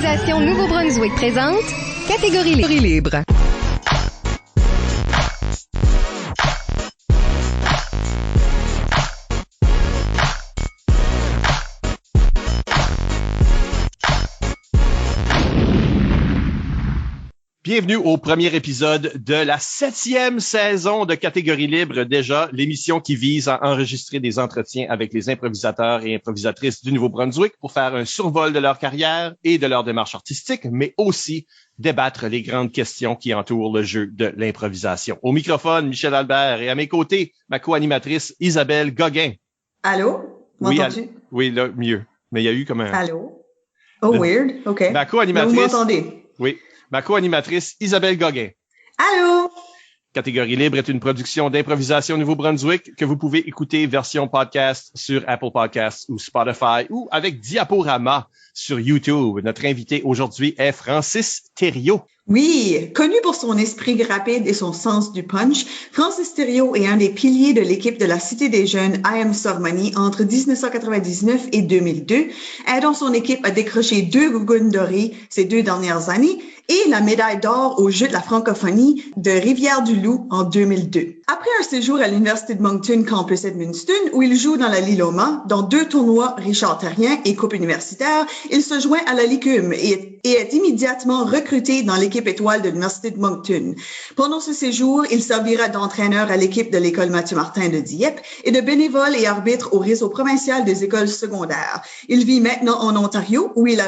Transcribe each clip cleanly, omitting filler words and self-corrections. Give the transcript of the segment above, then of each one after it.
L'improvisation Nouveau-Brunswick présente Catégorie libre. Bienvenue au premier épisode de la 7e saison de Catégorie libre. Déjà, l'émission qui vise à enregistrer des entretiens avec les improvisateurs et improvisatrices du Nouveau-Brunswick pour faire un survol de leur carrière et de leur démarche artistique, mais aussi débattre les grandes questions qui entourent le jeu de l'improvisation. Au microphone, Michel Albert, et à mes côtés, ma co-animatrice Isabelle Gauguin. Allô? M'entends-tu? Oui, là, mieux. Mais il y a eu comme un... Allô? Oh, weird. OK. Ma co-animatrice... Là, vous m'entendez? Oui. Ma co-animatrice Isabelle Gauguin. Allô? Catégorie libre est une production d'improvisation Nouveau-Brunswick que vous pouvez écouter version podcast sur Apple Podcasts ou Spotify ou avec diaporama sur YouTube. Notre invité aujourd'hui est Francis Thériault. Oui, connu pour son esprit rapide et son sens du punch, Francis Thériault est un des piliers de l'équipe de la Cité des Jeunes I Am Sormani entre 1999 et 2002, aidant son équipe à décrocher 2 gougounes dorées ces 2 dernières années et la médaille d'or aux Jeux de la francophonie de Rivière-du-Loup en 2002. Après un séjour à l'Université de Moncton Campus Edmundston, où il joue dans la Liloma, dans 2 tournois Richard Terrien et Coupe universitaire, il se joint à la Licume et est immédiatement recruté dans l'équipe étoile de l'Université de Moncton. Pendant ce séjour, il servira d'entraîneur à l'équipe de l'école Mathieu-Martin de Dieppe et de bénévole et arbitre au réseau provincial des écoles secondaires. Il vit maintenant en Ontario, où il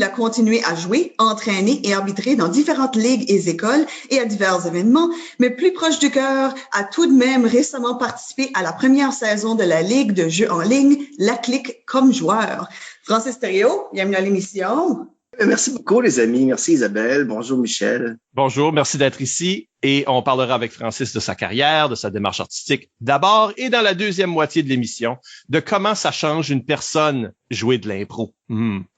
a continué à jouer, entraîner et arbitrer dans différentes ligues et écoles et à divers événements, mais plus proche du cœur, a tout de même récemment participé à la première saison de la Ligue de jeux en ligne, La Clique, comme joueur. Francis Thériault, bienvenue à l'émission. Merci beaucoup, les amis. Merci, Isabelle. Bonjour, Michel. Bonjour, merci d'être ici. Et on parlera avec Francis de sa carrière, de sa démarche artistique d'abord et dans la deuxième moitié de l'émission, de comment ça change une personne jouer de l'impro.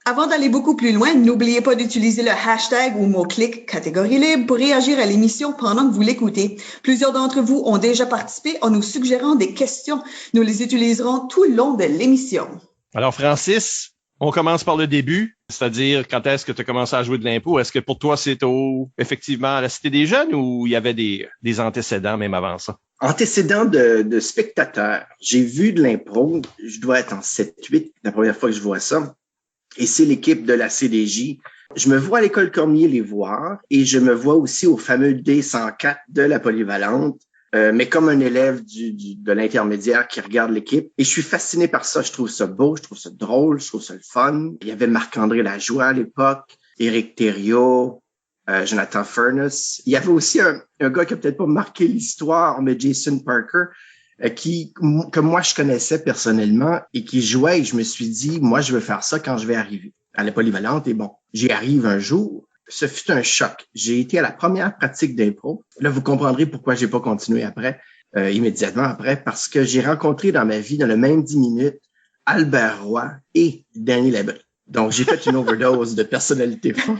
Avant d'aller beaucoup plus loin, n'oubliez pas d'utiliser le hashtag ou mot-clic Catégorie libre pour réagir à l'émission pendant que vous l'écoutez. Plusieurs d'entre vous ont déjà participé en nous suggérant des questions. Nous les utiliserons tout le long de l'émission. Alors, Francis, on commence par le début, c'est-à-dire quand est-ce que tu as commencé à jouer de l'impro? Est-ce que pour toi, c'est effectivement à la Cité des Jeunes ou il y avait des antécédents même avant ça? Antécédents de spectateurs. J'ai vu de l'impro, je dois être en 7-8, la première fois que je vois ça, et c'est l'équipe de la CDJ. Je me vois à l'école Cormier les voir et je me vois aussi au fameux D104 de la Polyvalente, mais comme un élève de l'intermédiaire qui regarde l'équipe. Et je suis fasciné par ça. Je trouve ça beau, je trouve ça drôle, je trouve ça le fun. Il y avait Marc-André Lajoie à l'époque, Éric Thériault, Jonathan Furness. Il y avait aussi un gars qui a peut-être pas marqué l'histoire, mais Jason Parker, que moi je connaissais personnellement et qui jouait. Et je me suis dit, moi je veux faire ça quand je vais arriver à la Polyvalente. Et bon, j'y arrive un jour. Ce fut un choc. J'ai été à la première pratique d'impro. Là, vous comprendrez pourquoi j'ai pas continué après, immédiatement après, parce que j'ai rencontré dans ma vie, dans le même 10 minutes, Albert Roy et Danny Labrie. Donc, j'ai fait une overdose de personnalité forte.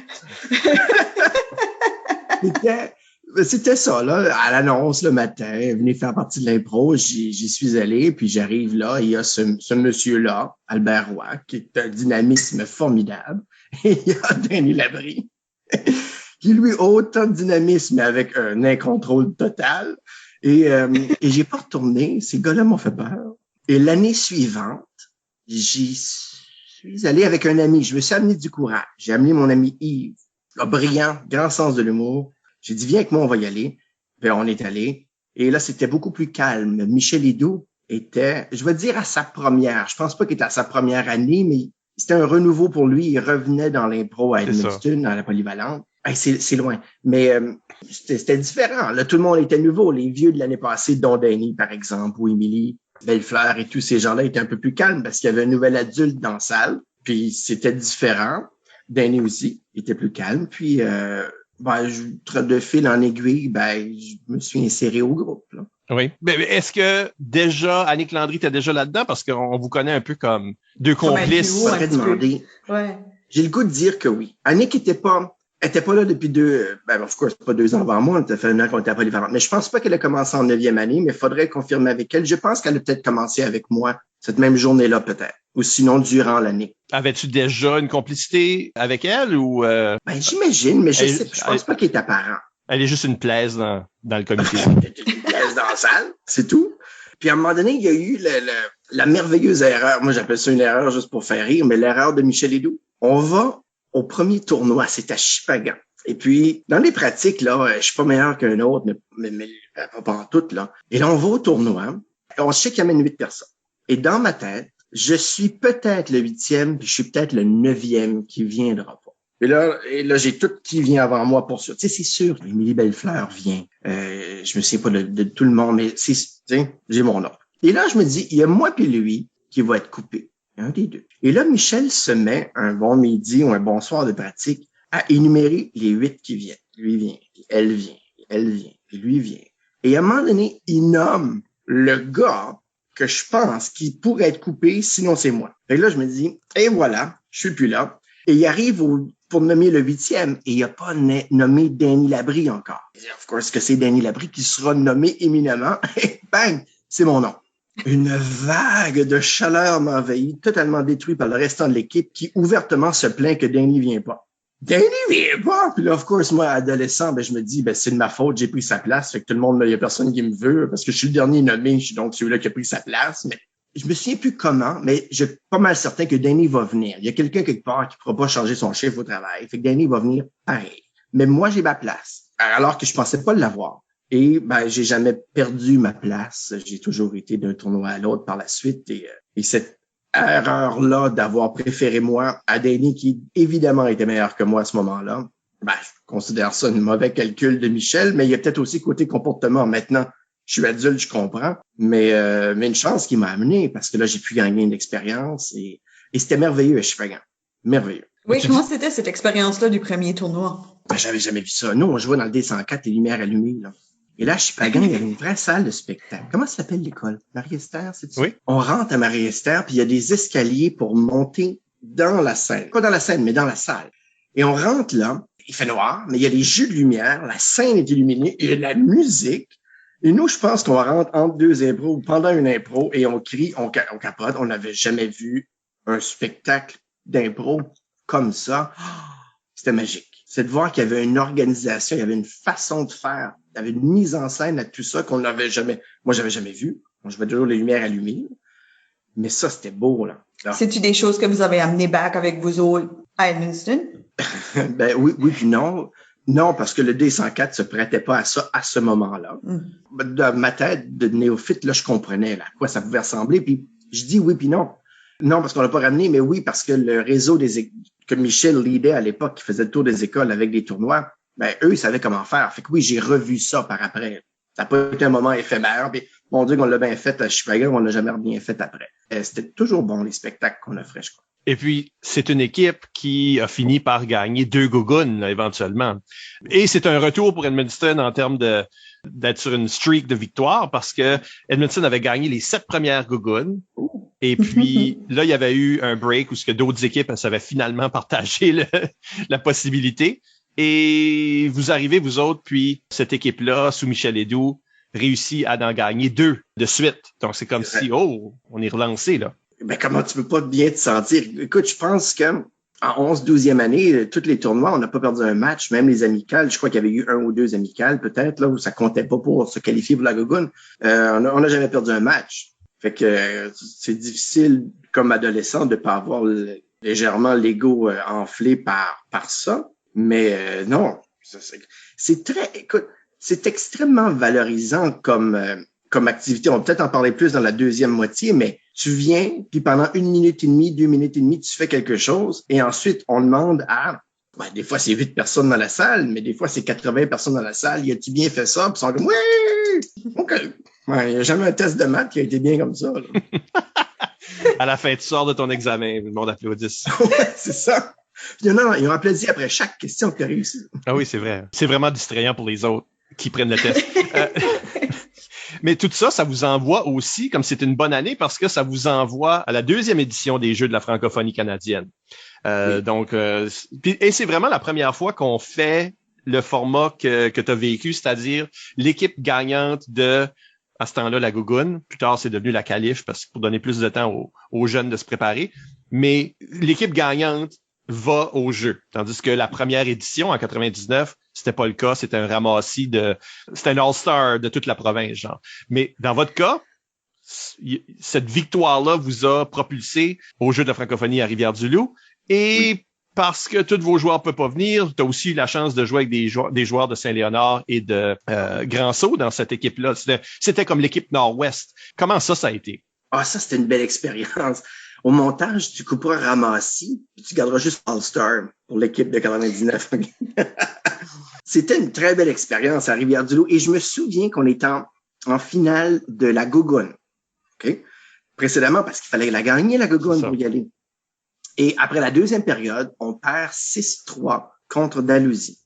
C'était ça, là, à l'annonce le matin, venez faire partie de l'impro, j'y suis allé, puis j'arrive là, il y a ce monsieur-là, Albert Roy, qui est un dynamisme formidable, et il y a Danny Labrie, qui lui a autant de dynamisme, mais avec un incontrôle total, et j'ai pas retourné, ces gars-là m'ont fait peur. Et l'année suivante, j'y suis allé avec un ami, je me suis amené du courage, j'ai amené mon ami Yves, brillant, grand sens de l'humour. J'ai dit, viens avec moi, on va y aller. Puis on est allé. Et là, c'était beaucoup plus calme. Michel Hidou était, je vais dire, à sa première. Je pense pas qu'il était à sa première année, mais c'était un renouveau pour lui. Il revenait dans l'impro à Edmundston, dans la Polyvalente. Hey, c'est loin. Mais c'était différent. Là, tout le monde était nouveau. Les vieux de l'année passée, dont Danny, par exemple, ou Émilie, Bellefleur et tous ces gens-là étaient un peu plus calmes parce qu'il y avait un nouvel adulte dans la salle. Puis c'était différent. Danny aussi était plus calme. Puis... de fil en aiguille, je me suis inséré au groupe, là. Oui. Mais est-ce que déjà, Annick Landry était déjà là-dedans? Parce qu'on vous connaît un peu comme deux complices. Ouais. J'ai le goût de dire que oui. Annick était pas Elle était pas là depuis of course, pas 2 ans avant moi, ça fait 1 an qu'on était à Polyvalente. Mais je pense pas qu'elle a commencé en 9e année, mais il faudrait confirmer avec elle. Je pense qu'elle a peut-être commencé avec moi cette même journée-là, peut-être. Ou sinon, durant l'année. Avais-tu déjà une complicité avec elle ou... J'imagine, mais je pense pas qu'elle est apparent. Elle est juste une plaise dans le comité. Une plaise dans la salle, c'est tout. Puis à un moment donné, il y a eu la merveilleuse erreur. Moi, j'appelle ça une erreur juste pour faire rire, mais l'erreur de Michel Ledoux. On va au premier tournoi, c'est à Shippagan. Et puis, dans les pratiques, là, je suis pas meilleur qu'un autre, mais pas en tout, là. Et là, on va au tournoi. On sait qu'il y amène 8 personnes. Et dans ma tête, je suis peut-être le 8e, puis je suis peut-être le 9e qui viendra pas. Et là, j'ai tout qui vient avant moi pour ça. Tu sais, c'est sûr, Émilie Bellefleur vient. Je me souviens pas de tout le monde, mais j'ai mon nom. Et là, je me dis, il y a moi puis lui qui va être coupé. Un des deux. Et là, Michel se met un bon midi ou un bon soir de pratique à énumérer les 8 qui viennent. Lui vient, puis elle vient, puis elle vient, puis lui vient. Et à un moment donné, il nomme le gars que je pense qu'il pourrait être coupé, sinon c'est moi. Et là, je me dis, et voilà, je suis plus là. Et il arrive pour nommer le 8e, et il n'a pas nommé Danny Labrie encore. Et of course que c'est Danny Labrie qui sera nommé éminemment, et bang, c'est mon nom. Une vague de chaleur m'a envahi, totalement détruit par le restant de l'équipe qui ouvertement se plaint que Danny vient pas. Danny vient pas! Puis là, of course, moi, adolescent, je me dis, c'est de ma faute, j'ai pris sa place. Fait que tout le monde, il y a personne qui me veut parce que je suis le dernier nommé, je suis donc celui-là qui a pris sa place. Mais je me souviens plus comment, mais je suis pas mal certain que Danny va venir. Il y a quelqu'un quelque part qui pourra pas changer son chiffre au travail. Fait que Danny va venir pareil. Mais moi, j'ai ma place. Alors que je pensais pas l'avoir. Et j'ai jamais perdu ma place. J'ai toujours été d'un tournoi à l'autre par la suite. Et cette erreur-là d'avoir préféré moi à Danny, qui évidemment était meilleur que moi à ce moment-là, je considère ça un mauvais calcul de Michel, mais il y a peut-être aussi côté comportement. Maintenant, je suis adulte, je comprends, mais une chance qui m'a amené, parce que là, j'ai pu gagner une expérience et c'était merveilleux à Shippagan. Merveilleux. Oui, comment c'était cette expérience-là du premier tournoi? J'avais jamais vu ça. Nous, on jouait dans le D104, les lumières allumées, là. Et là, à Shippagan, il y avait une vraie salle de spectacle. Comment ça s'appelle l'école? Marie-Esther, c'est ça? Oui. On rentre à Marie-Esther, puis il y a des escaliers pour monter dans la scène. Pas dans la scène, mais dans la salle. Et on rentre là, il fait noir, mais il y a des jeux de lumière, la scène est illuminée, et la musique. Et nous, je pense qu'on rentre entre 2 impros ou pendant une impro et on crie, on capote. On n'avait jamais vu un spectacle d'impro comme ça. C'était magique. C'est de voir qu'il y avait une organisation, il y avait une façon de faire, il y avait une mise en scène à tout ça qu'on n'avait jamais, moi j'avais jamais vu. Je vois toujours les lumières allumées. Mais ça, c'était beau, là. C'est-tu des choses que vous avez amenées back avec vous autres à Edmundston? Oui, puis non. Non, parce que le D104 se prêtait pas à ça à ce moment-là. Dans ma tête de néophyte, là, je comprenais à quoi ça pouvait ressembler. Puis je dis oui, puis non. Non, parce qu'on l'a pas ramené, mais oui, parce que le réseau que Michel leadait à l'époque, qui faisait le tour des écoles avec des tournois, eux, ils savaient comment faire. Fait que oui, j'ai revu ça par après. Ça n'a pas été un moment éphémère. Puis, mon Dieu, qu'on l'a bien fait à Shippagan, on l'a jamais bien fait après. C'était toujours bon, les spectacles qu'on offrait, je crois. Et puis, c'est une équipe qui a fini par gagner 2 Gugounes, éventuellement. Et c'est un retour pour Edmundston en termes d'être sur une streak de victoire, parce que Edmundston avait gagné les 7 premières Gugounes. Et puis, là, il y avait eu un break où ce que d'autres équipes savaient finalement partager la possibilité. Et vous arrivez, vous autres, puis cette équipe-là, sous Michel Ledoux, réussit à en gagner 2 de suite. Donc, c'est comme si, on est relancé, là. Comment tu peux pas bien te sentir? Écoute, je pense que en 11-12e année, tous les tournois, on n'a pas perdu un match, même les amicales. Je crois qu'il y avait eu 1 ou 2 amicales, peut-être, là, où ça comptait pas pour se qualifier pour la Gougoune. On n'a jamais perdu un match. Fait que c'est difficile, comme adolescent, de pas avoir légèrement l'ego enflé par ça. Mais non, c'est extrêmement valorisant comme activité. On va peut-être en parler plus dans la deuxième moitié, mais tu viens, puis pendant 1 minute et demie, 2 minutes et demie, tu fais quelque chose, et ensuite, on demande à, des fois, c'est 8 personnes dans la salle, mais des fois, c'est 80 personnes dans la salle. As-tu bien fait ça? Puis ils sont comme, oui! OK. Il n'y a jamais un test de maths qui a été bien comme ça, là. À la fin, tu sors de ton examen, le monde applaudisse. Ouais, c'est ça. Puis, non, ils ont applaudi après chaque question que tu as réussi. Ah oui, c'est vrai. C'est vraiment distrayant pour les autres qui prennent le test. Mais tout ça, ça vous envoie aussi, comme c'est une bonne année, parce que ça vous envoie à la 2e édition des Jeux de la francophonie canadienne. Oui. Donc, et c'est vraiment la première fois qu'on fait le format que tu as vécu, c'est-à-dire l'équipe gagnante à ce temps-là, la Gougoune. Plus tard, c'est devenu la Calife parce que pour donner plus de temps aux jeunes de se préparer. Mais l'équipe gagnante va au jeu. Tandis que la première édition, en 99, c'était pas le cas. C'était un ramassis c'était un all-star de toute la province, genre. Mais dans votre cas, cette victoire-là vous a propulsé au jeu de la francophonie à Rivière-du-Loup. Et parce que tous vos joueurs peuvent pas venir, tu as aussi eu la chance de jouer avec des joueurs de Saint-Léonard et de Grand-Sault dans cette équipe-là. C'était comme l'équipe Nord-Ouest. Comment ça a été? Ah, ça, c'était une belle expérience. Au montage, tu couperas ramassis, puis tu garderas juste All-Star pour l'équipe de 99. C'était une très belle expérience à Rivière-du-Loup. Et je me souviens qu'on était en finale de la Gougoune. OK? Précédemment, parce qu'il fallait la gagner, la Gougoune, pour y aller. Et après la 2e période, on perd 6-3 contre Dalhousie.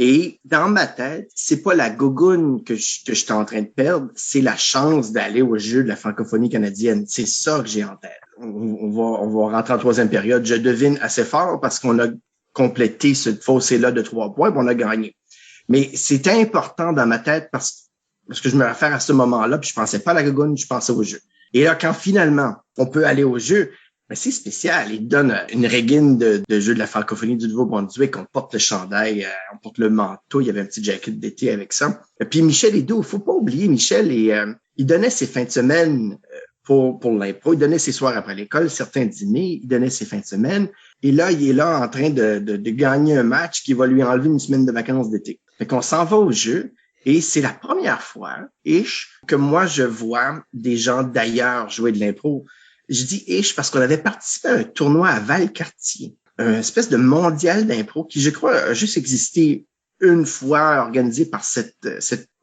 Et dans ma tête, c'est pas la Gougoune que j'étais en train de perdre, c'est la chance d'aller au jeu de la francophonie canadienne. C'est ça que j'ai en tête. On va rentrer en 3e période. Je devine assez fort parce qu'on a complété ce fossé-là de 3 points, puis on a gagné. Mais c'était important dans ma tête parce que je me réfère à ce moment-là, puis je pensais pas à la Gougoune, je pensais au jeu. Et là, quand finalement on peut aller au jeu, ben c'est spécial. Il donne une régine de jeu de la francophonie du Nouveau-Brunswick. On porte le chandail, on porte le manteau. Il y avait un petit jacket d'été avec ça. Et puis Michel Edo, faut pas oublier, Michel, il donnait ses fins de semaine pour l'impro. Il donnait ses soirs après l'école, certains dîners. Il donnait ses fins de semaine. Et là, il est là en train de gagner un match qui va lui enlever une semaine de vacances d'été. Fait qu'on s'en va au jeu. Et c'est la première fois, que moi, je vois des gens d'ailleurs jouer de l'impro. Je dis parce qu'on avait participé à un tournoi à Valcartier, une espèce de mondial d'impro qui, je crois, a juste existé une fois, organisé par cette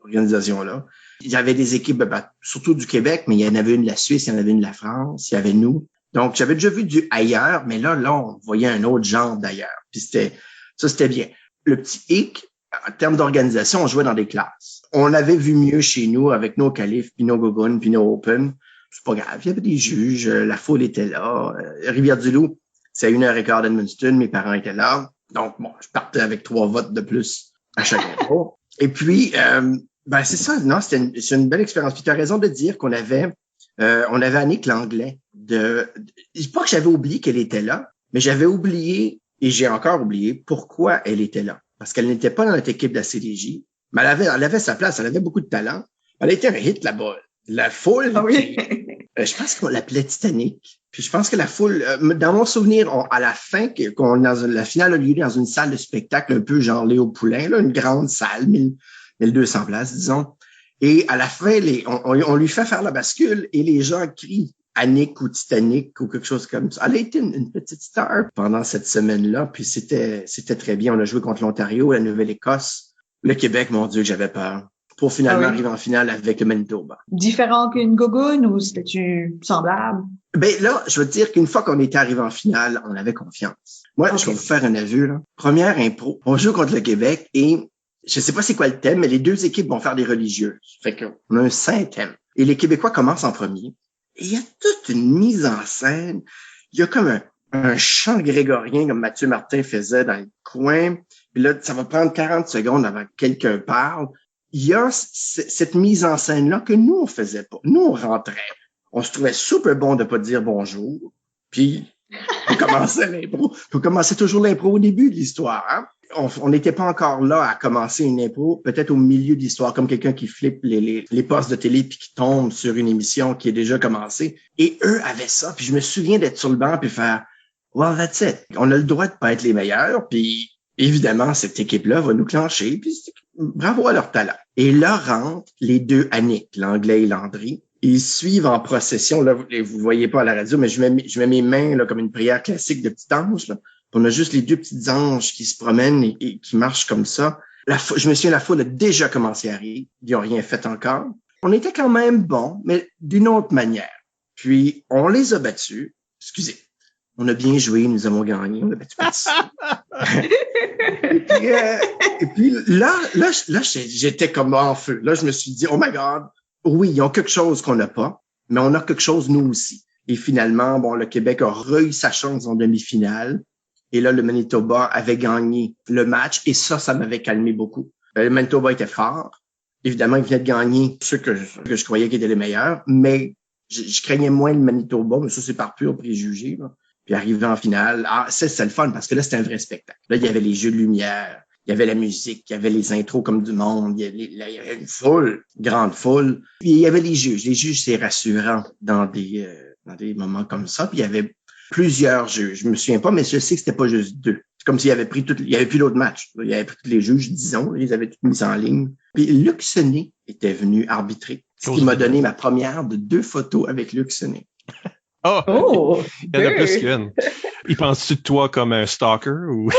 organisation-là. Il y avait des équipes, surtout du Québec, mais il y en avait une de la Suisse, il y en avait une de la France, il y avait nous. Donc, j'avais déjà vu du ailleurs, mais là, on voyait un autre genre d'ailleurs. Puis c'était bien. Le petit hic, en termes d'organisation, on jouait dans des classes. On avait vu mieux chez nous avec nos qualifs, puis nos Gougoune, puis nos Open. C'est pas grave, il y avait des juges, la foule était là. Rivière-du-Loup, c'est à 1h15 d'Edmundston, mes parents étaient là. Donc, bon, je partais avec 3 votes de plus à chaque impro. Et puis, c'est ça, non, c'est une belle expérience. Puis tu as raison de dire qu'on avait Annick Langlais. Pas que j'avais oublié qu'elle était là, mais j'avais oublié, et j'ai encore oublié, pourquoi elle était là. Parce qu'elle n'était pas dans notre équipe de la CDJ, mais elle avait sa place, elle avait beaucoup de talent. Elle était un hit là-bas. La foule, oui. Je pense qu'on l'appelait Titanic. Puis je pense que la foule, dans mon souvenir, à la fin, la finale a lieu dans une salle de spectacle un peu genre Léo Poulain, là, une grande salle, 1200 places, disons. Et à la fin, on lui fait faire la bascule et les gens crient Annick ou Titanic ou quelque chose comme ça. Elle a été une petite star pendant cette semaine-là. Puis c'était très bien. On a joué contre l'Ontario, la Nouvelle-Écosse, le Québec. Mon Dieu, j'avais peur. Pour finalement arriver en finale avec le Manitoba. Différent qu'une Gougoune ou c'était-tu semblable? Ben là, je veux dire qu'une fois qu'on était arrivé en finale, on avait confiance. Moi, je vais vous faire un aveu, là. Première impro, on joue contre le Québec et je sais pas c'est quoi le thème, mais les deux équipes vont faire des religieuses. Fait qu'on a un saint thème. Et les Québécois commencent en premier. Et il y a toute une mise en scène. Il y a comme un chant grégorien comme Mathieu Martin faisait dans le coin. Puis là, ça va prendre 40 secondes avant que quelqu'un parle. Il y a cette mise en scène-là que nous, on faisait pas. Nous, on rentrait. On se trouvait super bon de pas dire bonjour. Puis, on commençait l'impro. On commençait toujours l'impro au début de l'histoire. Hein? On n'était pas encore là à commencer une impro, peut-être au milieu de l'histoire, comme quelqu'un qui flippe les postes de télé puis qui tombe sur une émission qui est déjà commencée. Et eux avaient ça. Puis je me souviens d'être sur le banc puis faire « Well, that's it. On a le droit de pas être les meilleurs. » Puis évidemment, cette équipe-là va nous clencher. Puis bravo à leur talent. Et là rentrent les deux Annick, l'Anglais et Landry. Ils suivent en procession. Là, vous voyez pas à la radio, mais je mets mes mains là comme une prière classique de petit ange. Là. On a juste les deux petits anges qui se promènent et qui marchent comme ça. Je me souviens, la foule a déjà commencé à rire. Ils n'ont rien fait encore. On était quand même bons, mais d'une autre manière. Puis, on les a battus. Excusez. On a bien joué, nous avons gagné. On a battu Petit. et puis là, j'étais comme en feu. Là, je me suis dit, oh my God, oui, ils ont quelque chose qu'on n'a pas, mais on a quelque chose nous aussi. Et finalement, bon, le Québec a eu sa chance en demi-finale. Et là, le Manitoba avait gagné le match. Et ça m'avait calmé beaucoup. Le Manitoba était fort. Évidemment, il venait de gagner ceux que je croyais qu'ils étaient les meilleurs. Mais je craignais moins le Manitoba. Mais ça, c'est par pur préjugé, là. Puis arrivé en finale, c'est le fun parce que là, c'était un vrai spectacle. Là, il y avait les jeux de lumière, il y avait la musique, il y avait les intros comme du monde, il y avait une foule, grande foule. Puis il y avait les juges. Les juges, c'est rassurant dans des moments comme ça. Puis il y avait plusieurs juges. Je me souviens pas, mais je sais que c'était pas juste 2. C'est comme s'il avait il y avait plus d'autres matchs. Il y avait pris tous les juges, disons, ils avaient tout mis en ligne. Puis Luc Sonnet était venu arbitrer, ce qui m'a donné ma première de 2 photos avec Luc Sonnet. Oh! Il y en a plus qu'une. Il pense-tu de toi comme un stalker ou?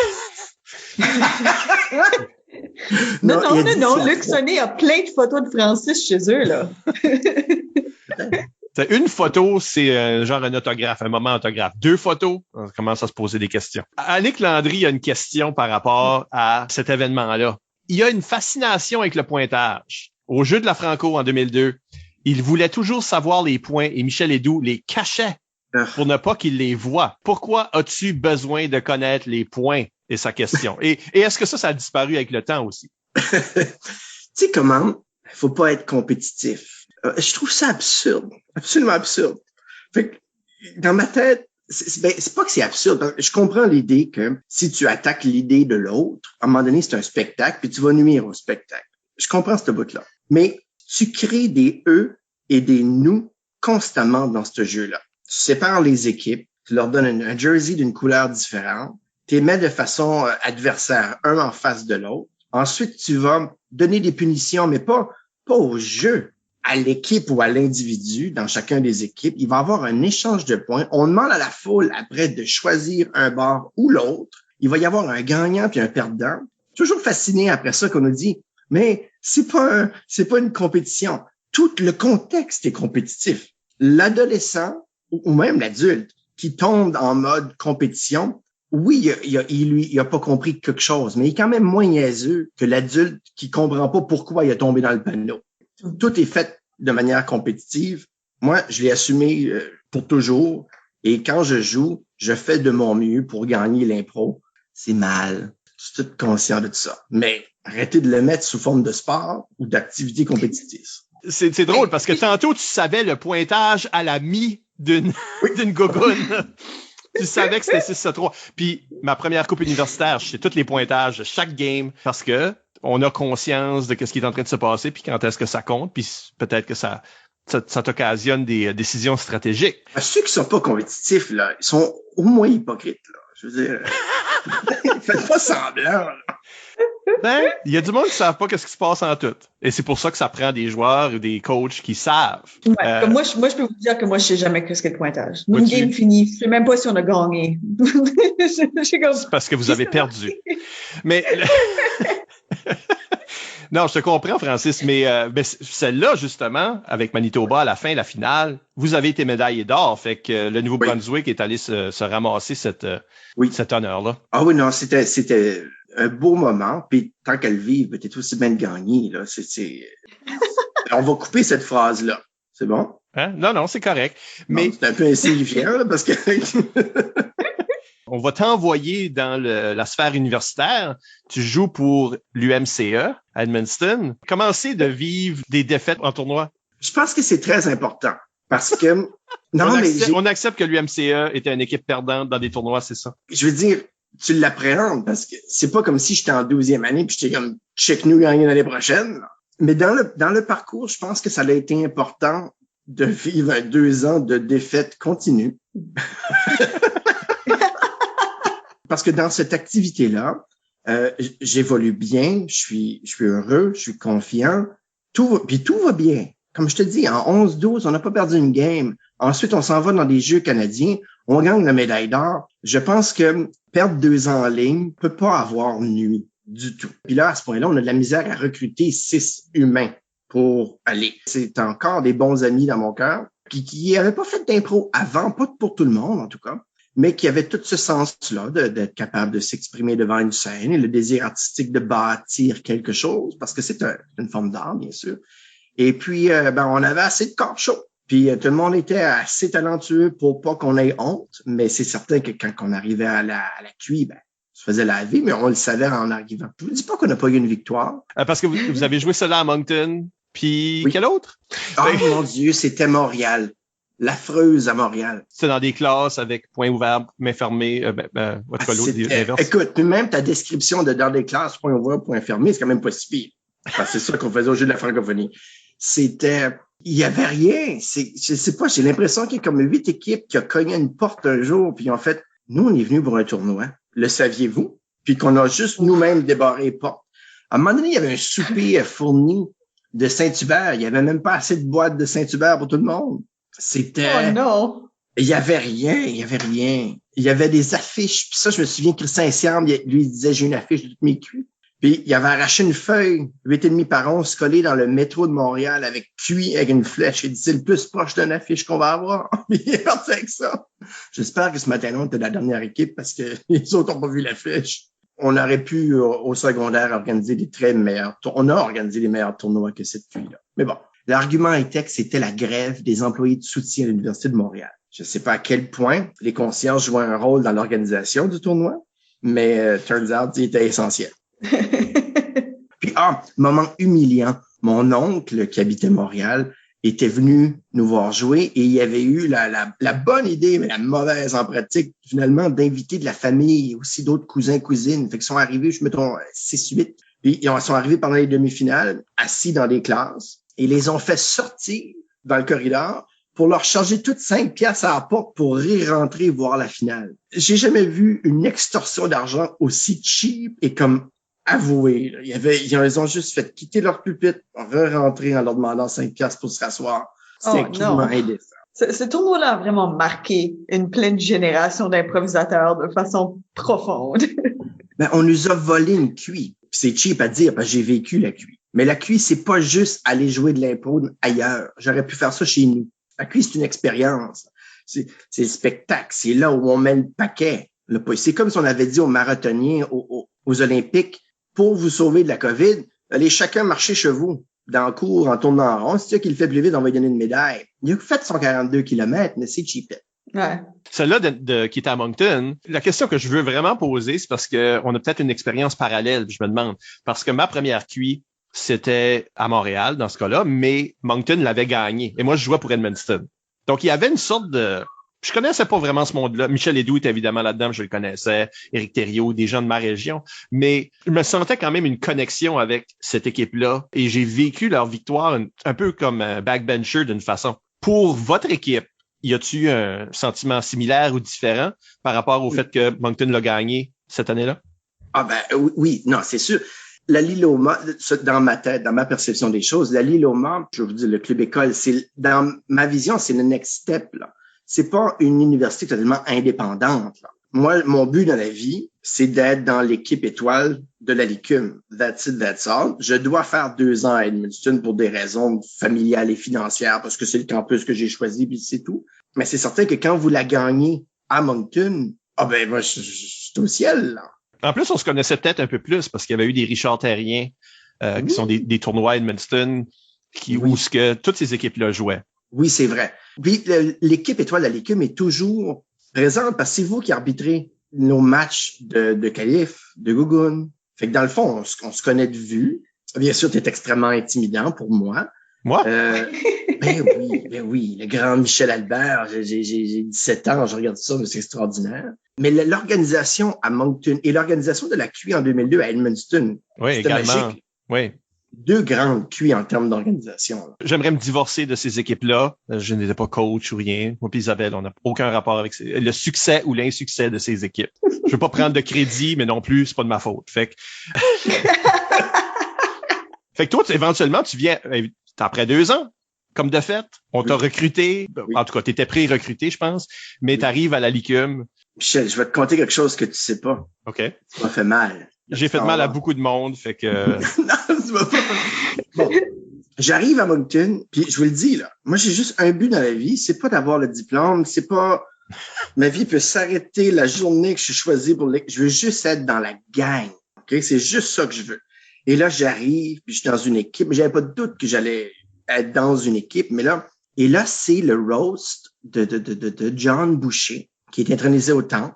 Non. Luc Sonnet a plein de photos de Francis chez eux, là. Une photo, c'est genre un autographe, un moment autographe. 2 photos, on commence à se poser des questions. Annick Landry a une question par rapport à cet événement-là. Il y a une fascination avec le pointage. Au Jeu de la Franco en 2002, il voulait toujours savoir les points et Michel Hédoux les cachait pour ne pas qu'il les voie. Pourquoi as-tu besoin de connaître les points? Et sa question. Et est-ce que ça a disparu avec le temps aussi? Tu sais comment? Faut pas être compétitif. Je trouve ça absurde. Absolument absurde. Fait que, dans ma tête, c'est pas que c'est absurde. Je comprends l'idée que si tu attaques l'idée de l'autre, à un moment donné, c'est un spectacle, puis tu vas nuire au spectacle. Je comprends ce bout-là. Mais tu crées des eux et des nous constamment dans ce jeu-là. Tu sépares les équipes, tu leur donnes un jersey d'une couleur différente, tu les mets de façon adversaire, un en face de l'autre. Ensuite, tu vas donner des punitions, mais pas au jeu, à l'équipe ou à l'individu dans chacun des équipes. Il va y avoir un échange de points. On demande à la foule après de choisir un bord ou l'autre. Il va y avoir un gagnant puis un perdant. Toujours fasciné après ça qu'on nous dit, mais c'est pas une compétition. Tout le contexte est compétitif. L'adolescent ou même l'adulte qui tombe en mode compétition, oui, il a pas compris quelque chose, mais il est quand même moins niaiseux que l'adulte qui comprend pas pourquoi il est tombé dans le panneau. Tout est fait de manière compétitive. Moi, je l'ai assumé pour toujours. Et quand je joue, je fais de mon mieux pour gagner l'impro. C'est mal. Je suis tout conscient de tout ça. Mais arrêtez de le mettre sous forme de sport ou d'activité compétitive. C'est drôle parce que tantôt, tu savais le pointage à la mi d'une gogoune. Tu savais que c'était 6-3. Puis ma première coupe universitaire, je sais tous les pointages de chaque game parce que on a conscience de ce qui est en train de se passer puis quand est-ce que ça compte puis peut-être que ça t'occasionne des décisions stratégiques. Ceux qui sont pas compétitifs, là, ils sont au moins hypocrites, là. Je veux dire, faites pas semblant, là. Ben, il y a du monde qui savent pas ce qui se passe en tout. Et c'est pour ça que ça prend des joueurs ou des coachs qui savent. Ouais, comme moi, je peux vous dire que moi, je sais jamais ce qu'est le pointage. Une game finie, je sais même pas si on a gagné. C'est parce que vous avez perdu. Mais non, je te comprends, Francis, mais celle-là, justement, avec Manitoba à la fin, la finale, vous avez été médaillé d'or. Fait que le Nouveau-Brunswick est allé se ramasser cet honneur-là. Ah oui, non, c'était un beau moment. Puis tant qu'elle vive, peut-être aussi bien de gagner. Là. On va couper cette phrase-là. C'est bon? Hein? Non, c'est correct. Mais c'est un peu insignifiant là, parce que on va t'envoyer dans la sphère universitaire. Tu joues pour l'UMCE à Edmundston. Comment c'est de vivre des défaites en tournoi? Je pense que c'est très important parce que on accepte que l'UMCE était une équipe perdante dans des tournois, c'est ça? Je veux dire, tu l'appréhendes parce que c'est pas comme si j'étais en 12e année puis j'étais comme check nous gagner l'année prochaine. Mais dans le parcours, je pense que ça a été important de vivre 2 ans de défaite continue. Parce que dans cette activité-là, j'évolue bien, je suis heureux, je suis confiant, tout va bien. Comme je te dis, en 11-12, on n'a pas perdu une game. Ensuite, on s'en va dans des Jeux canadiens, on gagne la médaille d'or. Je pense que perdre 2 ans en ligne peut pas avoir nuit du tout. Puis là, à ce point-là, on a de la misère à recruter 6 humains pour aller. C'est encore des bons amis dans mon cœur qui avaient pas fait d'impro avant, pas pour tout le monde en tout cas. mais qui avait tout ce sens-là d'être capable de s'exprimer devant une scène et le désir artistique de bâtir quelque chose, parce que c'est une forme d'art, bien sûr. Et puis, on avait assez de corps chauds. Puis tout le monde était assez talentueux pour pas qu'on ait honte, mais c'est certain que quand on arrivait à la QI, on se faisait laver, mais on le savait en arrivant. Je vous dis pas qu'on n'a pas eu une victoire. Parce que vous avez joué cela à Moncton, puis oui. Quel autre? Oh mon Dieu, c'était Montréal. L'affreuse à Montréal. C'était dans des classes avec point ouvert, main fermée, Écoute, même ta description de dans des classes, point ouvert, point fermé, c'est quand même pas si pire. Parce que c'est ça qu'on faisait au jeu de la francophonie. Il y avait rien. Je sais pas, j'ai l'impression qu'il y a comme 8 équipes qui ont cogné une porte un jour, puis en fait, nous, on est venus pour un tournoi. Le saviez-vous? Puis qu'on a juste nous-mêmes débarré les portes. À un moment donné, il y avait un souper fourni de Saint-Hubert. Il y avait même pas assez de boîtes de Saint-Hubert pour tout le monde. Oh non! Il y avait rien. Il y avait des affiches. Puis ça, je me souviens que Christian Siam, lui, il disait, j'ai une affiche de toutes mes cuits. Puis il avait arraché une feuille, 8,5 par 11, collée dans le métro de Montréal avec QI, avec une flèche. Il dit, c'est le plus proche d'une affiche qu'on va avoir. Mais il est parti avec ça. J'espère que ce matin-là, on était la dernière équipe parce que les autres n'ont pas vu l'affiche. On aurait pu, au secondaire, organiser des très meilleurs tournois. On a organisé les meilleurs tournois que cette QI-là. Mais bon, l'argument était que c'était la grève des employés de soutien à l'Université de Montréal. Je ne sais pas à quel point les consciences jouaient un rôle dans l'organisation du tournoi, mais turns out, il était essentiel. Puis, moment humiliant, mon oncle qui habitait Montréal était venu nous voir jouer et il avait eu la bonne idée, mais la mauvaise en pratique, finalement, d'inviter de la famille et aussi d'autres cousins, cousines. Fait qu'ils sont arrivés, mettons, 6-8. Puis, ils sont arrivés pendant les demi-finales, assis dans des classes, et ils les ont fait sortir dans le corridor pour leur charger toutes 5 piastres à la porte pour rentrer voir la finale. J'ai jamais vu une extorsion d'argent aussi cheap et comme avoué. Là. Ils ont juste fait quitter leur pupitre, re-rentrer en leur demandant 5 piastres pour se rasseoir. C'était absolument indécent. Ce tournoi-là a vraiment marqué une pleine génération d'improvisateurs de façon profonde. On nous a volé une QI. C'est cheap à dire parce que j'ai vécu la QI. Mais la QI, c'est pas juste aller jouer de l'impro ailleurs. J'aurais pu faire ça chez nous. La QI, c'est une expérience. C'est le spectacle. C'est là où on met le paquet. C'est comme si on avait dit aux marathoniens, aux Olympiques, pour vous sauver de la COVID, allez chacun marcher chez vous, dans le cours, en tournant en rond. C'est ça qui le fait plus vite, on va lui donner une médaille. Il a fait 142 km, mais c'est cheap. Ouais. Celle-là qui était à Moncton, la question que je veux vraiment poser, c'est parce que on a peut-être une expérience parallèle, je me demande. Parce que ma première QI, c'était à Montréal, dans ce cas-là, mais Moncton l'avait gagné. Et moi, je jouais pour Edmundston. Donc, il y avait une sorte de... Je connaissais pas vraiment ce monde-là. Michel Edoux était évidemment là-dedans, je le connaissais. Éric Thériault, des gens de ma région. Mais je me sentais quand même une connexion avec cette équipe-là. Et j'ai vécu leur victoire un peu comme un backbencher d'une façon. Pour votre équipe, y a-t-il un sentiment similaire ou différent par rapport au fait que Moncton l'a gagné cette année-là? Oui, non, c'est sûr. La Liloma, dans ma tête, dans ma perception des choses, la Liloma, je vous dis, le club école, c'est, dans ma vision, c'est le next step, là. C'est pas une université totalement indépendante, là. Moi, mon but dans la vie, c'est d'être dans l'équipe étoile de la LICUM. That's it, that's all. Je dois faire 2 ans à Edmundston pour des raisons familiales et financières, parce que c'est le campus que j'ai choisi, puis c'est tout. Mais c'est certain que quand vous la gagnez à Moncton, moi, je suis au ciel, là. En plus, on se connaissait peut-être un peu plus parce qu'il y avait eu des Richard Terrien qui sont des tournois à Edmundston où ce que toutes ces équipes-là jouaient. Oui, c'est vrai. Puis l'équipe étoile de la LICUM est toujours présente parce que c'est vous qui arbitrez nos matchs de qualif, de Gougoun. Fait que dans le fond, on se connaît de vue. Bien sûr, tu es extrêmement intimidant pour moi. Moi? Ben oui, le grand Michel Albert, j'ai 17 ans, je regarde ça, mais c'est extraordinaire. Mais l'organisation à Moncton et l'organisation de la QI en 2002 à Edmundston, oui, c'était également. Magique. Oui. 2 grandes QI en termes d'organisation. Là. J'aimerais me divorcer de ces équipes-là. Je n'étais pas coach ou rien. Moi et Isabelle, on n'a aucun rapport avec le succès ou l'insuccès de ces équipes. Je veux pas prendre de crédit, mais non plus, c'est pas de ma faute. Fait que toi, éventuellement, tu viens après 2 ans. Comme de fait, on t'a recruté. Oui. En tout cas, t'étais pré-recruté, je pense, mais t'arrives à la LICUM. Michel, je vais te conter quelque chose que tu sais pas. OK. Ça m'a fait mal. J'ai fait mal à beaucoup de monde, fait que... Non, tu m'as pas fait... Bon, j'arrive à Moncton, puis je vous le dis, là, moi, j'ai juste un but dans la vie, c'est pas d'avoir le diplôme, c'est pas Ma vie peut s'arrêter la journée que je suis choisi je veux juste être dans la gang. OK? C'est juste ça que je veux. Et là, j'arrive, puis je suis dans une équipe. J'avais pas de doute que j'allais être dans une équipe, mais là, c'est le roast de John Boucher, qui est intronisé au temple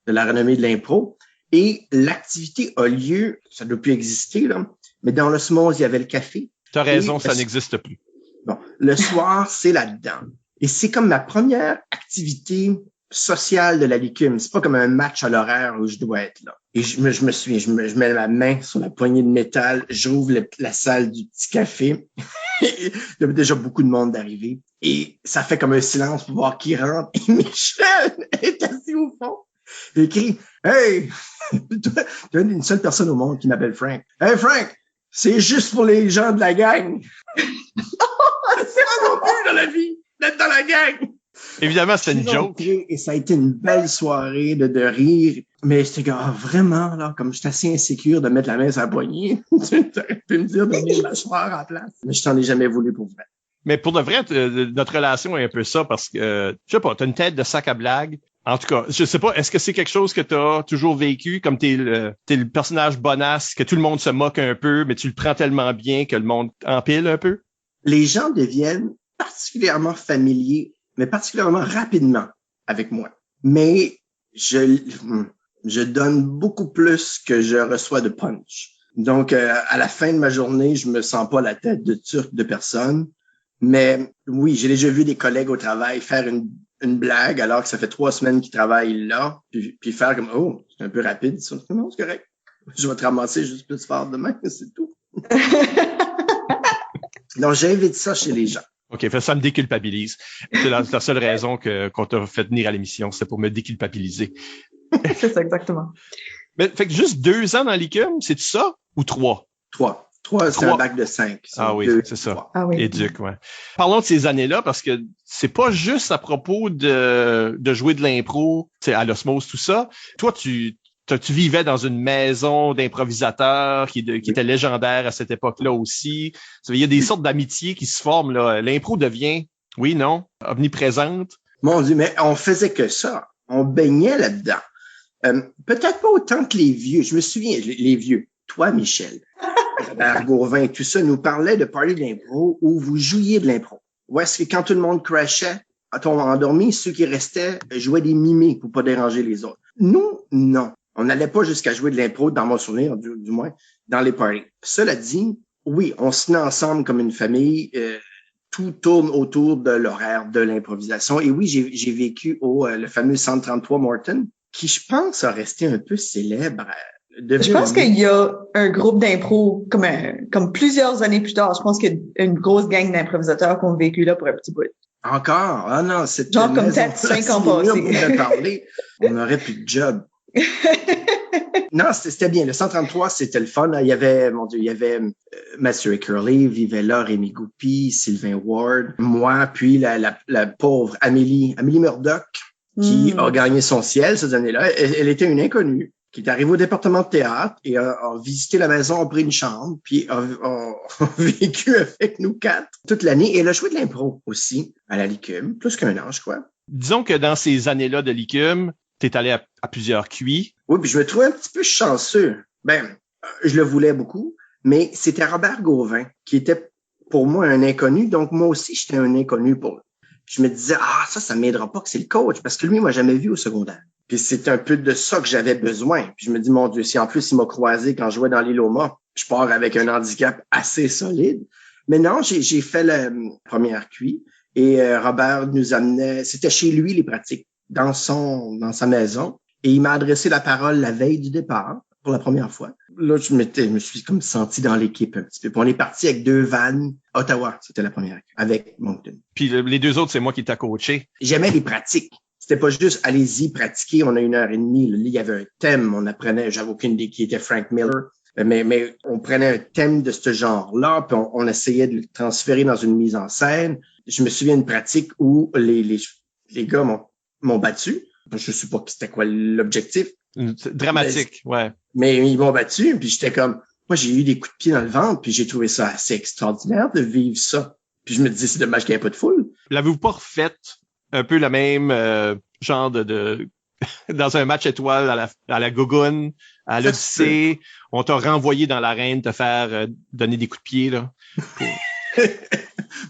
de la renommée de l'impro. Et l'activité a lieu, ça ne doit plus exister, là, mais dans l'osmose, il y avait le café. T'as raison, ça n'existe plus. Bon, le soir, c'est là-dedans. Et c'est comme ma première activité sociale de la Licume. C'est pas comme un match à l'horaire où je dois être là. Et je mets ma main sur la poignée de métal, j'ouvre la salle du petit café. Il y avait déjà beaucoup de monde d'arriver. Et ça fait comme un silence pour voir qui rentre. Et Michel est assis au fond. Il crie, « Hey! » Tu es une seule personne au monde qui m'appelle Frank. « Hey Frank! C'est juste pour les gens de la gang! » C'est pas non plus dans la vie d'être dans la gang! Évidemment, c'était une joke. Et ça a été une belle soirée de rire. Mais j'étais vraiment, là, comme j'étais assez insécure de mettre la main sur la poignée. Tu aurais pu me dire de venir m'asseoir en place. Mais je t'en ai jamais voulu pour vrai. Mais pour de vrai, notre relation est un peu ça parce que, je sais pas, t'as une tête de sac à blagues. En tout cas, je sais pas, est-ce que c'est quelque chose que t'as toujours vécu, comme t'es le personnage bonasse, que tout le monde se moque un peu, mais tu le prends tellement bien que le monde empile un peu? Les gens deviennent particulièrement familiers, mais particulièrement rapidement avec moi. Mais je donne beaucoup plus que je reçois de punch. Donc, à la fin de ma journée, je me sens pas la tête de turc de personne. Mais oui, j'ai déjà vu des collègues au travail faire une blague alors que ça fait 3 semaines qu'ils travaillent là, puis faire comme « Oh, c'est un peu rapide, ça. » Non, c'est correct. Je vais te ramasser juste plus fort demain, c'est tout. Donc, j'invite ça chez les gens. OK, ça me déculpabilise. C'est la seule raison qu'on t'a fait venir à l'émission, c'est pour me déculpabiliser. C'est ça, exactement. Mais fait que juste 2 ans dans l'ICUM, c'est ça? Ou 3? 3, c'est un bac de 5. Ah oui, c'est ça. Ah oui. Éduc, ouais. Parlons de ces années-là, parce que c'est pas juste à propos de jouer de l'impro, à l'osmose, tout ça. Toi, tu vivais dans une maison d'improvisateurs qui était légendaire à cette époque-là aussi. Il y a des sortes d'amitiés qui se forment, là. L'impro devient, oui, non, omniprésente. Mon Dieu, mais on faisait que ça. On baignait là-dedans. Peut-être pas autant que les vieux. Je me souviens, les vieux. Toi, Michel, Robert Gauvin, tout ça nous parlait de parler de l'impro où vous jouiez de l'impro. Où est-ce que quand tout le monde crashait, à ton endormi, ceux qui restaient jouaient des mimiques pour pas déranger les autres. Nous, non. On n'allait pas jusqu'à jouer de l'impro, dans mon souvenir, du moins, dans les parties. Cela dit, oui, on se tenait ensemble comme une famille. Tout tourne autour de l'horaire de l'improvisation. Et oui, j'ai vécu le fameux 133 Morton, qui, je pense, a resté un peu célèbre. Je pense qu'il y a un groupe d'impro comme plusieurs années plus tard. Je pense qu'il y a une grosse gang d'improvisateurs qui ont vécu là pour un petit bout. Encore? Ah non, c'est genre comme peut-être 5 ans passés. On aurait plus de job. Non, c'était bien. Le 133, c'était le fun. Il y avait, mon Dieu, Mathieu et Curly, vivait là, Rémi Goupy, Sylvain Ward, moi, puis la pauvre Amélie Murdoch, qui a gagné son ciel cette année-là. Elle était une inconnue qui est arrivée au département de théâtre et a visité la maison, a pris une chambre, puis a vécu avec nous 4 toute l'année. Et elle a joué de l'impro aussi à la Licume, plus qu'un an, je crois. Disons que dans ces années-là de Licume, t'es allé à plusieurs QI. Oui, puis je me trouvais un petit peu chanceux. Je le voulais beaucoup, mais c'était Robert Gauvin qui était pour moi un inconnu, donc moi aussi j'étais un inconnu pour lui. Je me disais, ça m'aidera pas que c'est le coach, parce que lui, il m'a jamais vu au secondaire. Puis c'est un peu de ça que j'avais besoin. Puis je me dis, mon Dieu, si en plus il m'a croisé quand je jouais dans l'île aux Mâts, je pars avec un handicap assez solide. Mais non, j'ai fait la première QI et Robert nous amenait, c'était chez lui les pratiques, dans sa maison. Et il m'a adressé la parole la veille du départ, pour la première fois. Là, je me suis comme senti dans l'équipe un petit peu. Puis on est parti avec 2 vannes. Ottawa, c'était la première, avec Moncton. Puis les 2 autres, c'est moi qui t'ai coaché. J'aimais les pratiques. C'était pas juste, allez-y, pratiquer, on a 1h30. Là, il y avait un thème, on apprenait, j'avais aucune idée qui était Frank Miller. Mais on prenait un thème de ce genre-là, puis on essayait de le transférer dans une mise en scène. Je me souviens d'une pratique où les gars m'ont battu. Je sais pas c'était quoi l'objectif. Dramatique, ouais. Mais ils m'ont battu, puis j'étais comme, moi j'ai eu des coups de pied dans le ventre, puis j'ai trouvé ça assez extraordinaire de vivre ça. Puis je me disais, c'est dommage qu'il n'y ait pas de foule. L'avez-vous pas refaite un peu le même genre de dans un match étoile à la Gougoune, à l'Odyssée, on t'a renvoyé dans l'arène te faire donner des coups de pied, là.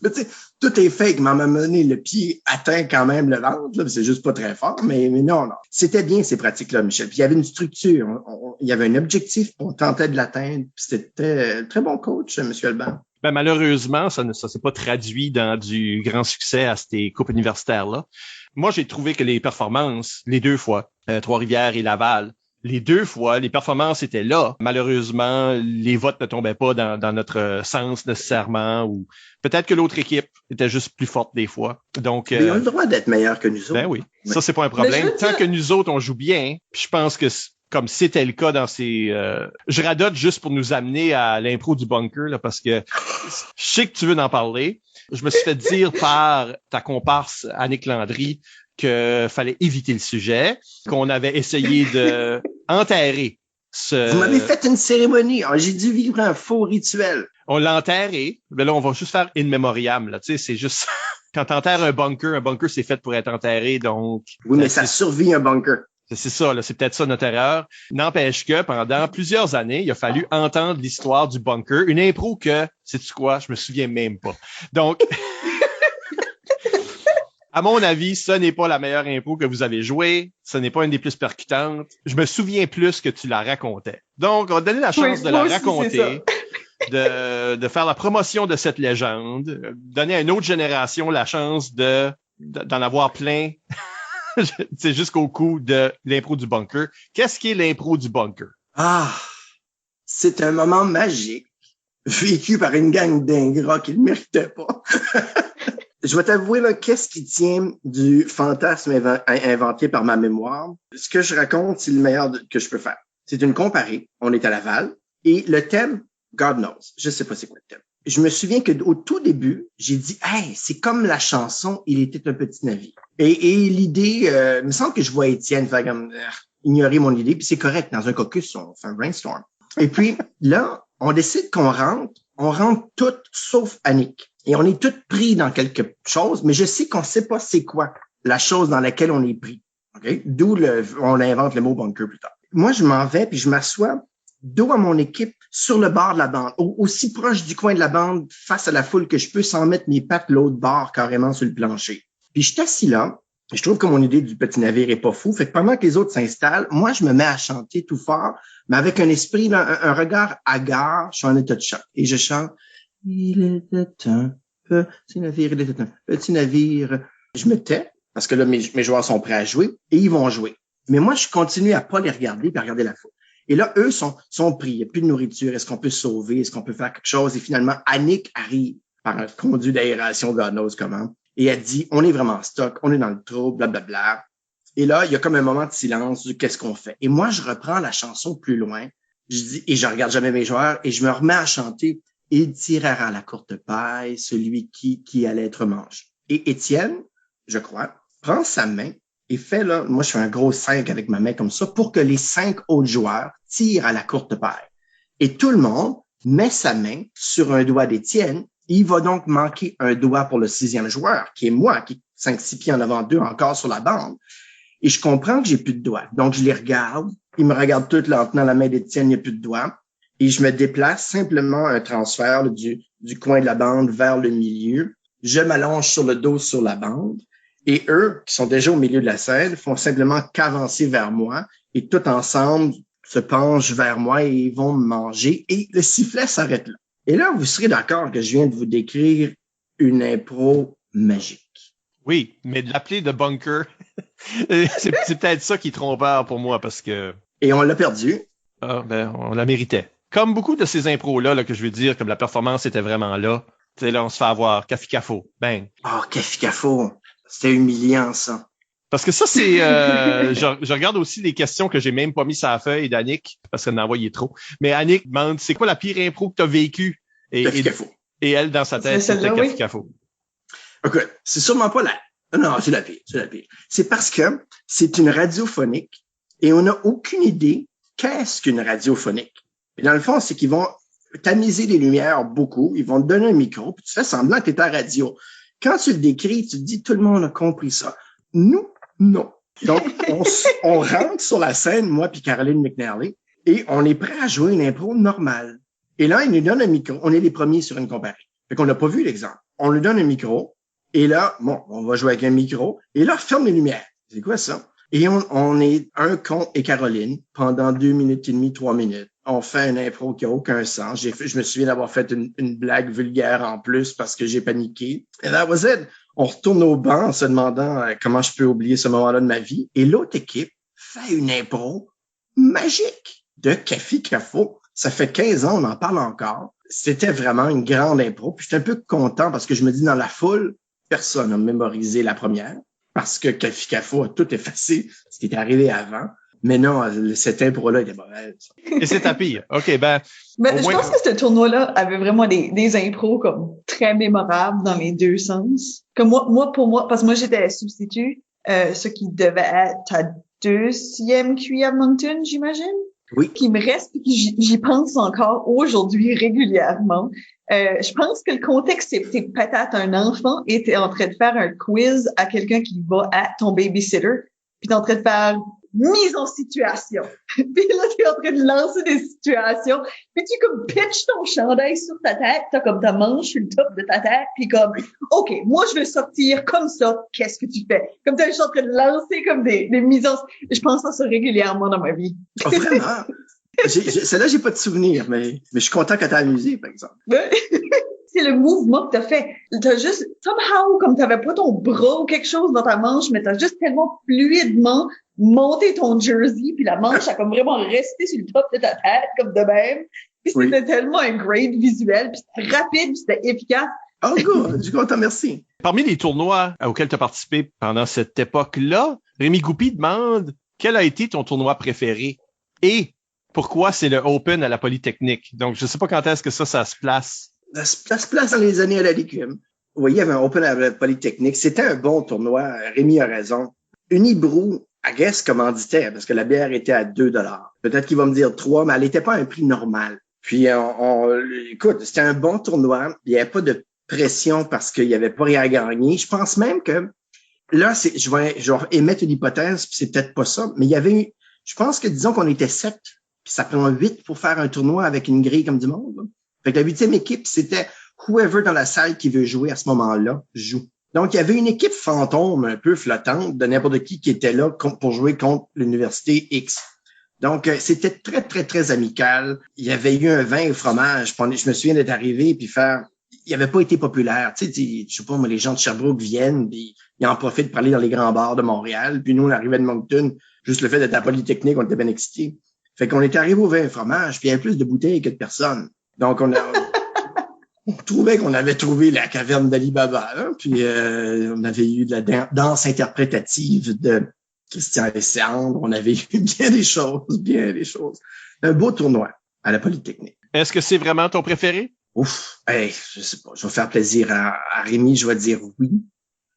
Mais tu sais, tout est fake, mais à un moment donné, le pied atteint quand même le ventre, là, c'est juste pas très fort, mais non. C'était bien ces pratiques-là, Michel. Puis il y avait une structure, il y avait un objectif, on tentait de l'atteindre, puis c'était un très bon coach, M. Alban. Ben, malheureusement, ça s'est pas traduit dans du grand succès à ces coupes universitaires-là. Moi, j'ai trouvé que les performances, les deux fois, Trois-Rivières et Laval, les deux fois, les performances étaient là. Malheureusement, les votes ne tombaient pas dans notre sens nécessairement, ou peut-être que l'autre équipe était juste plus forte des fois. Donc, mais ils ont le droit d'être meilleurs que nous autres. Ben oui, ça c'est pas un problème. Tant que nous autres on joue bien, puis je pense que comme c'était le cas dans ces... je radote juste pour nous amener à l'impro du bunker, là, parce que je sais que tu veux en parler. Je me suis fait dire par ta comparse Annick Landry que fallait éviter le sujet, qu'on avait essayé de enterrer ce... Vous m'avez fait une cérémonie. J'ai dû vivre un faux rituel. On l'a enterré, mais là, on va juste faire in memoriam, là. Tu sais, c'est juste... Quand t'enterres un bunker c'est fait pour être enterré, donc... Oui, mais ça survit un bunker. C'est ça, là, c'est peut-être ça notre erreur. N'empêche que pendant plusieurs années, il a fallu entendre l'histoire du bunker, une impro que, sais-tu quoi, je me souviens même pas. Donc, à mon avis, ce n'est pas la meilleure impro que vous avez jouée, ce n'est pas une des plus percutantes. Je me souviens plus que tu la racontais. Donc, on va te donner la chance de la raconter, de faire la promotion de cette légende, donner à une autre génération la chance d'en avoir plein. C'est jusqu'au coup de l'impro du bunker. Qu'est-ce qui est l'impro du bunker? Ah, c'est un moment magique, vécu par une gang d'ingrats qui ne le méritaient pas. Je vais t'avouer, là, qu'est-ce qui tient du fantasme inventé par ma mémoire? Ce que je raconte, c'est le meilleur que je peux faire. C'est une comparée. On est à Laval. Et le thème, God knows. Je sais pas c'est quoi le thème. Je me souviens que au tout début, j'ai dit, hey, c'est comme la chanson, Il était un petit navire. Et l'idée, il me semble que je vois Étienne faire comme, ignorer mon idée, puis c'est correct. Dans un caucus, on fait un brainstorm. Et puis, là, on décide qu'on rentre toutes, sauf Annick. Et on est toutes pris dans quelque chose, mais je sais qu'on sait pas c'est quoi la chose dans laquelle on est pris. Okay? D'où on invente le mot bunker plus tard. Moi, je m'en vais, puis je m'assois dos à mon équipe sur le bord de la bande, aussi proche du coin de la bande face à la foule que je peux sans mettre mes pattes l'autre bord carrément sur le plancher. Puis je suis assis là, et je trouve que mon idée du petit navire est pas fou. Fait que pendant que les autres s'installent, moi, je me mets à chanter tout fort, mais avec un esprit, un regard hagard, je suis en état de choc. Et je chante « Il était un petit navire, il était un petit navire ». Je me tais, parce que là, mes joueurs sont prêts à jouer, et ils vont jouer. Mais moi, je continue à pas les regarder, puis à regarder la foule. Et là, eux sont pris. Il n'y a plus de nourriture. Est-ce qu'on peut se sauver? Est-ce qu'on peut faire quelque chose? Et finalement, Annick arrive par un conduit d'aération, God knows comment. Et elle dit, on est vraiment en stock, on est dans le trou, blablabla. Et là, il y a comme un moment de silence du qu'est-ce qu'on fait. Et moi, je reprends la chanson plus loin. Je dis, et je regarde jamais mes joueurs, et je me remets à chanter. Il tirera la courte paille, celui qui allait être mangé. Et Étienne, je crois, prend sa main et fait là, moi je fais un gros 5 avec ma main comme ça pour que les 5 autres joueurs tirent à la courte paille. Et tout le monde met sa main sur un doigt d'Étienne. Il va donc manquer un doigt pour le 6e joueur, qui est moi, qui est 5-6 pieds en avant d'eux encore sur la bande. Et je comprends que j'ai plus de doigts. Donc je les regarde. Ils me regardent tous là, en tenant la main d'Étienne, il n'y a plus de doigts. Et je me déplace simplement un transfert là, du coin de la bande vers le milieu. Je m'allonge sur le dos sur la bande. Et eux, qui sont déjà au milieu de la scène, font simplement qu'avancer vers moi et tout ensemble se penchent vers moi et ils vont me manger et le sifflet s'arrête là. Et là, vous serez d'accord que je viens de vous décrire une impro magique. Oui, mais de l'appeler de bunker, c'est peut-être ça qui est trompeur pour moi parce que... Et on l'a perdu. Ah, ben, on la méritait. Comme beaucoup de ces impros-là, là, que je veux dire, comme la performance était vraiment là, tu sais, là, on se fait avoir, Café-Cafo, bang. Oh, Café-Cafo. C'était humiliant, ça. Parce que ça, c'est... je regarde aussi les questions que j'ai même pas mis sur la feuille d'Annick, parce qu'elle en a envoyé trop. Mais Annick demande, c'est quoi la pire impro que tu as vécue? Et elle, dans sa tête, c'était Café-Cafo. OK. C'est sûrement pas la... Non, c'est la pire. C'est parce que c'est une radiophonique et on n'a aucune idée qu'est-ce qu'une radiophonique. Et dans le fond, c'est qu'ils vont tamiser les lumières beaucoup. Ils vont te donner un micro, puis tu fais semblant que tu es à la radio. quand tu le décris, tu te dis, tout le monde a compris ça. Nous, non. Donc, on rentre sur la scène, moi puis Caroline McNally, et on est prêt à jouer une impro normale. Et là, il nous donne un micro. On est les premiers sur une compagnie. Fait qu'on n'a pas vu l'exemple. On lui donne un micro, et là, bon, on va jouer avec un micro, et là, ferme les lumières. C'est quoi ça? Et on est un con et Caroline pendant 2 minutes et demie, 3 minutes. On fait une impro qui a aucun sens. Je me souviens d'avoir fait une blague vulgaire en plus parce que j'ai paniqué. And that was it. On retourne au banc en se demandant comment je peux oublier ce moment-là de ma vie. Et l'autre équipe fait une impro magique de Café Cafo. Ça fait 15 ans, on en parle encore. C'était vraiment une grande impro. Puis j'étais un peu content parce que je me dis dans la foule, personne n'a mémorisé la première. Parce que Café Cafo a tout effacé, ce qui était arrivé avant. Mais non, cette impro-là était mauvaise. Et c'est ta pire. OK, ben... Je pense que ce tournoi-là avait vraiment des impros comme très mémorables dans les deux sens. Comme pour moi, parce que moi, j'étais substitut, ce qui devait être ta deuxième QI à Moncton, j'imagine. Oui. Qui me reste et j'y pense encore aujourd'hui régulièrement. Je pense que le contexte, c'est peut-être un enfant et t'es en train de faire un quiz à quelqu'un qui va à ton babysitter, puis t'es en train de faire mise en situation. Puis là, t'es en train de lancer des situations, puis tu comme pitches ton chandail sur ta tête, t'as comme ta manche sur le top de ta tête, puis comme, OK, moi, je veux sortir comme ça, qu'est-ce que tu fais? Comme t'es en train de lancer comme des mises en... Je pense à ça régulièrement dans ma vie. Oh, vraiment? Celle-là, j'ai pas de souvenir, mais je suis content que t'aies amusé, par exemple. C'est le mouvement que t'as fait. T'as juste, somehow, comme t'avais pas ton bras ou quelque chose dans ta manche, mais t'as juste tellement fluidement monté ton jersey, puis la manche a comme vraiment resté sur le top de ta tête, comme de même. Puis c'était tellement un great visuel, puis c'était rapide, puis c'était efficace. Oh, good. Je suis content, merci. Parmi les tournois auxquels tu as participé pendant cette époque-là, Rémi Goupy demande quel a été ton tournoi préféré et pourquoi c'est le Open à la Polytechnique. Donc, je sais pas quand est-ce que ça se place. Ça se place dans les années à la Légume. Vous voyez, il y avait un Open à la Polytechnique. C'était un bon tournoi. Rémi a raison. Unibrou, I guess, commanditait, parce que la bière était à 2 $. Peut-être qu'il va me dire 3, mais elle n'était pas à un prix normal. Puis, écoute, c'était un bon tournoi. Il n'y avait pas de pression parce qu'il n'y avait pas rien à gagner. Je pense même que, là, je vais émettre une hypothèse, puis c'est peut-être pas ça, mais il y avait je pense que, disons qu'on était 7, puis ça prend 8 pour faire un tournoi avec une grille comme du monde. Là. Fait que la 8e équipe, c'était whoever dans la salle qui veut jouer à ce moment-là joue. Donc, il y avait une équipe fantôme un peu flottante de n'importe qui était là pour jouer contre l'université X. Donc, c'était très, très, très amical. Il y avait eu un vin au fromage. Je me souviens d'être arrivé puis il avait pas été populaire. Tu sais, je sais pas, moi, les gens de Sherbrooke viennent puis ils en profitent pour aller dans les grands bars de Montréal. Puis nous, on arrivait de Moncton. Juste le fait d'être à Polytechnique, on était bien excités. Fait qu'on était arrivé au vin et fromage puis il y avait plus de bouteilles que de personnes. Donc, on trouvait qu'on avait trouvé la caverne d'Ali Baba, là, puis on avait eu de la danse interprétative de Christian Alessandre, on avait eu bien des choses. Un beau tournoi à la Polytechnique. Est-ce que c'est vraiment ton préféré? Ouf, je sais pas, je vais faire plaisir à Rémi, je vais dire oui.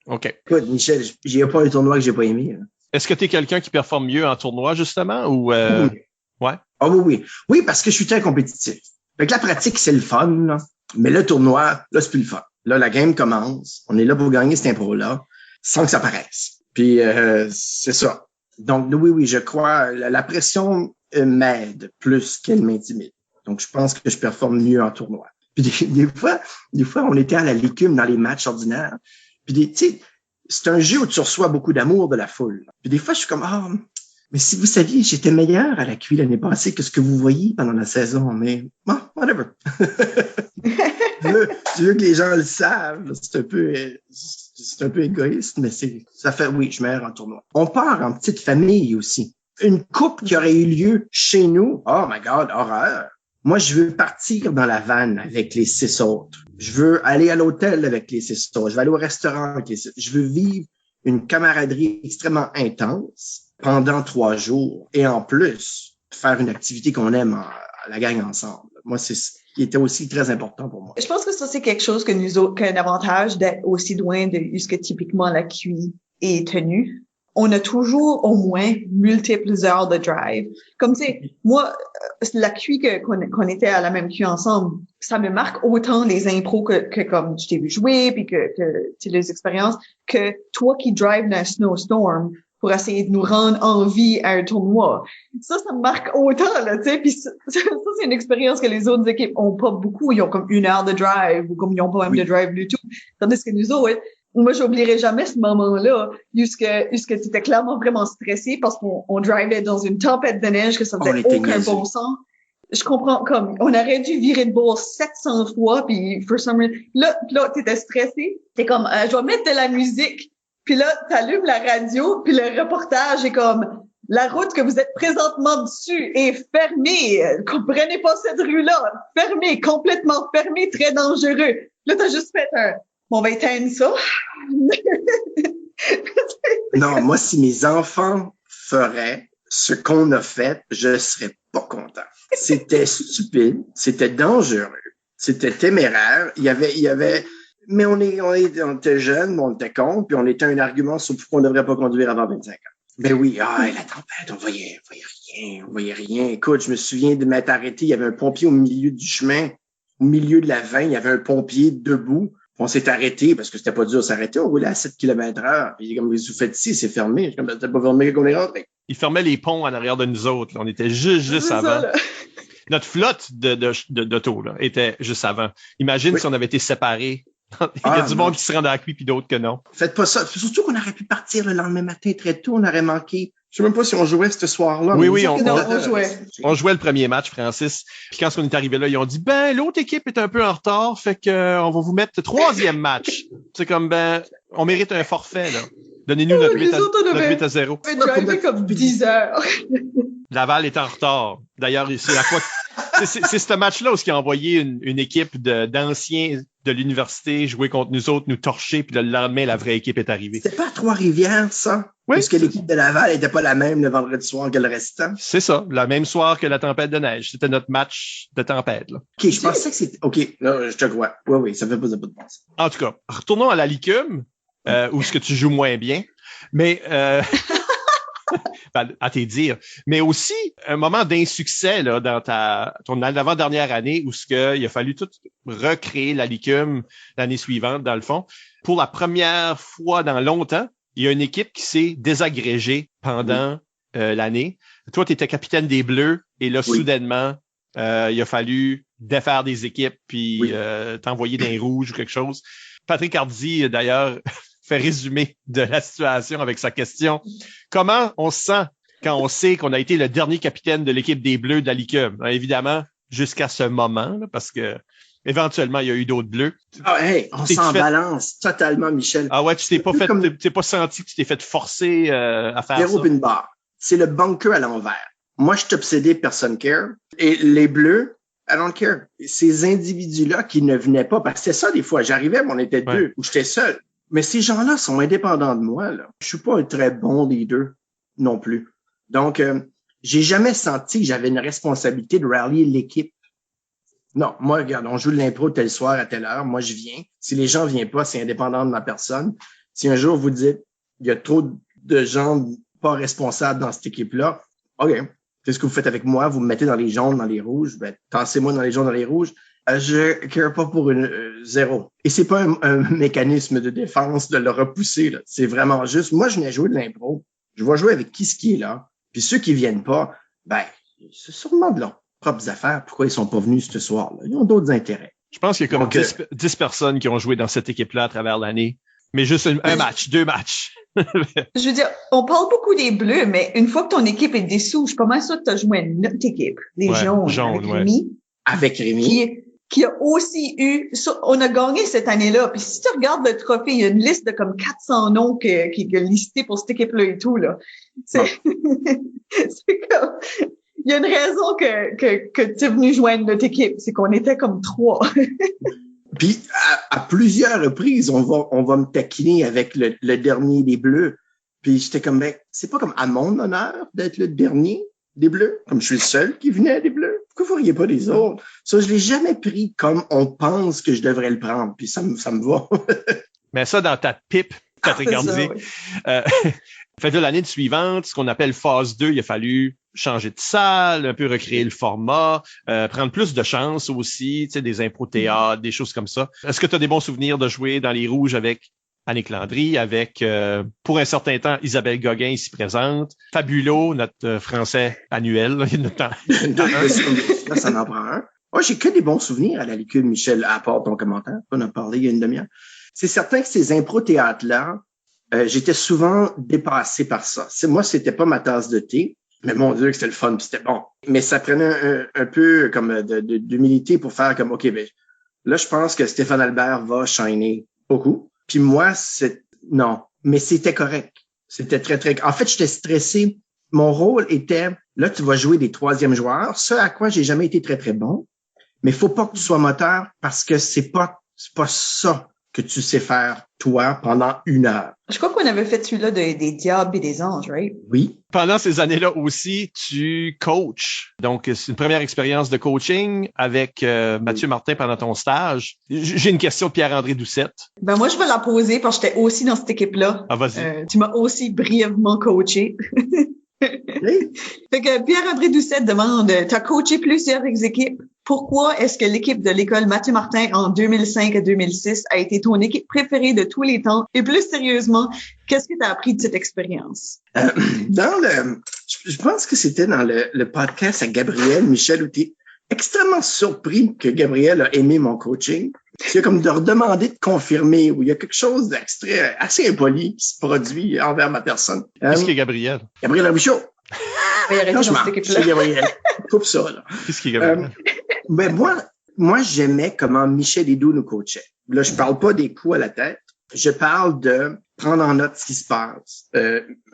OK. Écoute, Michel, j'ai pas un tournoi que j'ai pas aimé. Là. Est-ce que tu es quelqu'un qui performe mieux en tournoi, justement, ou... Oui. Ouais? Ah oui. Oui, parce que je suis très compétitif. Fait que la pratique, c'est le fun, là. Mais le tournoi, là, c'est plus le fun. Là, la game commence. On est là pour gagner cette impro-là, sans que ça paraisse. Puis, c'est ça. Donc, oui, je crois, la pression m'aide plus qu'elle m'intimide. Donc, je pense que je performe mieux en tournoi. Puis, des fois, on était à la Légume dans les matchs ordinaires. Puis, tu sais, c'est un jeu où tu reçois beaucoup d'amour de la foule. Puis, des fois, je suis comme, mais si vous saviez, j'étais meilleur à la QI l'année passée que ce que vous voyez pendant la saison, mais bon, whatever. je veux que les gens le savent. C'est un peu égoïste, mais ça fait, oui, je suis meilleur en tournoi. On part en petite famille aussi. Une coupe qui aurait eu lieu chez nous. Oh my God, horreur. Moi, je veux partir dans la vanne avec les 6 autres. Je veux aller à l'hôtel avec les 6 autres. Je veux aller au restaurant avec les 6. Je veux vivre une camaraderie extrêmement intense pendant 3 jours et en plus, faire une activité qu'on aime à la gang ensemble. Moi, c'est ce qui était aussi très important pour moi. Je pense que ça, c'est quelque chose qu'un avantage d'être aussi loin de ce que typiquement la QI est tenue. on a toujours au moins multiples heures de drive. Comme tu sais, moi, la QI qu'on était à la même QI ensemble, ça me marque autant les impros que comme je t'ai vu jouer, puis que tu sais, les expériences, que toi qui drives dans un snowstorm pour essayer de nous rendre en vie à un tournoi. Ça me marque autant, là, tu sais. Puis ça, c'est une expérience que les autres équipes ont pas beaucoup. Ils ont comme 1 heure de drive, ou comme ils ont pas même de drive du tout. Tandis que nous autres, moi, j'oublierai jamais ce moment-là, jusque tu étais clairement vraiment stressé parce qu'on drivait dans une tempête de neige que ça faisait aucun bon sens. Je comprends, comme, on aurait dû virer de bord 700 fois, puis for some reason, là, t'étais stressé. T'es comme, je dois mettre de la musique. Puis là, t'allumes la radio, puis le reportage est comme, la route que vous êtes présentement dessus est fermée. Comprenez pas cette rue-là. Fermée, complètement fermée, très dangereux. Là, t'as juste fait on va éteindre ça. Non, moi, si mes enfants feraient ce qu'on a fait, je serais pas content. C'était stupide, c'était dangereux, c'était téméraire. Il y avait, mais on était jeunes, on était con, puis on était un argument sur pourquoi on devrait pas conduire avant 25 ans. Ben oui, la tempête, on voyait rien. Écoute, je me souviens de m'être arrêté, il y avait un pompier au milieu du chemin, au milieu de la 20, il y avait un pompier debout. On s'est arrêté parce que c'était pas dur de s'arrêter. On roulait à 7 km/h. Puis comme vous faites ici, c'est fermé. Comme t'as pas fermé qu'on est rentré. Il fermait les ponts en arrière de nous autres. Là. On était juste avant. Ça, notre flotte d'auto là, était juste avant. Imagine si on avait été séparés. Il y a du monde qui se rend à la cuit puis d'autres que non. Faites pas ça. Surtout qu'on aurait pu partir le lendemain matin très tôt. On aurait manqué. Je sais même pas si on jouait ce soir-là. Oui, on jouait. On jouait le premier match, Francis. Puis quand on est arrivé là, ils ont dit, l'autre équipe est un peu en retard, fait que on va vous mettre 3e match. C'est comme, on mérite un forfait, là. Donnez-nous notre 8-0. On a drivé comme 10 heures. Laval est en retard. D'ailleurs, c'est la fois c'est ce match-là où ils ont envoyé une équipe d'anciens de l'université jouer contre nous autres, nous torcher, puis le lendemain, la vraie équipe est arrivée. C'était pas à Trois-Rivières, ça? Oui. Parce que l'équipe de Laval n'était pas la même le vendredi soir que le restant. C'est ça, la même soir que la tempête de neige. C'était notre match de tempête, là. OK, je pensais que c'était... OK, là, je te crois. Oui, ça fait pas de bon sens. En tout cas, retournons à la Licume, où ce que tu joues moins bien. Mais... à tes dires. Mais aussi, un moment d'insuccès là dans ton avant-dernière année où il a fallu tout recréer la Licume l'année suivante, dans le fond. Pour la première fois dans longtemps, il y a une équipe qui s'est désagrégée pendant l'année. Toi, tu étais capitaine des Bleus et là, soudainement, il a fallu défaire des équipes puis t'envoyer des rouges ou quelque chose. Patrick Hardy, d'ailleurs... fait résumé de la situation avec sa question. Comment on se sent quand on sait qu'on a été le dernier capitaine de l'équipe des Bleus de la Licume? Évidemment, jusqu'à ce moment, là, parce que éventuellement, il y a eu d'autres Bleus. On s'en balance totalement, Michel. Ah ouais, tu t'es pas senti que tu t'es fait forcer à faire ça? Une barre. C'est le bunker à l'envers. Moi, je suis obsédé, personne care. Et les Bleus, I don't care. Ces individus-là qui ne venaient pas, parce que c'était ça des fois. J'arrivais, mais on était deux, ou j'étais seul. Mais ces gens-là sont indépendants de moi, là. Je suis pas un très bon leader non plus. Donc, j'ai jamais senti que j'avais une responsabilité de rallier l'équipe. Non, moi, regarde, on joue de l'impro tel soir à telle heure. Moi, je viens. Si les gens viennent pas, c'est indépendant de ma personne. Si un jour vous dites, il y a trop de gens pas responsables dans cette équipe-là, OK. Qu'est-ce que vous faites avec moi? Vous me mettez dans les jaunes, dans les rouges. Tassez-moi dans les jaunes, dans les rouges. Je care pas pour une 0. Et c'est pas un mécanisme de défense de le repousser, là. C'est vraiment juste, moi, je venais jouer de l'impro. Je vais jouer avec qui est là. Puis ceux qui viennent pas, c'est sûrement de leurs propres affaires. Pourquoi ils sont pas venus ce soir-là? Ils ont d'autres intérêts. Je pense qu'il y a comme 10 personnes qui ont joué dans cette équipe-là à travers l'année. Mais juste un match, 2 matchs. Je veux dire, on parle beaucoup des Bleus, mais une fois que ton équipe est dessous, je suis pas mal sûr que tu as joué à notre équipe, les jaunes, avec Rémi. Avec Rémi. Qui a aussi eu, on a gagné cette année-là. Puis si tu regardes le trophée, il y a une liste de comme 400 noms qui est listée pour cette équipe-là et tout, là. C'est comme, il y a une raison que tu es venu joindre notre équipe. C'est qu'on était comme 3. Puis, à plusieurs reprises, on va me taquiner avec le dernier des Bleus. Puis j'étais comme, c'est pas comme à mon honneur d'être le dernier des Bleus, comme je suis le seul qui venait des Bleus. Pourquoi vous feriez pas des autres? Ça, je l'ai jamais pris comme on pense que je devrais le prendre. Puis ça me va. Mais ça, dans ta pipe, Patrick C'est ça, Hardy. oui. Fait de l'année suivante, ce qu'on appelle phase 2, il a fallu changer de salle, un peu recréer le format, prendre plus de chance aussi, tu sais, des impros théâtre, des choses comme ça. Est-ce que tu as des bons souvenirs de jouer dans les Rouges avec Annick Landry, avec, pour un certain temps, Isabelle Gauguin ici présente, Fabulo, notre français annuel, là, il y a notre temps. Là, ça m'en prend un. Moi, j'ai que des bons souvenirs à la Licude, Michel, à part ton commentaire. On a parlé il y a une demi-heure. C'est certain que ces impro-théâtres-là, j'étais souvent dépassé par ça. Moi, c'était pas ma tasse de thé, mais mon Dieu, que c'était le fun, puis c'était bon. Mais ça prenait un peu comme d'humilité pour faire comme, OK, ben, là, je pense que Stéphane Albert va shiner beaucoup. Puis moi, non, mais c'était correct. C'était très, très... En fait, j'étais stressé. Mon rôle était, là, tu vas jouer des troisièmes joueurs, ce à quoi j'ai jamais été très, très bon. Mais faut pas que tu sois moteur parce que c'est pas ça que tu sais faire, toi, pendant 1 heure. Je crois qu'on avait fait celui-là des diables et des anges, right? Oui. Pendant ces années-là aussi, tu coaches. Donc, c'est une première expérience de coaching avec Mathieu Martin pendant ton stage. J'ai une question de Pierre-André Doucette. Ben moi, je vais la poser parce que j'étais aussi dans cette équipe-là. Ah, vas-y. Tu m'as aussi brièvement coaché. Oui. Fait que Pierre-André Doucette demande, t'as coaché plusieurs équipes. Pourquoi est-ce que l'équipe de l'école Mathieu Martin en 2005 à 2006 a été ton équipe préférée de tous les temps? Et plus sérieusement, qu'est-ce que tu as appris de cette expérience? Je pense que c'était dans le podcast à Gabriel, Michel, où t'es extrêmement surpris que Gabriel a aimé mon coaching. C'est comme de redemander de confirmer, où il y a quelque chose d'extrait assez impoli qui se produit envers ma personne. Qu'est-ce qu'est Gabriel? Gabriel Abichaud. Il a arrêté dans cette équipe-là. C'est Gabriel. Coupe ça, là. Qu'est-ce qu'est Gabriel? Ben moi, j'aimais comment Michel Hidou nous coachait. Là, je parle pas des coups à la tête. Je parle de prendre en note ce qui se passe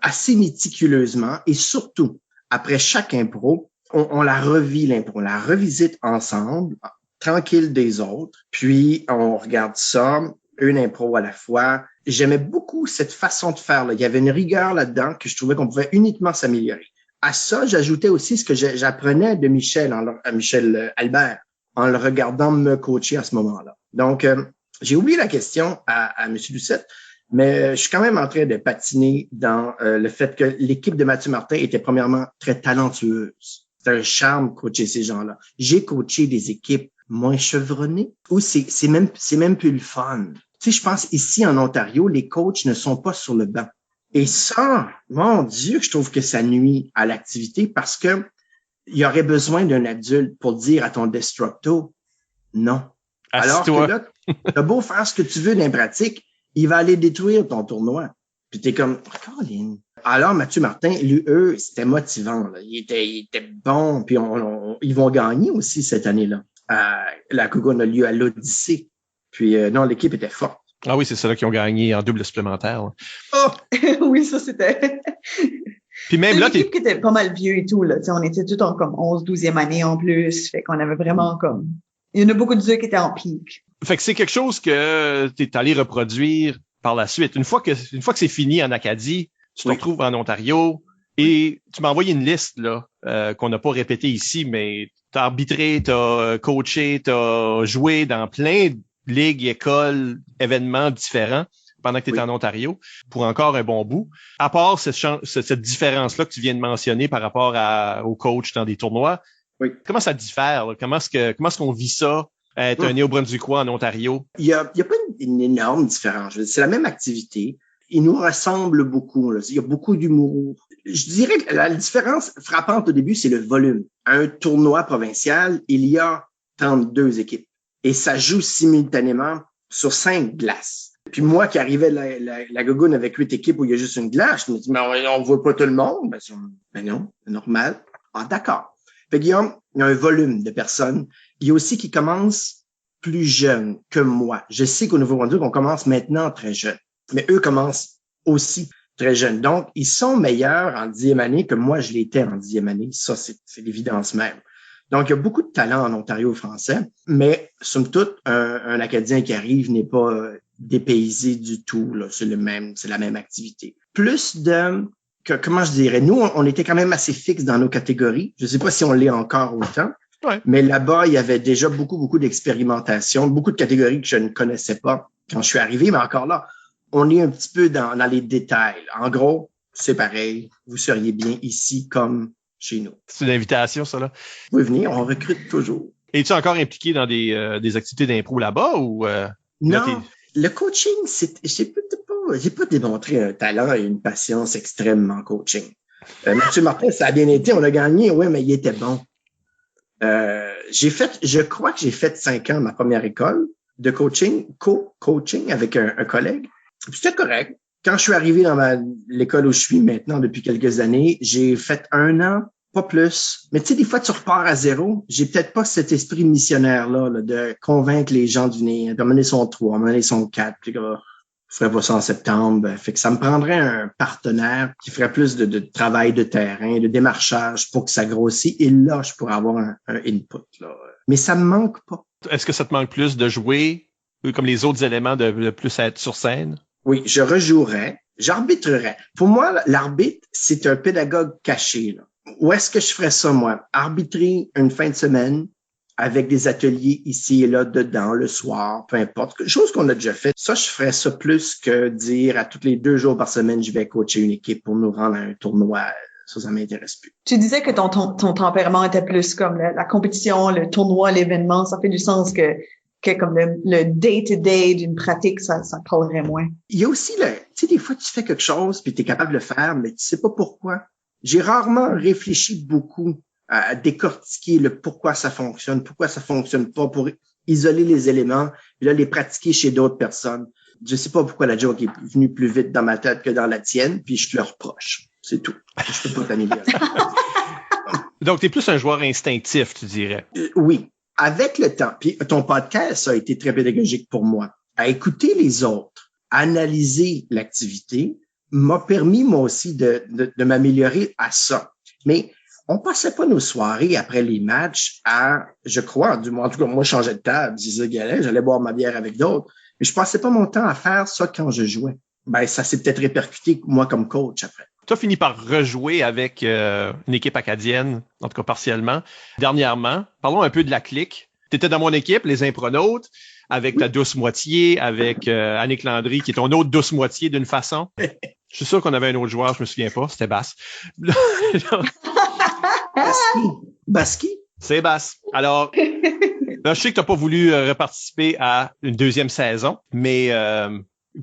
assez méticuleusement et surtout, après chaque impro, on la revit l'impro, on la revisite ensemble, tranquille des autres, puis on regarde ça, une impro à la fois. J'aimais beaucoup cette façon de faire là. Il y avait une rigueur là-dedans que je trouvais qu'on pouvait uniquement s'améliorer. À ça, j'ajoutais aussi ce que j'apprenais de Michel, à Michel Albert, en le regardant me coacher à ce moment-là. Donc, j'ai oublié la question à M. Doucette, mais je suis quand même en train de patiner dans le fait que l'équipe de Mathieu Martin était premièrement très talentueuse. C'est un charme coacher ces gens-là. J'ai coaché des équipes moins chevronnées où c'est même plus le fun. Tu sais, je pense ici en Ontario, les coachs ne sont pas sur le banc. Et ça, mon Dieu, je trouve que ça nuit à l'activité parce que il y aurait besoin d'un adulte pour dire à ton destructo non. Alors que là, t'as beau faire ce que tu veux dans les pratiques, il va aller détruire ton tournoi. Puis t'es comme, Colin. Alors, Mathieu Martin, lui, c'était motivant. Là. Il était bon, puis ils vont gagner aussi cette année-là. La Cougonne a lieu à l'Odyssée. Puis non, l'équipe était forte. Ah oui, c'est ceux-là qui ont gagné en double supplémentaire. Là. Oh! Oui, ça, c'était... Puis même là, l'équipe qui était pas mal vieux et tout, là. T'sais, on était tous en comme 12e année en plus. Fait qu'on avait vraiment comme... Il y en a beaucoup de ceux qui étaient en pic. Fait que c'est quelque chose que t'es allé reproduire par la suite. Une fois que c'est fini en Acadie, tu te retrouves en Ontario et tu m'as envoyé une liste là qu'on n'a pas répétée ici, mais t'as arbitré, t'as coaché, t'as joué dans plein de ligues, écoles, événements différents pendant que tu étais en Ontario pour encore un bon bout. À part cette différence-là que tu viens de mentionner par rapport au coach dans des tournois, comment ça diffère? Là? Comment est-ce qu'on vit ça, être un Néo-Brunswickois en Ontario? Il y a pas une énorme différence. C'est la même activité. Il nous ressemble beaucoup. Là. Il y a beaucoup d'humour. Je dirais que la différence frappante au début, c'est le volume. À un tournoi provincial, il y a 32 équipes. Et ça joue simultanément sur 5 glaces. Puis moi qui arrivais la Gogoune avec 8 équipes où il y a juste une glace, je me dis, mais on voit pas tout le monde. Ben non, c'est normal. Ah, d'accord. Fait qu'il y a un volume de personnes. Il y a aussi qui commencent plus jeunes que moi. Je sais qu'au Nouveau-Brunswick, on commence maintenant très jeune. Mais eux commencent aussi très jeunes. Donc, ils sont meilleurs en 10e année que moi, je l'étais en 10e année. Ça, c'est l'évidence même. Donc, il y a beaucoup de talent en Ontario français, mais somme toute, un Acadien qui arrive n'est pas dépaysé du tout. Là. C'est la même activité. Comment je dirais, nous, on était quand même assez fixe dans nos catégories. Je ne sais pas si on l'est encore autant, mais là-bas, il y avait déjà beaucoup d'expérimentation, beaucoup de catégories que je ne connaissais pas quand je suis arrivé, mais encore là, on est un petit peu dans les détails. En gros, c'est pareil. Vous seriez bien ici comme chez nous. C'est une invitation, ça, là. Vous pouvez venir, on recrute toujours. Es-tu encore impliqué dans des activités d'impro là-bas ou non, le coaching, j'ai pas démontré un talent et une patience extrême en coaching. Mathieu Martin, ça a bien été, on a gagné, oui, mais il était bon. Je crois que j'ai fait 5 ans ma première école de coaching, co-coaching avec un collègue. Puis c'était correct. Quand je suis arrivé dans l'école où je suis maintenant depuis quelques années, j'ai fait 1 an, pas plus. Mais tu sais, des fois, tu repars à zéro. J'ai peut-être pas cet esprit missionnaire-là là, de convaincre les gens de venir, d'amener son 3, d'amener son 4, puis je ferais pas ça en septembre. Fait que ça me prendrait un partenaire qui ferait plus de travail de terrain, de démarchage pour que ça grossisse. Et là, je pourrais avoir un input. Là. Mais ça me manque pas. Est-ce que ça te manque plus de jouer, comme les autres éléments, de plus être sur scène? Oui, je rejouerais, j'arbitrerais. Pour moi, l'arbitre, c'est un pédagogue caché. Là. Où est-ce que je ferais ça, moi? Arbitrer une fin de semaine avec des ateliers ici et là, dedans, le soir, peu importe. Chose qu'on a déjà fait. Ça, je ferais ça plus que dire à tous les 2 jours par semaine, je vais coacher une équipe pour nous rendre à un tournoi. Ça m'intéresse plus. Tu disais que ton tempérament était plus comme la compétition, le tournoi, l'événement. Ça fait du sens que comme le day-to-day d'une pratique, ça collerait moins. Il y a aussi tu sais, des fois, tu fais quelque chose puis tu es capable de le faire, mais tu sais pas pourquoi. J'ai rarement réfléchi beaucoup à décortiquer le pourquoi ça fonctionne pas, pour isoler les éléments et là, les pratiquer chez d'autres personnes. Je sais pas pourquoi la joke est venue plus vite dans ma tête que dans la tienne, puis je te le reproche. C'est tout. Je peux pas t'améliorer. Donc, t'es plus un joueur instinctif, tu dirais. Oui. Avec le temps, puis ton podcast a été très pédagogique pour moi. À écouter les autres, analyser l'activité, m'a permis moi aussi de m'améliorer à ça. Mais on passait pas nos soirées après les matchs à, je crois, du moins, en tout cas, moi, je changeais de table, je disais galet, j'allais boire ma bière avec d'autres, mais je passais pas mon temps à faire ça quand je jouais. Ben, ça s'est peut-être répercuté, moi, comme coach après. Tu as fini par rejouer avec une équipe acadienne, en tout cas partiellement. Dernièrement, parlons un peu de la clique. Tu étais dans mon équipe, les Impronautes, avec ta douce moitié, avec Annick Landry, qui est ton autre douce moitié d'une façon. Je suis sûr qu'on avait un autre joueur, je me souviens pas, c'était Basse. Baski? C'est Basse. Alors, là, je sais que tu n'as pas voulu reparticiper à une 2e saison, mais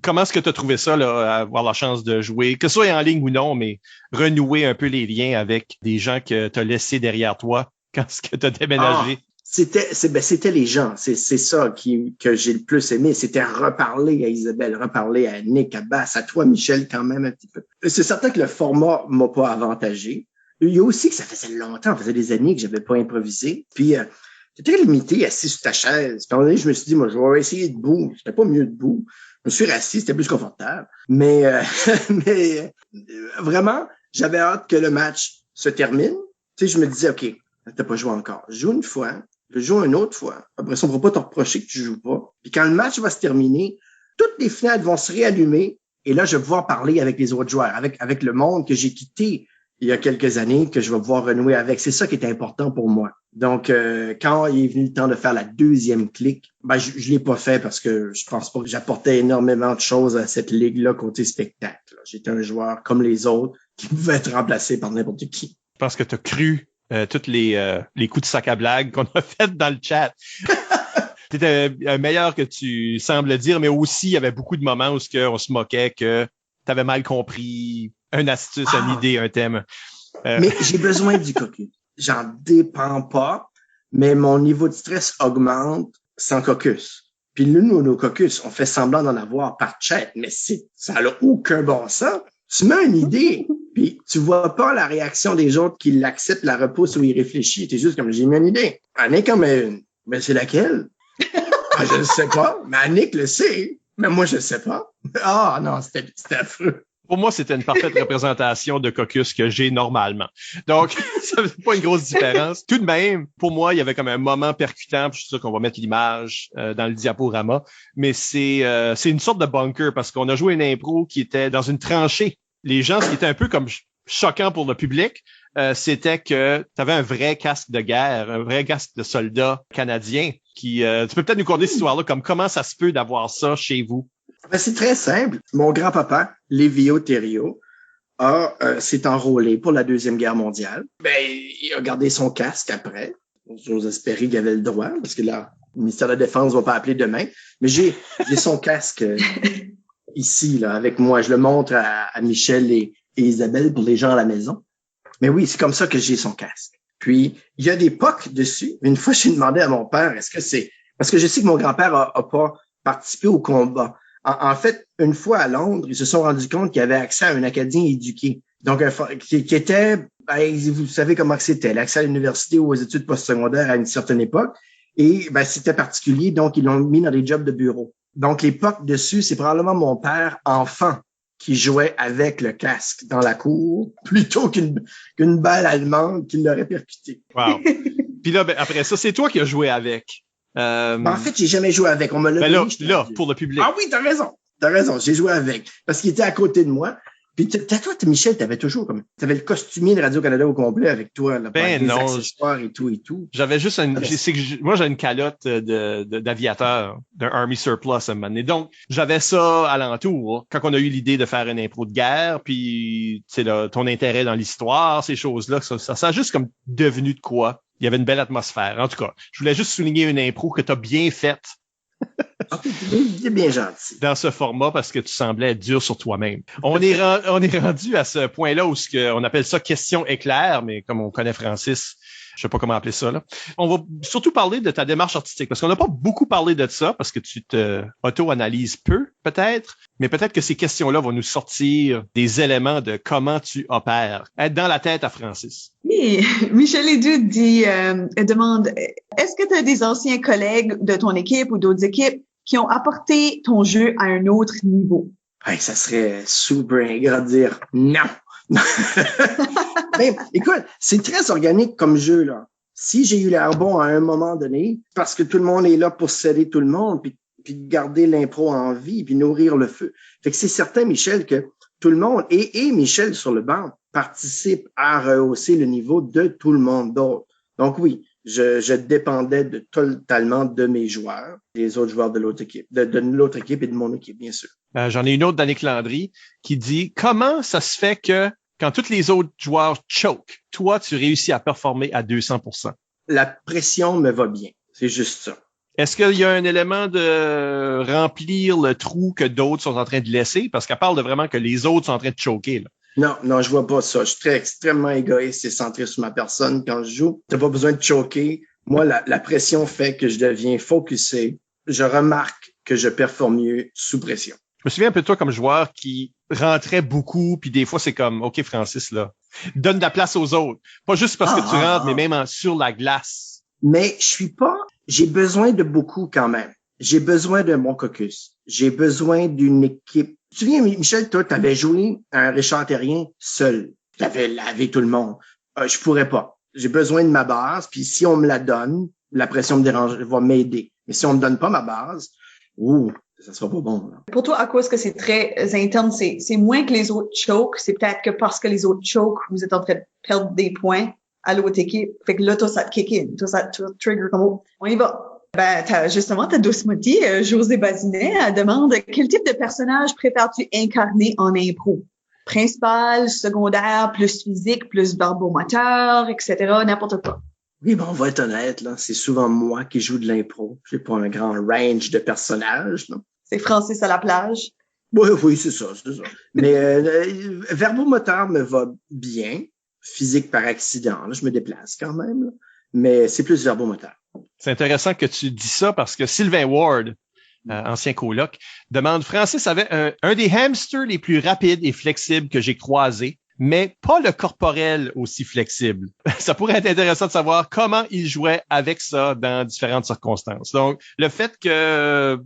comment est-ce que tu as trouvé ça, là, avoir la chance de jouer, que ce soit en ligne ou non, mais renouer un peu les liens avec des gens que tu as laissés derrière toi quand tu as déménagé? C'était les gens. C'est ça que j'ai le plus aimé. C'était reparler à Isabelle, reparler à Nick, à Basse, à toi, Michel, quand même un petit peu. C'est certain que le format m'a pas avantagé. Il y a aussi que ça faisait longtemps, ça faisait des années que j'avais pas improvisé. Puis, j'étais limité, assis sur ta chaise. Puis, à un moment donné, je me suis dit, moi, je vais essayer debout. C'était pas mieux debout. Je me suis rassis, c'était plus confortable. Mais vraiment, j'avais hâte que le match se termine. Tu sais, je me disais, OK, t'as pas joué encore. Je joue une fois, je joue une autre fois. Après ça, on ne va pas te reprocher que tu joues pas. Puis quand le match va se terminer, toutes les fenêtres vont se réallumer. Et là, je vais pouvoir parler avec les autres joueurs, avec le monde que j'ai quitté il y a quelques années, que je vais pouvoir renouer avec. C'est ça qui est important pour moi. Donc, quand il est venu le temps de faire la 2e clique, ben je l'ai pas fait parce que je pense pas que j'apportais énormément de choses à cette ligue-là côté spectacle. J'étais un joueur comme les autres qui pouvait être remplacé par n'importe qui. Je pense que tu as cru tous les coups de sac à blague qu'on a fait dans le chat. T'étais meilleur que tu sembles dire, mais aussi il y avait beaucoup de moments où on se moquait que t'avais mal compris une astuce, une idée, un thème. Mais j'ai besoin du caucus. J'en dépends pas, mais mon niveau de stress augmente sans caucus. Puis nous, nos caucus, on fait semblant d'en avoir par chat, mais ça n'a aucun bon sens. Tu mets une idée, puis tu vois pas la réaction des autres qui l'acceptent, la repoussent ou y réfléchissent. T'es juste comme, j'ai mis une idée. Annick en met une. Mais c'est laquelle? Je ne sais pas. Mais Annick le sait. Mais moi, je ne sais pas. Ah non, c'était affreux. Pour moi, c'était une parfaite représentation de caucus que j'ai normalement. Donc, ça fait pas une grosse différence. Tout de même, pour moi, il y avait comme un moment percutant. Puis je suis sûr qu'on va mettre l'image dans le diaporama. Mais c'est une sorte de bunker parce qu'on a joué une impro qui était dans une tranchée. Les gens, ce qui était un peu comme choquant pour le public, c'était que tu avais un vrai casque de guerre, un vrai casque de soldat canadien qui... tu peux peut-être nous conter cette histoire-là, comme comment ça se peut d'avoir ça chez vous? Ben, c'est très simple. Mon grand-papa, Lévio Thériault, s'est enrôlé pour la Deuxième Guerre mondiale. Ben, il a gardé son casque après. J'ose espérer qu'il avait le droit, parce que là, le ministère de la Défense va pas appeler demain. Mais j'ai son casque ici, là, avec moi. Je le montre à Michel et Isabelle pour les gens à la maison. Mais oui, c'est comme ça que j'ai son casque. Puis, il y a des POC dessus. Une fois, j'ai demandé à mon père, est-ce que c'est... Parce que je sais que mon grand-père a pas participé au combat. En fait, une fois à Londres, ils se sont rendus compte qu'il y avait accès à un Acadien éduqué. Donc, qui était, ben, vous savez comment c'était, l'accès à l'université ou aux études postsecondaires à une certaine époque. Et ben, c'était particulier, donc ils l'ont mis dans des jobs de bureau. Donc, les POC dessus, c'est probablement mon père, enfant, qui jouait avec le casque dans la cour, plutôt qu'une balle allemande qui l'aurait percuté. Wow. Puis là, ben, après ça, c'est toi qui as joué avec. Ben, en fait, j'ai jamais joué avec. On me l'a dit. Là, pour le public. Ah oui, t'as raison. J'ai joué avec. Parce qu'il était à côté de moi. Puis toi, Michel, t'avais le costumier de Radio-Canada au complet avec toi, là, ben les non, accessoires et tout. J'avais juste moi, j'ai une calotte d'aviateur, d'un Army Surplus à un moment donné. Donc, j'avais ça alentour quand on a eu l'idée de faire une impro de guerre, puis, tu sais, ton intérêt dans l'histoire, ces choses-là, ça a juste comme devenu de quoi. Il y avait une belle atmosphère. En tout cas, je voulais juste souligner une impro que t'as bien faite. C'est bien gentil. Dans ce format parce que tu semblais être dur sur toi-même. On est rendu à ce point-là où on appelle ça question éclair, mais comme on connaît Francis, je sais pas comment appeler ça là. On va surtout parler de ta démarche artistique parce qu'on n'a pas beaucoup parlé de ça parce que tu te auto-analyses peu peut-être, mais peut-être que ces questions-là vont nous sortir des éléments de comment tu opères. Être dans la tête à Francis. Oui, Michel Ledoux demande, est-ce que tu as des anciens collègues de ton équipe ou d'autres équipes qui ont apporté ton jeu à un autre niveau? Hey, ça serait super ingrat de dire non. Mais écoute, c'est très organique comme jeu, là. Si j'ai eu l'air bon à un moment donné, parce que tout le monde est là pour s'aider tout le monde, puis garder l'impro en vie, puis nourrir le feu. Fait que c'est certain, Michel, que tout le monde, et Michel sur le banc, participe à rehausser le niveau de tout le monde d'autre. Donc oui, je dépendais totalement de mes joueurs, des autres joueurs de l'autre équipe, de l'autre équipe et de mon équipe, bien sûr. J'en ai une autre d'Annick Landry qui dit « Comment ça se fait que quand tous les autres joueurs choke, toi, tu réussis à performer à 200%? » La pression me va bien. C'est juste ça. Est-ce qu'il y a un élément de remplir le trou que d'autres sont en train de laisser? Parce qu'elle parle de vraiment que les autres sont en train de choquer, là. Non, je vois pas ça. Je suis extrêmement égoïste et centré sur ma personne quand je joue. T'as pas besoin de choquer. Moi, la pression fait que je deviens focusé. Je remarque que je performe mieux sous pression. Je me souviens un peu de toi comme joueur qui rentrait beaucoup, puis des fois, c'est comme, OK, Francis, là, donne de la place aux autres. Pas juste parce que tu rentres, mais même sur la glace. Mais j'ai besoin de beaucoup quand même. J'ai besoin de mon caucus. J'ai besoin d'une équipe. Tu te souviens, Michel, toi, t'avais joué à un Richard Terrien seul. T'avais lavé tout le monde. Je pourrais pas. J'ai besoin de ma base, puis si on me la donne, la pression me dérange, va m'aider. Mais si on me donne pas ma base, ça sera pas bon. Là. Pour toi, à cause que c'est très interne, c'est moins que les autres choke, c'est peut-être que parce que les autres choke, vous êtes en train de perdre des points à l'autre équipe. Fait que là, toi, ça te kick in. Toi, ça te trigger comme on y va. Ben, ta douce moitié, José Bazinet, elle demande quel type de personnage préfères-tu incarner en impro? Principal, secondaire, plus physique, plus verbomoteur, etc., n'importe quoi. Oui, bon, on va être honnête, là. C'est souvent moi qui joue de l'impro. J'ai pas un grand range de personnages, là. C'est Francis à la plage. Oui, c'est ça. Mais verbomoteur me va bien. Physique par accident, là. Je me déplace quand même, là. Mais c'est plus verbomoteur. C'est intéressant que tu dis ça parce que Sylvain Ward, ancien coloc, demande « Francis avait un des hamsters les plus rapides et flexibles que j'ai croisés, mais pas le corporel aussi flexible. » Ça pourrait être intéressant de savoir comment il jouait avec ça dans différentes circonstances. Donc, le fait que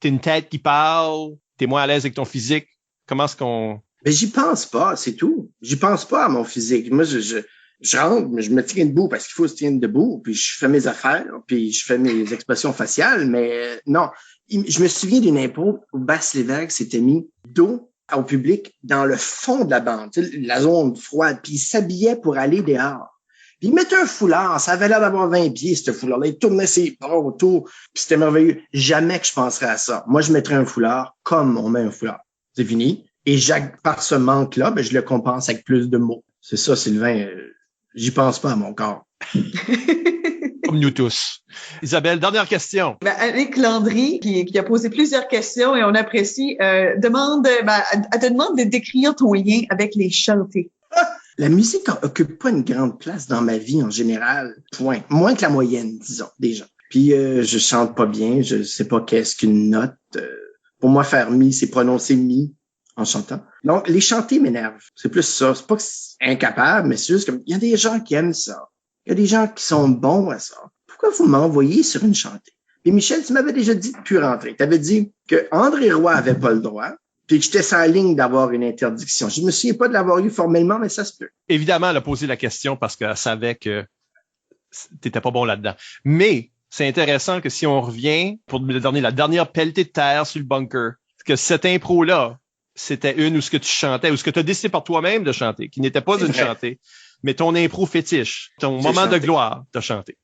t'es une tête qui parle, t'es moins à l'aise avec ton physique, comment est-ce qu'on... Mais j'y pense pas, c'est tout. J'y pense pas à mon physique. Moi, je rentre, mais je me tiens debout parce qu'il faut se tenir debout, puis je fais mes affaires, puis je fais mes expressions faciales, mais non. Je me souviens d'une impro où Basse Lévesque s'était mis dos au public dans le fond de la bande, la zone froide, puis il s'habillait pour aller dehors. Puis il mettait un foulard, ça avait l'air d'avoir 20 pieds, ce foulard-là. Il tournait ses bras autour, puis c'était merveilleux. Jamais que je penserais à ça. Moi, je mettrais un foulard comme on met un foulard. C'est fini. Et par ce manque-là, je le compense avec plus de mots. C'est ça, Sylvain. J'y pense pas à mon corps. Comme nous tous. Isabelle, dernière question. Avec Landry, qui a posé plusieurs questions et on apprécie, elle te demande de décrire ton lien avec les chantés. La musique occupe pas une grande place dans ma vie en général. Point. Moins que la moyenne, disons, déjà. Puis je chante pas bien, je sais pas qu'est-ce qu'une note. Pour moi, faire mi, c'est prononcer mi en chantant. Donc, les chanter m'énervent. C'est plus ça. C'est pas que c'est incapable, mais c'est juste comme, il y a des gens qui aiment ça. Il y a des gens qui sont bons à ça. Pourquoi vous m'envoyez sur une chantée? Puis Michel, tu m'avais déjà dit de plus rentrer. Tu avais dit que André Roy avait pas le droit, puis que j'étais sur la ligne d'avoir une interdiction. Je me souviens pas de l'avoir eu formellement, mais ça se peut. Évidemment, elle a posé la question parce qu'elle savait que t'étais pas bon là-dedans. Mais c'est intéressant que si on revient pour la dernière pelletée de terre sur le bunker, que cette impro-là, c'était une où ce que tu chantais, ou ce que tu as décidé par toi-même de chanter, qui n'était pas une chantée, mais ton impro fétiche, ton moment de gloire, t'as chanté.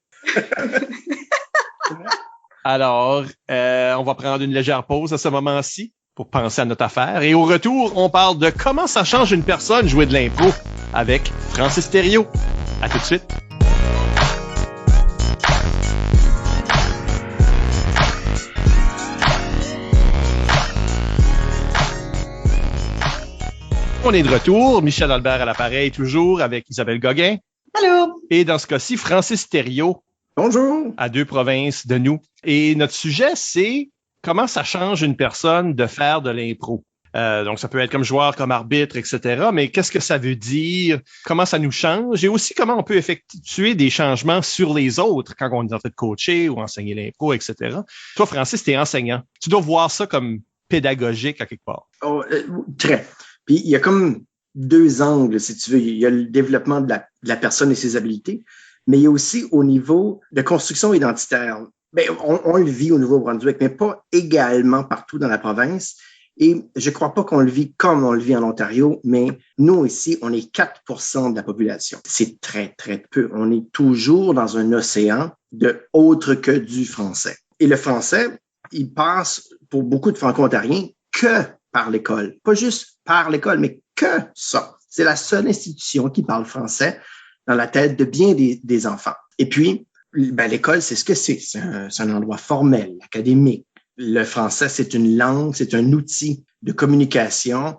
Alors, on va prendre une légère pause à ce moment-ci pour penser à notre affaire. Et au retour, on parle de comment ça change une personne jouer de l'impro avec Francis Thériault. À tout de suite. On est de retour. Michel Albert à l'appareil, toujours avec Isabelle Gauguin. Allô? Et dans ce cas-ci, Francis Thériault. Bonjour. À 2 provinces de nous. Et notre sujet, c'est comment ça change une personne de faire de l'impro. Donc, ça peut être comme joueur, comme arbitre, etc. Mais qu'est-ce que ça veut dire? Comment ça nous change? Et aussi, comment on peut effectuer des changements sur les autres quand on est en train de coacher ou enseigner l'impro, etc. Toi, Francis, t'es enseignant. Tu dois voir ça comme pédagogique à quelque part. Oh, très. Puis, il y a comme deux angles, si tu veux. Il y a le développement de la personne et ses habiletés, mais il y a aussi au niveau de construction identitaire. Ben, on le vit au Nouveau-Brunswick, mais pas également partout dans la province. Et je crois pas qu'on le vit comme on le vit en Ontario, mais nous ici, on est 4% de la population. C'est très, très peu. On est toujours dans un océan de autre que du français. Et le français, il passe pour beaucoup de franco-ontariens que par l'école. Pas juste par l'école, mais que ça. C'est la seule institution qui parle français dans la tête de bien des enfants. Et puis, ben, l'école, c'est ce que c'est. C'est un endroit formel, académique. Le français, c'est une langue, c'est un outil de communication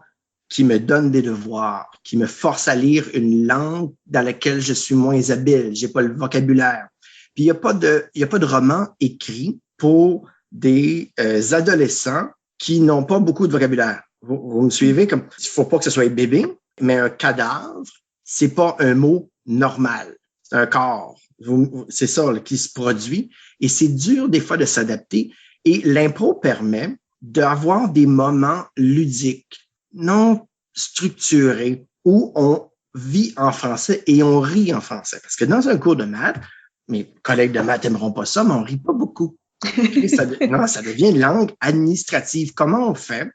qui me donne des devoirs, qui me force à lire une langue dans laquelle je suis moins habile. J'ai pas le vocabulaire. Puis, il y a pas de roman écrit pour des adolescents qui n'ont pas beaucoup de vocabulaire. Vous me suivez? Comme, il faut pas que ce soit bébé, mais un cadavre, c'est pas un mot normal. C'est un corps. C'est ça là, qui se produit. Et c'est dur des fois de s'adapter. Et l'impro permet d'avoir des moments ludiques, non structurés, où on vit en français et on rit en français. Parce que dans un cours de maths, mes collègues de maths n'aimeront pas ça, mais on rit pas beaucoup. Ça devient une langue administrative. Comment on fait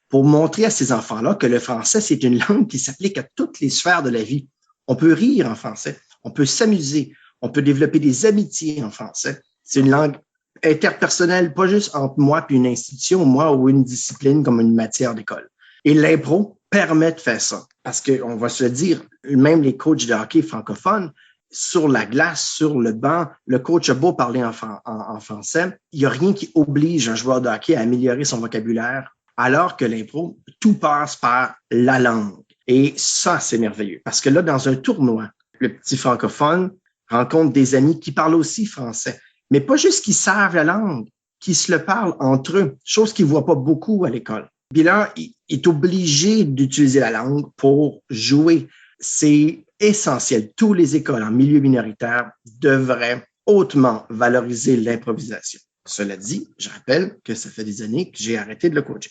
pour montrer à ces enfants-là que le français, c'est une langue qui s'applique à toutes les sphères de la vie? On peut rire en français, on peut s'amuser, on peut développer des amitiés en français. C'est une langue interpersonnelle, pas juste entre moi et une institution, moi ou une discipline comme une matière d'école. Et l'impro permet de faire ça. Parce qu'on va se le dire, même les coachs de hockey francophones, sur la glace, sur le banc, le coach a beau parler en français, il n'y a rien qui oblige un joueur de hockey à améliorer son vocabulaire, alors que l'impro, tout passe par la langue. Et ça, c'est merveilleux. Parce que là, dans un tournoi, le petit francophone rencontre des amis qui parlent aussi français. Mais pas juste qui savent la langue, qui se le parlent entre eux, chose qu'ils voient pas beaucoup à l'école. Puis là, il est obligé d'utiliser la langue pour jouer. C'est essentiel. Toutes les écoles en milieu minoritaire devraient hautement valoriser l'improvisation. Cela dit, je rappelle que ça fait des années que j'ai arrêté de le coacher.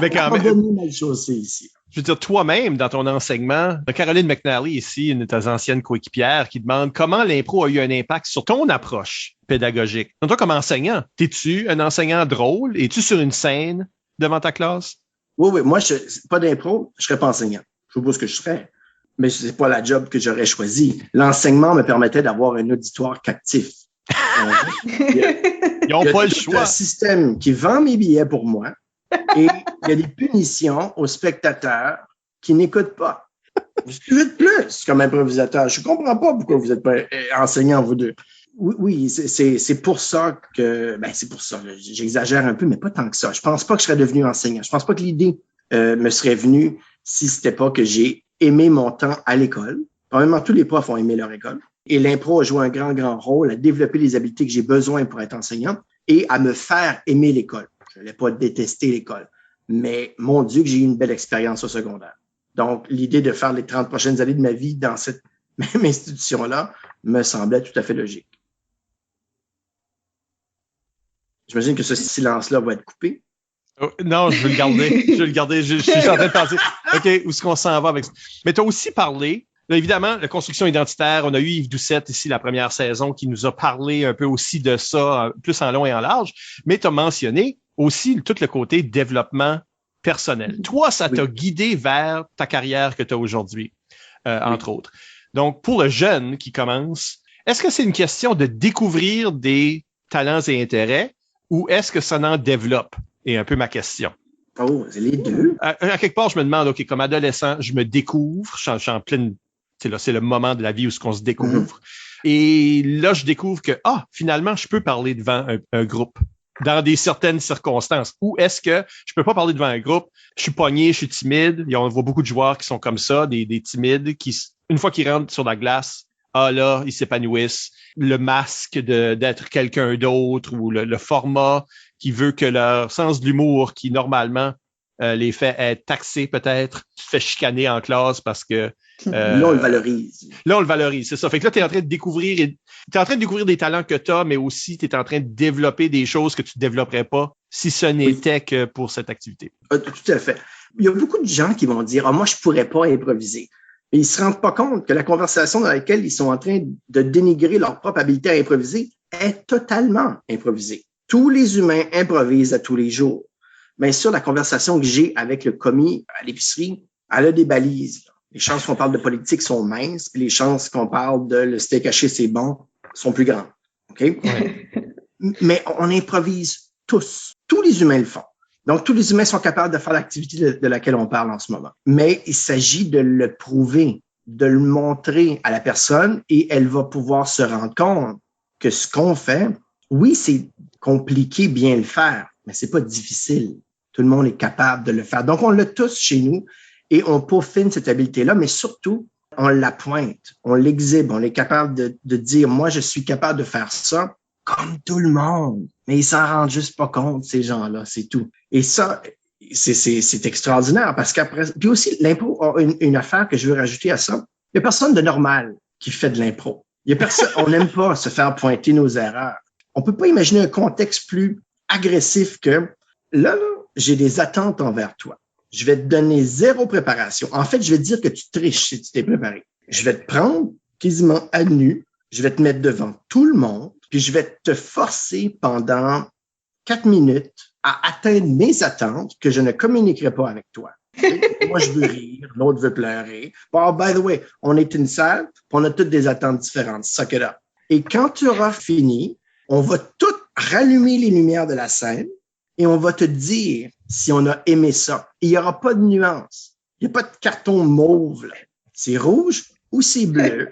Mais quand même, ici. Je veux dire, toi-même, dans ton enseignement, Caroline McNally ici, une de tes anciennes coéquipières, qui demande comment l'impro a eu un impact sur ton approche pédagogique. Donc, toi, comme enseignant, es-tu un enseignant drôle? Es-tu sur une scène devant ta classe? Oui. Moi, pas d'impro, je serais pas enseignant. Je sais pas ce que je serais. Mais c'est pas la job que j'aurais choisi. L'enseignement me permettait d'avoir un auditoire captif. Ils n'ont pas le choix. Il y a un système qui vend mes billets pour moi et il y a des punitions aux spectateurs qui n'écoutent pas. Je veux de plus comme improvisateur. Je comprends pas pourquoi vous êtes pas enseignants, vous deux. Oui, c'est pour ça que, c'est pour ça. Là, j'exagère un peu, mais pas tant que ça. Je pense pas que je serais devenu enseignant. Je pense pas que l'idée me serait venue si c'était pas que j'ai aimé mon temps à l'école. Probablement tous les profs ont aimé leur école. Et l'impro a joué un grand rôle à développer les habiletés que j'ai besoin pour être enseignant et à me faire aimer l'école. Je n'allais pas détester l'école, mais mon Dieu que j'ai eu une belle expérience au secondaire. Donc, l'idée de faire les 30 prochaines années de ma vie dans cette même institution-là me semblait tout à fait logique. J'imagine que ce silence-là va être coupé. Oh, non, je veux le garder. Je veux le garder. Je suis en train de penser, OK, où est-ce qu'on s'en va avec ça? Mais tu as aussi parlé, là, évidemment, la construction identitaire. On a eu Yves Doucette ici la première saison qui nous a parlé un peu aussi de ça, plus en long et en large. Mais tu as mentionné aussi tout le côté développement personnel. Toi, ça t'a guidé vers ta carrière que tu as aujourd'hui, entre autres. Donc, pour le jeune qui commence, est-ce que c'est une question de découvrir des talents et intérêts ou est-ce que ça en développe? Et un peu ma question. Oh, c'est les deux. À quelque part, je me demande, OK, comme adolescent, je me découvre, je suis en pleine, c'est le moment de la vie où on se découvre. Et là, je découvre que, finalement, je peux parler devant un groupe dans des certaines circonstances. Ou est-ce que je peux pas parler devant un groupe, je suis pogné, je suis timide. On voit beaucoup de joueurs qui sont comme ça, des timides, qui, une fois qu'ils rentrent sur la glace, là, ils s'épanouissent. Le masque d'être quelqu'un d'autre ou le format qui veut que leur sens de l'humour, qui normalement les fait être taxés peut-être, se fait chicaner en classe parce que... là, on le valorise. Là, on le valorise, c'est ça. Fait que là, t'es en train de découvrir des talents que t'as, mais aussi t'es en train de développer des choses que tu développerais pas si ce n'était que pour cette activité. Tout à fait. Il y a beaucoup de gens qui vont dire, moi, je pourrais pas improviser. Mais ils se rendent pas compte que la conversation dans laquelle ils sont en train de dénigrer leur propre habileté à improviser est totalement improvisée. Tous les humains improvisent à tous les jours. Bien sûr, la conversation que j'ai avec le commis à l'épicerie, elle a des balises. Les chances qu'on parle de politique sont minces, puis les chances qu'on parle de le steak haché, c'est bon, sont plus grandes. OK? Ouais. Mais on improvise tous. Tous les humains le font. Donc, tous les humains sont capables de faire l'activité de laquelle on parle en ce moment. Mais il s'agit de le prouver, de le montrer à la personne et elle va pouvoir se rendre compte que ce qu'on fait, oui, c'est compliqué bien le faire, mais c'est pas difficile. Tout le monde est capable de le faire. Donc, on l'a tous chez nous et on peaufine cette habileté-là, mais surtout, on la pointe, on l'exhibe, on est capable de dire, moi, je suis capable de faire ça comme tout le monde. Mais ils s'en rendent juste pas compte, ces gens-là, c'est tout. Et ça, c'est extraordinaire parce qu'après, puis aussi, l'impro a une affaire que je veux rajouter à ça. Il y a personne de normal qui fait de l'impro. Il y a personne, on n'aime pas se faire pointer nos erreurs. On peut pas imaginer un contexte plus agressif que là, j'ai des attentes envers toi. Je vais te donner zéro préparation. En fait, je vais te dire que tu triches si tu t'es préparé. Je vais te prendre quasiment à nu. Je vais te mettre devant tout le monde. Puis je vais te forcer pendant 4 minutes à atteindre mes attentes que je ne communiquerai pas avec toi. Moi, je veux rire. L'autre veut pleurer. Bon, by the way, on est une salle. On a toutes des attentes différentes. Suck it up. Et quand tu auras fini, on va toutes rallumer les lumières de la scène et on va te dire si on a aimé ça. Il n'y aura pas de nuance. Il n'y a pas de carton mauve, là. C'est rouge ou c'est bleu.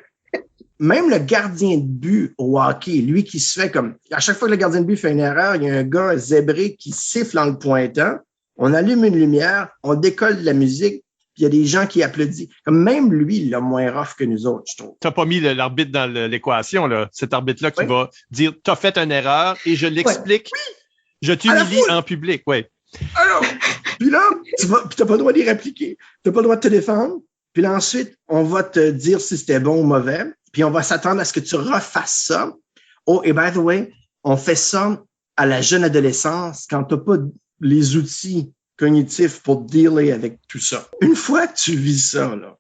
Même le gardien de but au hockey, lui qui se fait comme... À chaque fois que le gardien de but fait une erreur, il y a un gars zébré qui siffle en le pointant. On allume une lumière, on décolle de la musique, puis il y a des gens qui applaudissent. Comme même lui, il a moins rough que nous autres, je trouve. T'as pas mis l'arbitre dans l'équation, là. Cet arbitre-là qui va dire, t'as fait une erreur et je l'explique. Oui. Je t'humilie en public, oui. Alors, puis là, t'as pas le droit d'y répliquer. T'as pas le droit de te défendre. Puis là, ensuite, on va te dire si c'était bon ou mauvais. Puis on va s'attendre à ce que tu refasses ça. Oh, et by the way, on fait ça à la jeune adolescence quand t'as pas les outils cognitifs pour dealer avec tout ça. Une fois que tu vis ça, là,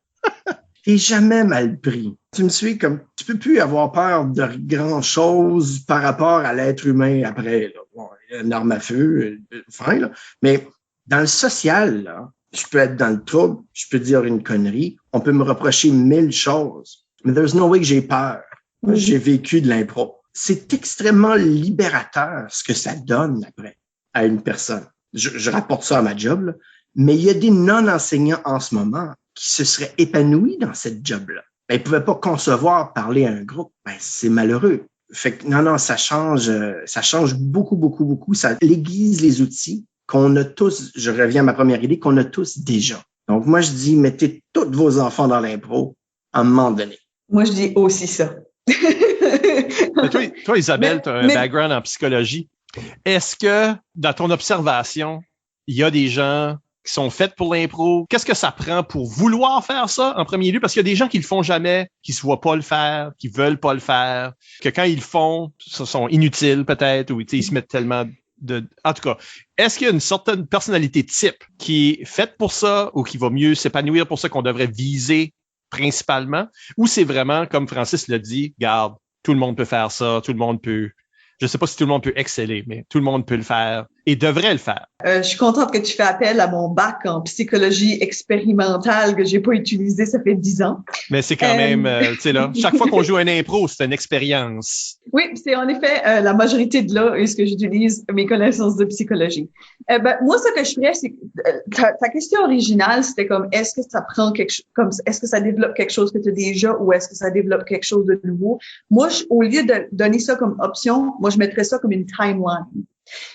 t'es jamais mal pris. Tu me suis comme, tu peux plus avoir peur de grand chose par rapport à l'être humain après, là. Bon, il y a une arme à feu, fin, là. Mais dans le social, là, Je peux être dans le trouble, je peux dire une connerie, on peut me reprocher 1000 choses, mais there's no way que j'ai peur. Moi, j'ai vécu de l'impro. C'est extrêmement libérateur ce que ça donne après à une personne. Je rapporte ça à ma job, là, mais il y a des non-enseignants en ce moment qui se seraient épanouis dans cette job-là. Ben, ils pouvaient pas concevoir parler à un groupe. Ben, c'est malheureux. Fait que non, ça change beaucoup, beaucoup, beaucoup. Ça aiguise les outils qu'on a tous, je reviens à ma première idée, qu'on a tous déjà. Donc, moi, je dis, mettez tous vos enfants dans l'impro à un moment donné. Moi, je dis aussi ça. Mais toi, Isabelle, tu as un background en psychologie. Est-ce que, dans ton observation, il y a des gens qui sont faits pour l'impro? Qu'est-ce que ça prend pour vouloir faire ça en premier lieu? Parce qu'il y a des gens qui le font jamais, qui se voient pas le faire, qui veulent pas le faire, que quand ils le font, ce sont inutiles peut-être, ou ils se mettent tellement En tout cas, est-ce qu'il y a une certaine personnalité type qui est faite pour ça ou qui va mieux s'épanouir pour ça qu'on devrait viser principalement? Ou c'est vraiment, comme Francis l'a dit, garde, tout le monde peut faire ça, tout le monde peut... Je sais pas si tout le monde peut exceller, mais tout le monde peut le faire et devrait le faire. Je suis contente que tu fais appel à mon bac en psychologie expérimentale que j'ai pas utilisé, ça fait 10 ans. Mais c'est quand même, tu sais là, chaque fois qu'on joue un impro, c'est une expérience. Oui, c'est en effet la majorité de là est ce que j'utilise mes connaissances de psychologie. Moi, ce que je ferais, c'est ta question originale, c'était comme est-ce que ça prend est-ce que ça développe quelque chose que tu as déjà ou est-ce que ça développe quelque chose de nouveau? Moi, au lieu de donner ça comme option, moi, je mettrais ça comme une timeline.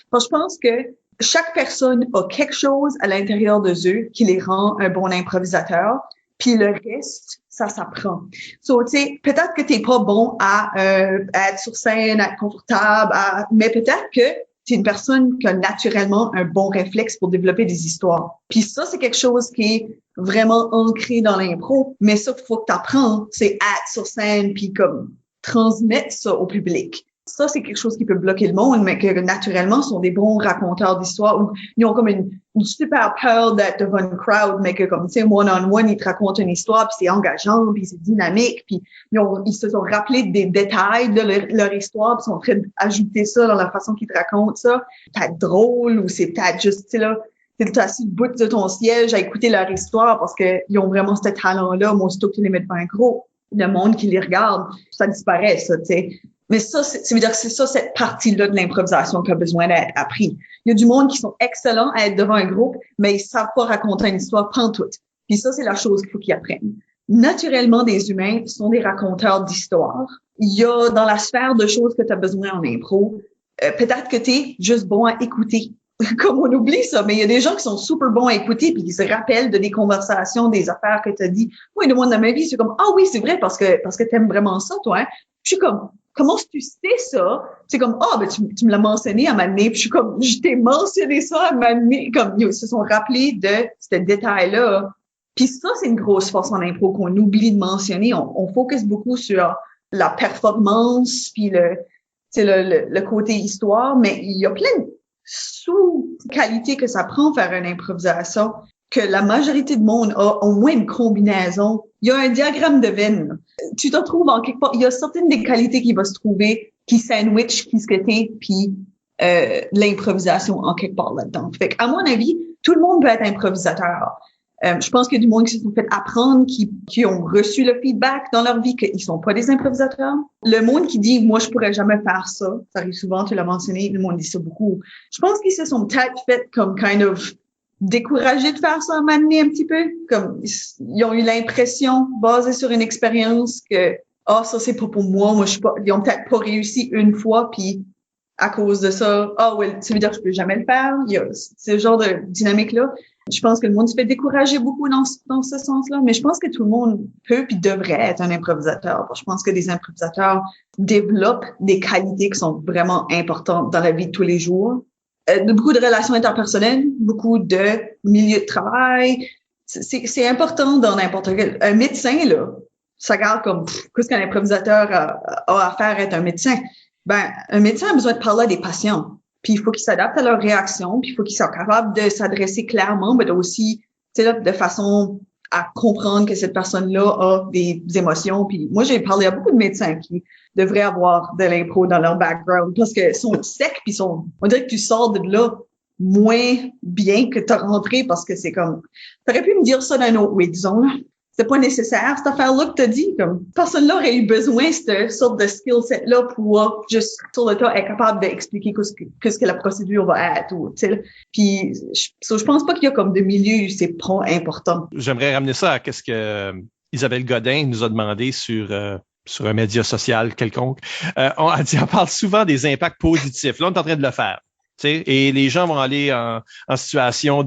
Parce que je pense que chaque personne a quelque chose à l'intérieur d'eux qui les rend un bon improvisateur, puis le reste, ça s'apprend. So, tu sais, peut-être que t'es pas bon à être sur scène, à être confortable, mais peut-être que t'es une personne qui a naturellement un bon réflexe pour développer des histoires. Puis ça, c'est quelque chose qui est vraiment ancré dans l'impro, mais ça, faut que t'apprennes, c'est être sur scène, puis comme transmettre ça au public. Ça, c'est quelque chose qui peut bloquer le monde, mais que naturellement sont des bons raconteurs d'histoires où ils ont comme une super peur d'être devant une crowd, mais que comme, tu sais, one-on-one, ils te racontent une histoire, puis c'est engageant, puis c'est dynamique, puis ils se sont rappelés des détails de leur histoire, puis sont en train d'ajouter ça dans la façon qu'ils te racontent ça. Peut-être drôle, ou c'est peut-être juste, tu sais, là, t'es assis debout de ton siège à écouter leur histoire parce que ils ont vraiment ce talent-là. Moi, aussitôt que tu les mets devant un gros, le monde qui les regarde, ça disparaît, ça, tu sais. Mais ça, ça veut dire que c'est ça, cette partie-là de l'improvisation qui a besoin d'être appris. Il y a du monde qui sont excellents à être devant un groupe, mais ils savent pas raconter une histoire pantoute. Puis ça, c'est la chose qu'il faut qu'ils apprennent. Naturellement, des humains sont des raconteurs d'histoires. Il y a dans la sphère de choses que tu as besoin en impro, peut-être que tu es juste bon à écouter. Comme on oublie ça, mais il y a des gens qui sont super bons à écouter puis qui se rappellent de des conversations, des affaires que tu as dit. Moi, de moi, dans ma vie, c'est comme, ah oui, c'est vrai parce que t'aimes vraiment ça, toi, hein? Je suis comme, comment tu sais ça? C'est comme, tu me l'as mentionné à ma nez, puis je suis comme, je t'ai mentionné ça à ma nez, comme, ils se sont rappelés de ce détail-là. Puis ça, c'est une grosse force en impro qu'on oublie de mentionner. On focus beaucoup sur la performance puis le côté histoire, mais il y a plein de sous-qualités que ça prend faire une improvisation que la majorité du monde a au moins une combinaison. Il y a un diagramme de Venn. Tu te trouves en quelque part. Il y a certaines des qualités qui vont se trouver, qui sandwich, qui se côté, puis l'improvisation en quelque part là-dedans. Fait qu'à mon avis, tout le monde peut être improvisateur. Je pense qu'il y a du monde qui se sont fait apprendre, qui ont reçu le feedback dans leur vie qu'ils sont pas des improvisateurs. Le monde qui dit, moi, je pourrais jamais faire ça. Ça arrive souvent, tu l'as mentionné, le monde dit ça beaucoup. Je pense qu'ils se sont peut-être fait comme kind of découragés de faire ça à un moment donné un petit peu. Comme, ils ont eu l'impression, basée sur une expérience que, ça, c'est pas pour moi. Moi, je suis pas, ils ont peut-être pas réussi une fois, puis à cause de ça, ça veut dire que je peux jamais le faire. Il y a ce genre de dynamique-là. Je pense que le monde se fait décourager beaucoup dans ce sens-là, mais je pense que tout le monde peut puis devrait être un improvisateur. Je pense que des improvisateurs développent des qualités qui sont vraiment importantes dans la vie de tous les jours. Beaucoup de relations interpersonnelles, beaucoup de milieux de travail. C'est important dans n'importe quel... Un médecin, là, ça regarde comme qu'est-ce qu'un improvisateur a à faire être un médecin. Un médecin a besoin de parler à des patients. Puis il faut qu'ils s'adaptent à leurs réactions, puis il faut qu'ils soient capables de s'adresser clairement, mais aussi, tu sais, de façon à comprendre que cette personne-là a des émotions. Puis moi, j'ai parlé à beaucoup de médecins qui devraient avoir de l'impro dans leur background parce que sont secs, puis on dirait que tu sors de là moins bien que t'as rentré parce que c'est comme, t'aurais pu me dire ça d'un autre way, disons, là. C'est pas nécessaire, cette affaire-là que t'as dit, comme, personne-là aurait eu besoin de cette sorte de skill set-là pour juste, sur le tas, être capable d'expliquer qu'est-ce que la procédure va être, ou, tu sais. Puis, je pense pas qu'il y a comme de milieu où c'est pas important. J'aimerais ramener ça à qu'est-ce que Isabelle Godin nous a demandé sur un média social quelconque. On parle souvent des impacts positifs. Là, on est en train de le faire. T'sais, et les gens vont aller en situation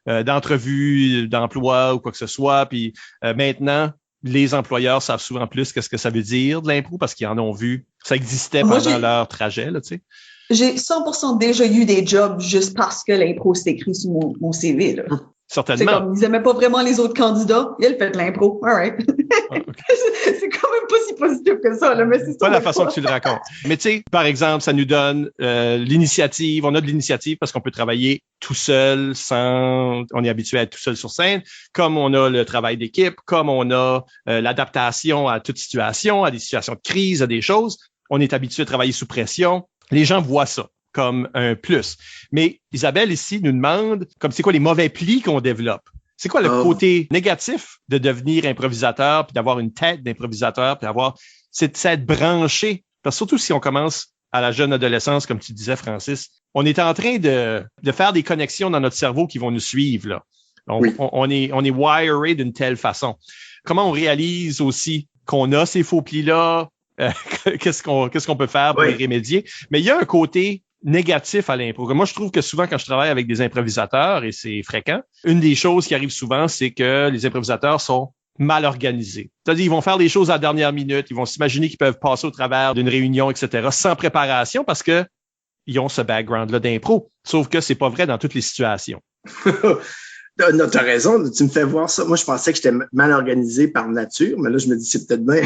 d'entrevue, d'emploi ou quoi que ce soit. Puis maintenant, les employeurs savent souvent plus qu'est-ce que ça veut dire de l'impro parce qu'ils en ont vu. Ça existait pendant leur trajet, là, tu sais. J'ai 100% déjà eu des jobs juste parce que l'impro s'est écrit sur mon CV, là. Certainement. C'est comme, ils aimaient pas vraiment les autres candidats. Il fait de l'impro. All right. Okay. C'est quand même pas si positif que ça, là, mais c'est pas la façon que tu le racontes. Mais tu sais, par exemple, ça nous donne l'initiative. On a de l'initiative parce qu'on peut travailler tout seul on est habitué à être tout seul sur scène, comme on a le travail d'équipe, comme on a l'adaptation à toute situation, à des situations de crise, à des choses. On est habitué à travailler sous pression. Les gens voient ça comme un plus. Mais Isabelle ici nous demande comme c'est quoi les mauvais plis qu'on développe. C'est quoi le côté négatif de devenir improvisateur puis d'avoir une tête d'improvisateur puis d'avoir cette tête branchée? Parce que surtout si on commence à la jeune adolescence, comme tu disais, Francis, on est en train de faire des connexions dans notre cerveau qui vont nous suivre, là. On est wiré d'une telle façon. Comment on réalise aussi qu'on a ces faux plis-là? Qu'est-ce qu'on peut faire pour y remédier? Mais il y a un côté négatif à l'impro. Moi, je trouve que souvent, quand je travaille avec des improvisateurs, et c'est fréquent, une des choses qui arrive souvent, c'est que les improvisateurs sont mal organisés. C'est-à-dire, ils vont faire des choses à la dernière minute, ils vont s'imaginer qu'ils peuvent passer au travers d'une réunion, etc., sans préparation, parce que ils ont ce background-là d'impro. Sauf que c'est pas vrai dans toutes les situations. Non, t'as raison, tu me fais voir ça. Moi, je pensais que j'étais mal organisé par nature, mais là, je me dis, c'est peut-être bien.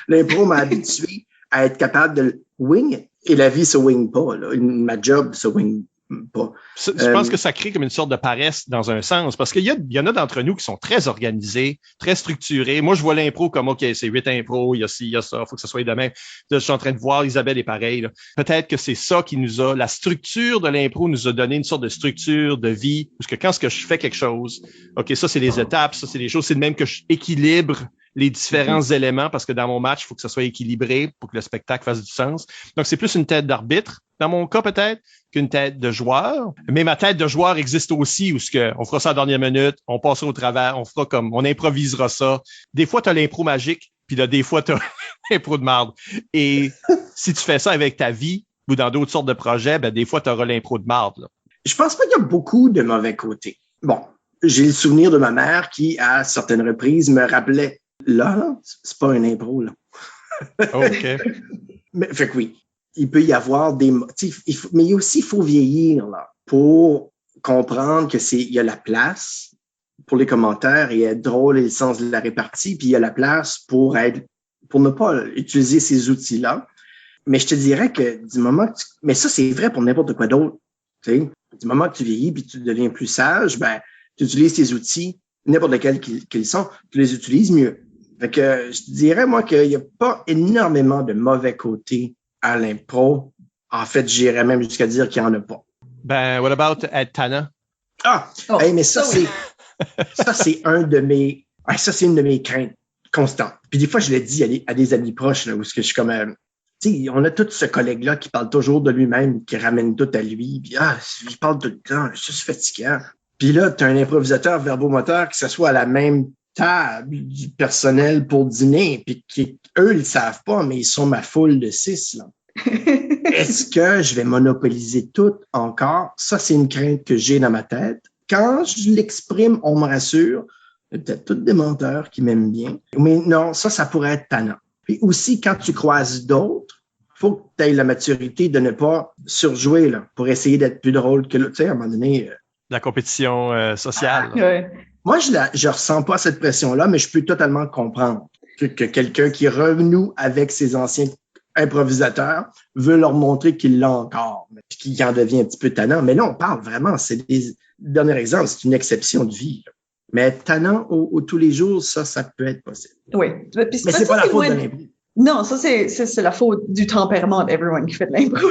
L'impro m'a habitué à être capable de wing, et la vie se wing pas, là. Ma job se wing pas. Je pense que ça crée comme une sorte de paresse dans un sens, parce qu'il y en a d'entre nous qui sont très organisés, très structurés. Moi, je vois l'impro comme, OK, c'est 8 impros, il y a ci, il y a ça, faut que ça soit demain. Là, je suis en train de voir, Isabelle est pareil, là. Peut-être que c'est ça qui la structure de l'impro nous a donné une sorte de structure de vie, parce que quand je fais quelque chose, OK, ça, c'est les étapes, ça, c'est les choses, c'est de même que je équilibre les différents éléments, parce que dans mon match, il faut que ça soit équilibré pour que le spectacle fasse du sens. Donc, c'est plus une tête d'arbitre, dans mon cas peut-être, qu'une tête de joueur. Mais ma tête de joueur existe aussi, où on fera ça à la dernière minute, on passera au travers, on improvisera ça. Des fois, t'as l'impro magique, puis là, des fois, t'as l'impro de marde. Et si tu fais ça avec ta vie, ou dans d'autres sortes de projets, ben, des fois, t'auras l'impro de marde, là. Je pense pas qu'il y a beaucoup de mauvais côtés. Bon, j'ai le souvenir de ma mère qui, à certaines reprises, me rappelait là, c'est pas un impro, là. OK. Mais, fait que oui, il peut y avoir des... mais aussi, il faut vieillir, là, pour comprendre il y a la place pour les commentaires et être drôle et le sens de la répartie, puis il y a la place pour ne pas utiliser ces outils-là. Mais je te dirais que du moment que mais ça, c'est vrai pour n'importe quoi d'autre. Tu sais, du moment que tu vieillis puis tu deviens plus sage, ben, tu utilises tes outils, n'importe lesquels qu'ils sont, tu les utilises mieux. Fait que je te dirais, moi, qu'il n'y a pas énormément de mauvais côtés à l'impro. En fait, j'irais même jusqu'à dire qu'il n'y en a pas. Ben, what about être tannant? Mais ça, c'est une de mes craintes constantes. Puis des fois, je l'ai dit à des amis proches, là, où je suis comme, tu sais, on a tout ce collègue-là qui parle toujours de lui-même, qui ramène tout à lui. Puis, il parle tout le temps, c'est juste fatigant. Puis là, tu as un improvisateur verbomoteur qui s'assoit à la même table du personnel pour dîner, puis eux, ils savent pas, mais ils sont ma foule de 6, là. Est-ce que je vais monopoliser tout encore? Ça, c'est une crainte que j'ai dans ma tête. Quand je l'exprime, on me rassure. Il y a peut-être tous des menteurs qui m'aiment bien. Mais non, ça pourrait être tannant. Puis aussi, quand tu croises d'autres, faut que tu aies la maturité de ne pas surjouer, là, pour essayer d'être plus drôle que l'autre. Tu sais, à un moment donné... la compétition sociale. Moi, je ressens pas cette pression-là, mais je peux totalement comprendre que quelqu'un qui est revenu avec ses anciens improvisateurs veut leur montrer qu'il l'a encore, puis qu'il en devient un petit peu tannant. Mais là, on parle vraiment, dernier exemple, c'est une exception de vie, là. Mais être tannant tous les jours, ça peut être possible. Oui. Mais c'est pas la faute de l'impro. Non, ça, c'est la faute du tempérament d'everyone qui fait de l'impro.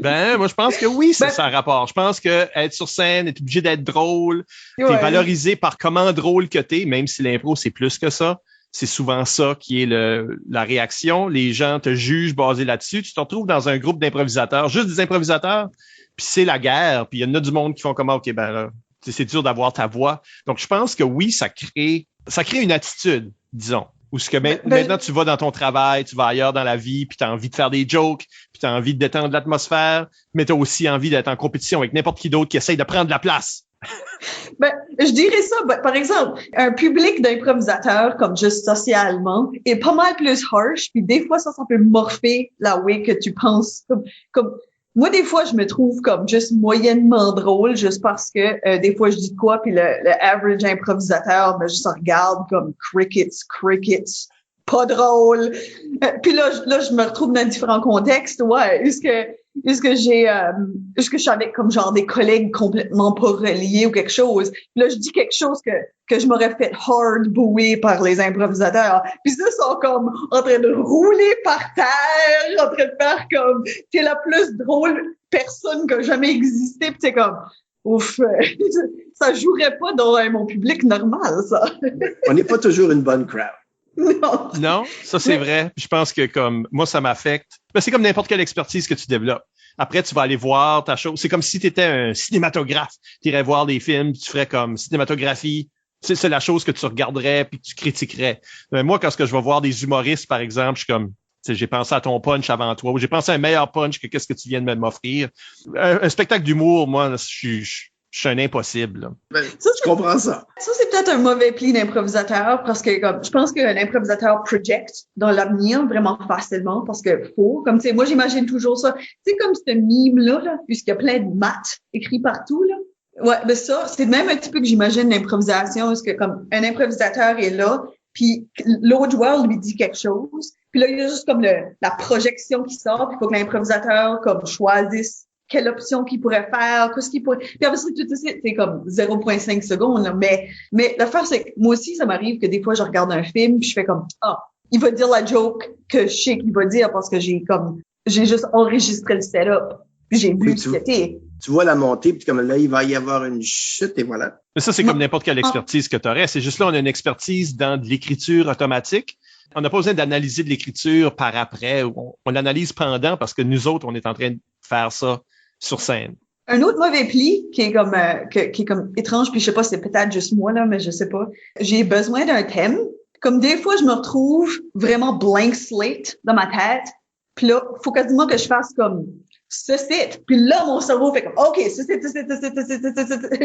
Ben, moi, je pense que oui, c'est ça rapport. Je pense que être sur scène, être obligé d'être drôle, t'es valorisé par comment drôle que t'es, même si l'impro, c'est plus que ça. C'est souvent ça qui est la réaction. Les gens te jugent basé là-dessus. Tu te retrouves dans un groupe d'improvisateurs, juste des improvisateurs, puis c'est la guerre, puis il y en a du monde qui font comment, OK, ben là, c'est dur d'avoir ta voix. Donc, je pense que oui, ça crée une attitude, disons. Ou ce que maintenant, tu vas dans ton travail, tu vas ailleurs dans la vie, puis tu as envie de faire des jokes, puis tu as envie de détendre l'atmosphère, mais tu as aussi envie d'être en compétition avec n'importe qui d'autre qui essaye de prendre la place. Ben, je dirais ça, par exemple, un public d'improvisateurs, comme juste socialement, est pas mal plus harsh, puis des fois, ça peut morpher la way que tu penses. Comme moi, des fois, je me trouve comme juste moyennement drôle, juste parce que des fois, je dis quoi, puis le average improvisateur, ben, juste regarde comme crickets, pas drôle. Puis là, je me retrouve dans différents contextes. Ouais, est-ce que je suis avec comme genre des collègues complètement pas reliés ou quelque chose. Puis là, je dis quelque chose que je m'aurais fait hard bouer par les improvisateurs. Puis ça, ils sont comme en train de rouler par terre, en train de faire comme t'es la plus drôle personne qui a jamais existé. Puis c'est comme ouf, ça jouerait pas dans mon public normal, ça. On n'est pas toujours une bonne crowd. Non, ça c'est vrai. Je pense que comme moi, ça m'affecte. Ben, c'est comme n'importe quelle expertise que tu développes. Après, tu vas aller voir ta chose. C'est comme si tu étais un cinématographe. Tu irais voir des films, tu ferais comme cinématographie. C'est la chose que tu regarderais puis que tu critiquerais. Mais moi, quand je vais voir des humoristes, par exemple, je suis comme, j'ai pensé à ton punch avant toi, ou j'ai pensé à un meilleur punch que qu'est-ce que tu viens de m'offrir. Un spectacle d'humour, moi, je suis un impossible. Ben, je comprends ça. Ça, c'est peut-être un mauvais pli d'improvisateur parce que comme, je pense qu'un improvisateur project dans l'avenir vraiment facilement parce que comme tu sais, moi, j'imagine toujours ça. C'est comme ce meme-là, puisqu'il y a plein de maths écrits partout, là. Ouais, ben ça, c'est même un petit peu que j'imagine l'improvisation, parce que comme un improvisateur est là, puis l'autre joueur lui dit quelque chose, puis là, il y a juste comme la projection qui sort, puis il faut que l'improvisateur comme choisisse quelle option qu'il pourrait faire, qu'est-ce qu'il pourrait... Puis après ça, tout ça, c'est comme 0,5 secondes. Là. Mais l'affaire, c'est que moi aussi, ça m'arrive que des fois, je regarde un film, puis je fais comme, il va dire la joke que je sais qu'il va dire parce que j'ai juste enregistré le setup, puis j'ai vu ce que c'était. Tu vois la montée, puis comme là, il va y avoir une chute, et voilà. Mais ça, c'est comme n'importe quelle expertise que tu aurais. C'est juste là, on a une expertise dans de l'écriture automatique. On n'a pas besoin d'analyser de l'écriture par après. On l'analyse pendant parce que nous autres, on est en train de faire ça sur scène. Un autre mauvais pli qui est comme qui est comme étrange, puis je sais pas, c'est peut-être juste moi là, mais je sais pas. J'ai besoin d'un thème. Comme des fois, je me retrouve vraiment blank slate dans ma tête. Puis là, faut quasiment que je fasse comme ce site. Puis là, mon cerveau fait comme OK, ce site.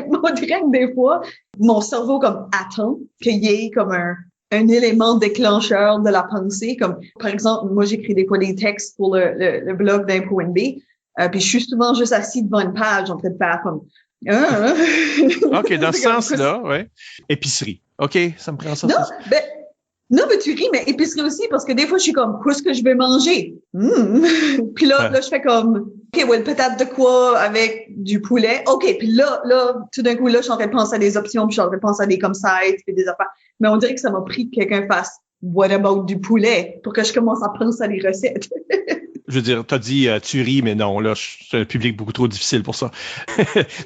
On dirait que des fois, mon cerveau comme attend qu'il y ait comme un élément déclencheur de la pensée. Comme par exemple, moi j'écris des fois des textes pour le blog d'Impro NB. Puis je suis souvent juste assis devant une page en train de faire comme OK, dans ce sens-là, ouais. Épicerie. OK, ça me prend ça. Non, mais tu ris, mais épicerie aussi, parce que des fois, je suis comme, qu'est-ce que je vais manger? Puis là, je fais comme, OK, ouais, peut-être de quoi avec du poulet. OK, puis là, tout d'un coup, là, je suis en train de penser à des options, puis je suis en train de penser à des comme sites, puis des affaires. Mais on dirait que ça m'a pris que quelqu'un fasse, what about du poulet? Pour que je commence à penser à des recettes. Je veux dire, t'as dit tu ris, mais non, là, c'est un public beaucoup trop difficile pour ça.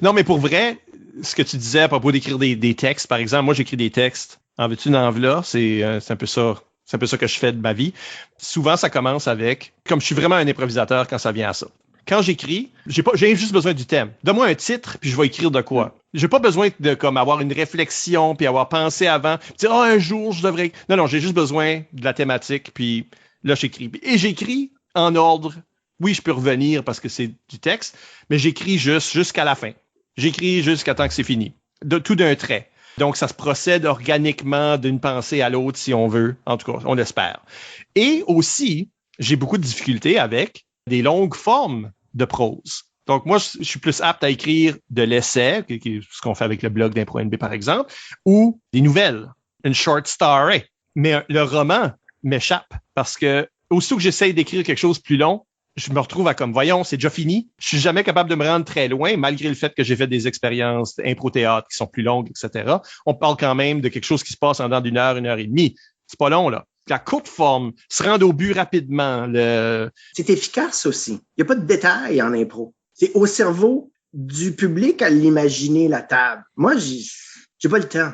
Non, mais pour vrai, ce que tu disais à propos d'écrire des textes, par exemple, moi j'écris des textes. En veux-tu une enveloppe? C'est un peu ça. C'est un peu ça que je fais de ma vie. Souvent, ça commence avec, comme je suis vraiment un improvisateur quand ça vient à ça. Quand j'écris, j'ai juste besoin du thème. Donne-moi un titre, puis je vais écrire de quoi. J'ai pas besoin de comme avoir une réflexion, puis avoir pensé avant, puis dire un jour je devrais. Non, j'ai juste besoin de la thématique, puis là j'écris. Et j'écris en ordre. Oui, je peux revenir parce que c'est du texte, mais j'écris jusqu'à la fin. J'écris jusqu'à temps que c'est fini. Tout d'un trait. Donc, ça se procède organiquement d'une pensée à l'autre, si on veut. En tout cas, on l'espère. Et aussi, j'ai beaucoup de difficultés avec des longues formes de prose. Donc, moi, je suis plus apte à écrire de l'essai, ce qu'on fait avec le blog d'Impro NB, par exemple, ou des nouvelles, une short story. Mais le roman m'échappe parce que aussitôt que j'essaye d'écrire quelque chose de plus long, je me retrouve à comme, voyons, c'est déjà fini. Je suis jamais capable de me rendre très loin, malgré le fait que j'ai fait des expériences d'impro-théâtre qui sont plus longues, etc. On parle quand même de quelque chose qui se passe en dedans d'1 heure, 1 heure et demie. C'est pas long, là. la courte forme, se rendre au but rapidement. C'est efficace aussi. Il n'y a pas de détails en impro. C'est au cerveau du public à l'imaginer la table. Moi, j'ai pas le temps.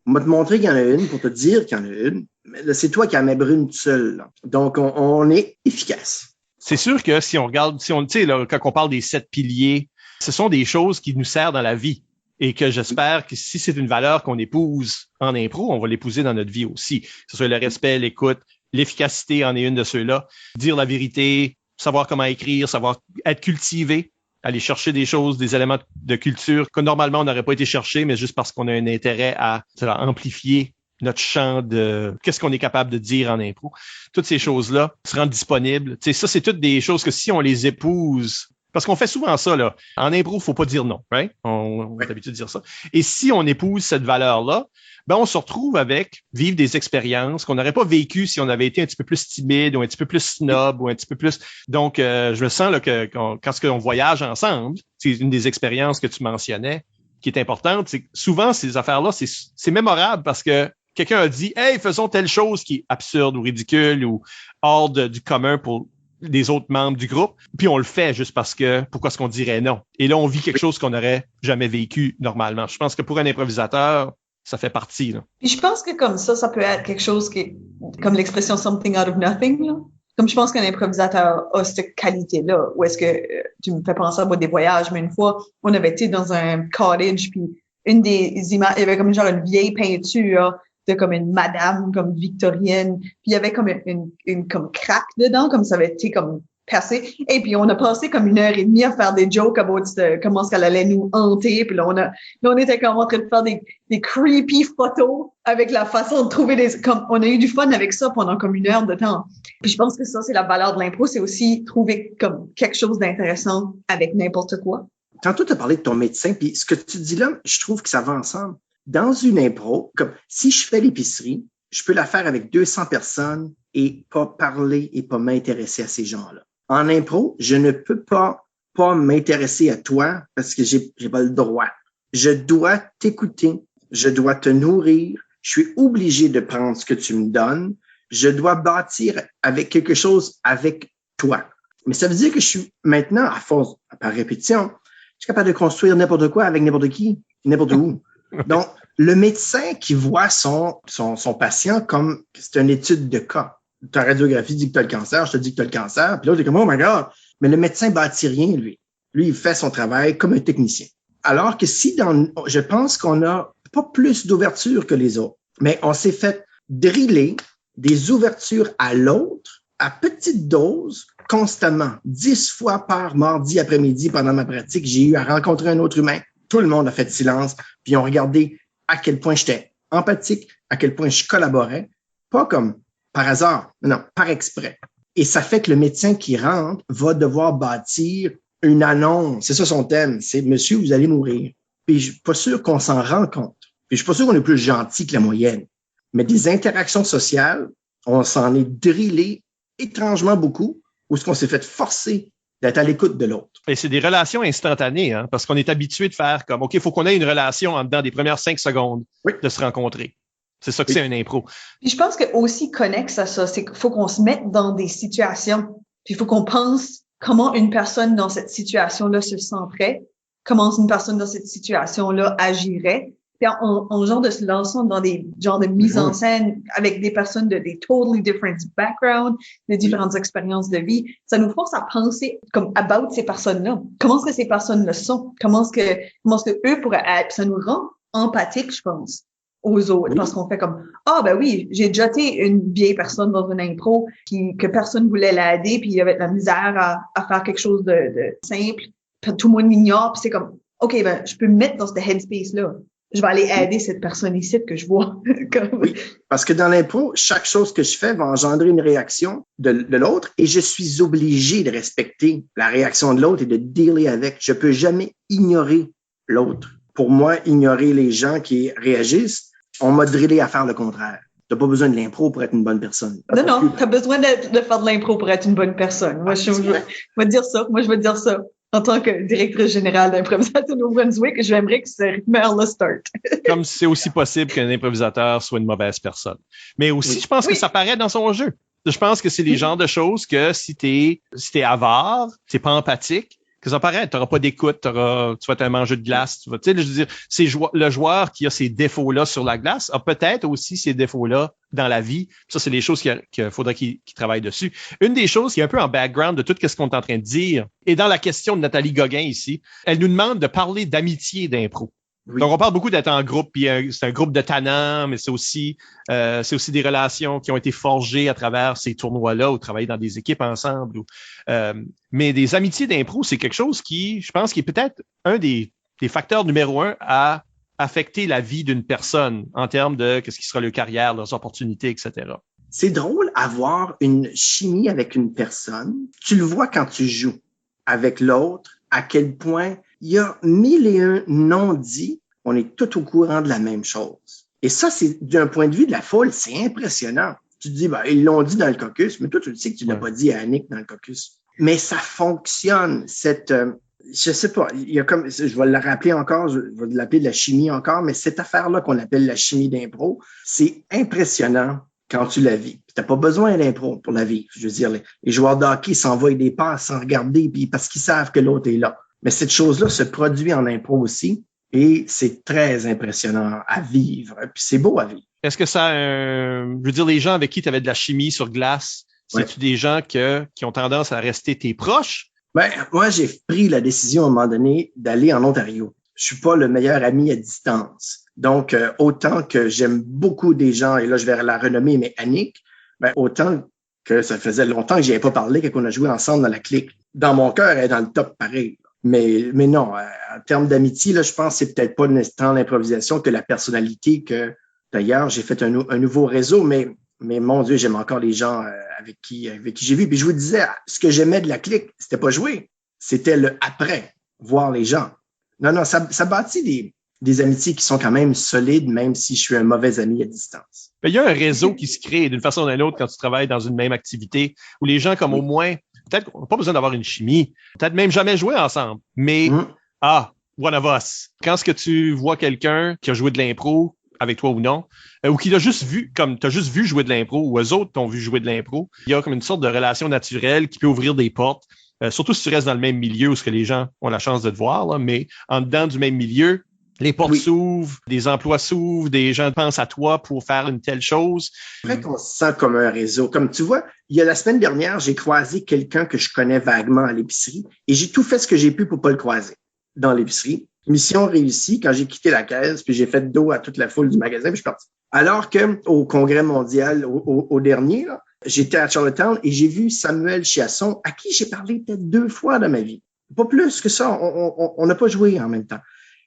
On va te montrer qu'il y en a une pour te dire qu'il y en a une. Mais là, c'est toi qui en mets brune toute seule. Là. Donc, on est efficace. C'est sûr que si on regarde, tu sais, là, quand on parle des 7 piliers, ce sont des choses qui nous servent dans la vie. Et que j'espère que si c'est une valeur qu'on épouse en impro, on va l'épouser dans notre vie aussi. Que ce soit le respect, l'écoute, l'efficacité en est une de ceux-là. Dire la vérité, savoir comment écrire, savoir être cultivé, aller chercher des choses, des éléments de culture que normalement on n'aurait pas été chercher, mais juste parce qu'on a un intérêt à amplifier notre champ de qu'est-ce qu'on est capable de dire en impro. Toutes ces choses-là se rendent disponibles. Tu sais, ça, c'est toutes des choses que si on les épouse, parce qu'on fait souvent ça, là. En impro, faut pas dire non, right? On a l'habitude de dire ça. Et si on épouse cette valeur-là, ben, on se retrouve avec vivre des expériences qu'on n'aurait pas vécues si on avait été un petit peu plus timide ou un petit peu plus snob ou un petit peu plus. Donc, je me sens, là, quand on voyage ensemble, c'est une des expériences que tu mentionnais qui est importante, c'est que souvent, ces affaires-là, c'est mémorable parce que quelqu'un a dit, hey, faisons telle chose qui est absurde ou ridicule ou hors du commun pour des autres membres du groupe, puis on le fait juste parce que pourquoi est-ce qu'on dirait non? Et là, on vit quelque chose qu'on n'aurait jamais vécu normalement. Je pense que pour un improvisateur, ça fait partie. Là. Puis je pense que comme ça peut être quelque chose qui est comme l'expression something out of nothing. Là. Comme je pense qu'un improvisateur a cette qualité-là. Ou est-ce que tu me fais penser à des voyages, mais une fois, on avait été dans un cottage, puis une des images, il y avait comme genre une vieille peinture de comme une madame comme victorienne, puis il y avait comme une comme craque dedans, comme ça avait été comme percé, et puis on a passé comme 1h30 à faire des jokes about comment est-ce qu'elle allait nous hanter, puis là on était comme en train de faire des creepy photos avec la façon de trouver comme on a eu du fun avec ça pendant comme 1 heure de temps. Puis je pense que ça c'est la valeur de l'impro, c'est aussi trouver comme quelque chose d'intéressant avec n'importe quoi. Tantôt tu as parlé de ton médecin, puis ce que tu dis là, je trouve que ça va ensemble. Dans une impro, comme si je fais l'épicerie, je peux la faire avec 200 personnes et pas parler et pas m'intéresser à ces gens-là. En impro, je ne peux pas m'intéresser à toi parce que j'ai pas le droit. Je dois t'écouter, je dois te nourrir, je suis obligé de prendre ce que tu me donnes, je dois bâtir avec quelque chose avec toi. Mais ça veut dire que je suis maintenant, à force, par répétition, je suis capable de construire n'importe quoi avec n'importe qui, n'importe où. Donc, le médecin qui voit son patient comme c'est une étude de cas. Ta radiographie dit que tu as le cancer, je te dis que tu as le cancer, puis l'autre est comme, oh my God! Mais le médecin bâtit rien, lui. Lui, il fait son travail comme un technicien. Alors que je pense qu'on a pas plus d'ouverture que les autres, mais on s'est fait driller des ouvertures à l'autre à petite dose constamment. 10 fois par mardi après-midi pendant ma pratique, j'ai eu à rencontrer un autre humain. Tout le monde a fait silence, puis ils ont regardé à quel point j'étais empathique, à quel point je collaborais, pas comme par hasard, non, par exprès. Et ça fait que le médecin qui rentre va devoir bâtir une annonce. C'est ça son thème, c'est « Monsieur, vous allez mourir ». Puis je suis pas sûr qu'on s'en rend compte. Puis je suis pas sûr qu'on est plus gentil que la moyenne. Mais des interactions sociales, on s'en est drillé étrangement beaucoup, où est-ce qu'on s'est fait forcer d'être à l'écoute de l'autre. Et c'est des relations instantanées, hein, parce qu'on est habitué de faire comme, OK, il faut qu'on ait une relation en dedans des premières 5 secondes de se rencontrer. C'est ça que c'est un impro. Puis je pense que aussi connexe à ça, c'est qu'il faut qu'on se mette dans des situations. Puis il faut qu'on pense comment une personne dans cette situation-là se sentirait, comment une personne dans cette situation-là agirait. Puis on genre de se lancer dans des genres de mise en scène avec des personnes de des totally different backgrounds, de différentes expériences de vie. Ça nous force à penser comme about ces personnes-là. Comment est-ce que ces personnes-là sont? Comment est-ce que eux pourraient être? Puis ça nous rend empathiques, je pense, aux autres. Parce qu'on fait comme, ben oui, j'ai déjà été une vieille personne dans une impro que personne voulait l'aider, puis il y avait de la misère à faire quelque chose de simple. Puis tout le monde m'ignore, puis c'est comme, OK, ben je peux me mettre dans ce headspace-là. Je vais aller aider cette personne ici que je vois. Oui, parce que dans l'impro, chaque chose que je fais va engendrer une réaction de l'autre et je suis obligé de respecter la réaction de l'autre et de dealer avec. Je peux jamais ignorer l'autre. Pour moi, ignorer les gens qui réagissent, on m'a drillé à faire le contraire. T'as pas besoin de l'impro pour être une bonne personne. Non, t'as besoin de faire de l'impro pour être une bonne personne. Moi, je vais dire ça. En tant que directrice générale d'improvisation au Brunswick, j'aimerais que cette rumeur-là start. Comme c'est aussi possible qu'un improvisateur soit une mauvaise personne. Mais aussi, je pense que ça paraît dans son jeu. Je pense que c'est les genres de choses que si t'es avare, t'es pas empathique, que ça paraît, t'auras pas d'écoute, tu vas être un mangeur de glace, tu sais, je veux dire, le joueur qui a ces défauts-là sur la glace a peut-être aussi ces défauts-là dans la vie. Ça, c'est les choses qu'il faudrait qu'il travaille dessus. Une des choses qui est un peu en background de tout ce qu'on est en train de dire, et dans la question de Nathalie Gauguin ici, elle nous demande de parler d'amitié d'impro. Oui. Donc, on parle beaucoup d'être en groupe, puis c'est un groupe de tannants, mais c'est aussi des relations qui ont été forgées à travers ces tournois-là, ou travailler dans des équipes ensemble. Mais des amitiés d'impro, c'est quelque chose qui, je pense, qui est peut-être un des facteurs numéro 1 à affecter la vie d'une personne en termes de qu'est-ce qui sera leur carrière, leurs opportunités, etc. C'est drôle avoir une chimie avec une personne. Tu le vois quand tu joues avec l'autre, à quel point il y a 1001 non-dits, on est tout au courant de la même chose. Et ça, c'est d'un point de vue de la foule, c'est impressionnant. Tu te dis, ils l'ont dit dans le caucus, mais toi, tu le sais que tu l'as pas dit à Annick dans le caucus. Mais ça fonctionne, je sais pas, il y a comme, je vais le rappeler encore, je vais l'appeler de la chimie encore, mais cette affaire-là qu'on appelle la chimie d'impro, c'est impressionnant quand tu la vis. T'as pas besoin d'impro pour la vivre. Je veux dire, les joueurs de hockey s'envoient des passes sans regarder, puis parce qu'ils savent que l'autre est là. Mais cette chose-là se produit en impro aussi, et c'est très impressionnant à vivre. Puis c'est beau à vivre. Est-ce que ça, je veux dire, les gens avec qui tu avais de la chimie sur glace, c'est-tu des gens qui ont tendance à rester tes proches? Moi, j'ai pris la décision à un moment donné d'aller en Ontario. Je suis pas le meilleur ami à distance. Donc, autant que j'aime beaucoup des gens, et là, je vais la renommer, mais Annick, autant que ça faisait longtemps que j'y avais pas parlé, qu'on a joué ensemble dans la clique. Dans mon cœur, elle est dans le top pareil. Mais non, en termes d'amitié, là, je pense que c'est peut-être pas tant l'improvisation que la personnalité que, d'ailleurs, j'ai fait un nouveau réseau, mais mon Dieu, j'aime encore les gens avec qui j'ai vu. Puis je vous disais, ce que j'aimais de la clique, c'était pas jouer, c'était le après, voir les gens. Non, ça bâtit des amitiés qui sont quand même solides, même si je suis un mauvais ami à distance. Il y a un réseau qui se crée d'une façon ou d'une autre quand tu travailles dans une même activité, où les gens, comme au moins, peut-être qu'on n'a pas besoin d'avoir une chimie, peut-être même jamais jouer ensemble, mais one of us. Quand est-ce que tu vois quelqu'un qui a joué de l'impro, avec toi ou non, ou qui t'as juste vu jouer de l'impro, ou eux autres t'ont vu jouer de l'impro, il y a comme une sorte de relation naturelle qui peut ouvrir des portes, surtout si tu restes dans le même milieu où ce que les gens ont la chance de te voir, là, mais en dedans du même milieu, les portes s'ouvrent, des emplois s'ouvrent, des gens pensent à toi pour faire une telle chose. C'est vrai qu'on se sent comme un réseau. Comme tu vois, il y a la semaine dernière, j'ai croisé quelqu'un que je connais vaguement à l'épicerie et j'ai tout fait ce que j'ai pu pour pas le croiser dans l'épicerie. Mission réussie quand j'ai quitté la caisse, puis j'ai fait dos à toute la foule du magasin, puis je suis parti. Alors que au congrès mondial, au dernier, là, j'étais à Charlottetown et j'ai vu Samuel Chiasson, à qui j'ai parlé peut-être 2 fois dans ma vie. Pas plus que ça, on n'a pas joué en même temps.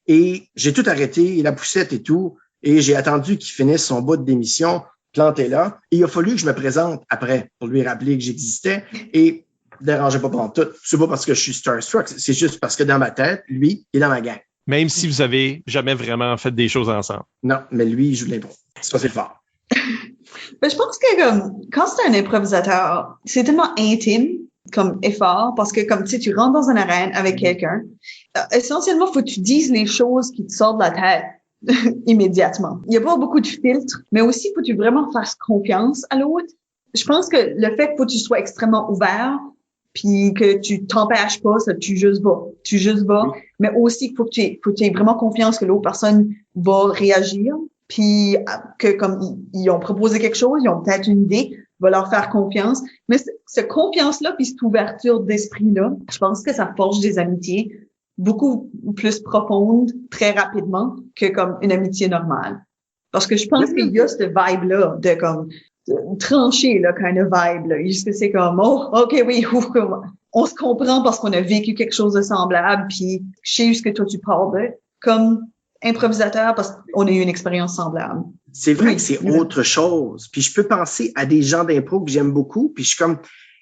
Et j'ai tout arrêté, la poussette et tout, et j'ai attendu qu'il finisse son bout d'émission, planté là, et il a fallu que je me présente après pour lui rappeler que j'existais, et dérangeait pas tout. C'est pas parce que je suis starstruck, c'est juste parce que dans ma tête, lui, il est dans ma gang. Même si vous avez jamais vraiment fait des choses ensemble. Non, mais lui, il joue de l'impro. Ça, c'est fort. Je pense que quand c'est un improvisateur, c'est tellement intime comme effort parce que comme tu rentres dans une arène avec quelqu'un, essentiellement, faut que tu dises les choses qui te sortent de la tête immédiatement. Il n'y a pas beaucoup de filtres, mais aussi faut que tu vraiment fasses confiance à l'autre. Je pense que le fait que tu sois extrêmement ouvert, puis que tu t'empêches pas, ça, tu juste vas. Oui. Mais aussi qu'il faut que tu aies vraiment confiance que l'autre personne va réagir, puis que comme ils ont proposé quelque chose, ils ont peut-être une idée, va leur faire confiance. Mais cette confiance-là, puis cette ouverture d'esprit-là, je pense que ça forge des amitiés beaucoup plus profondes, très rapidement, que comme une amitié normale. Parce que je pense qu'il y a cette vibe-là de comme tranché, là, kind of vibe, là. Juste que c'est comme, OK, oui, on se comprend parce qu'on a vécu quelque chose de semblable, puis je sais ce que toi tu parles de, comme improvisateur parce qu'on a eu une expérience semblable. C'est vrai que c'est autre chose. Puis je peux penser à des gens d'impro que j'aime beaucoup, puis je suis comme,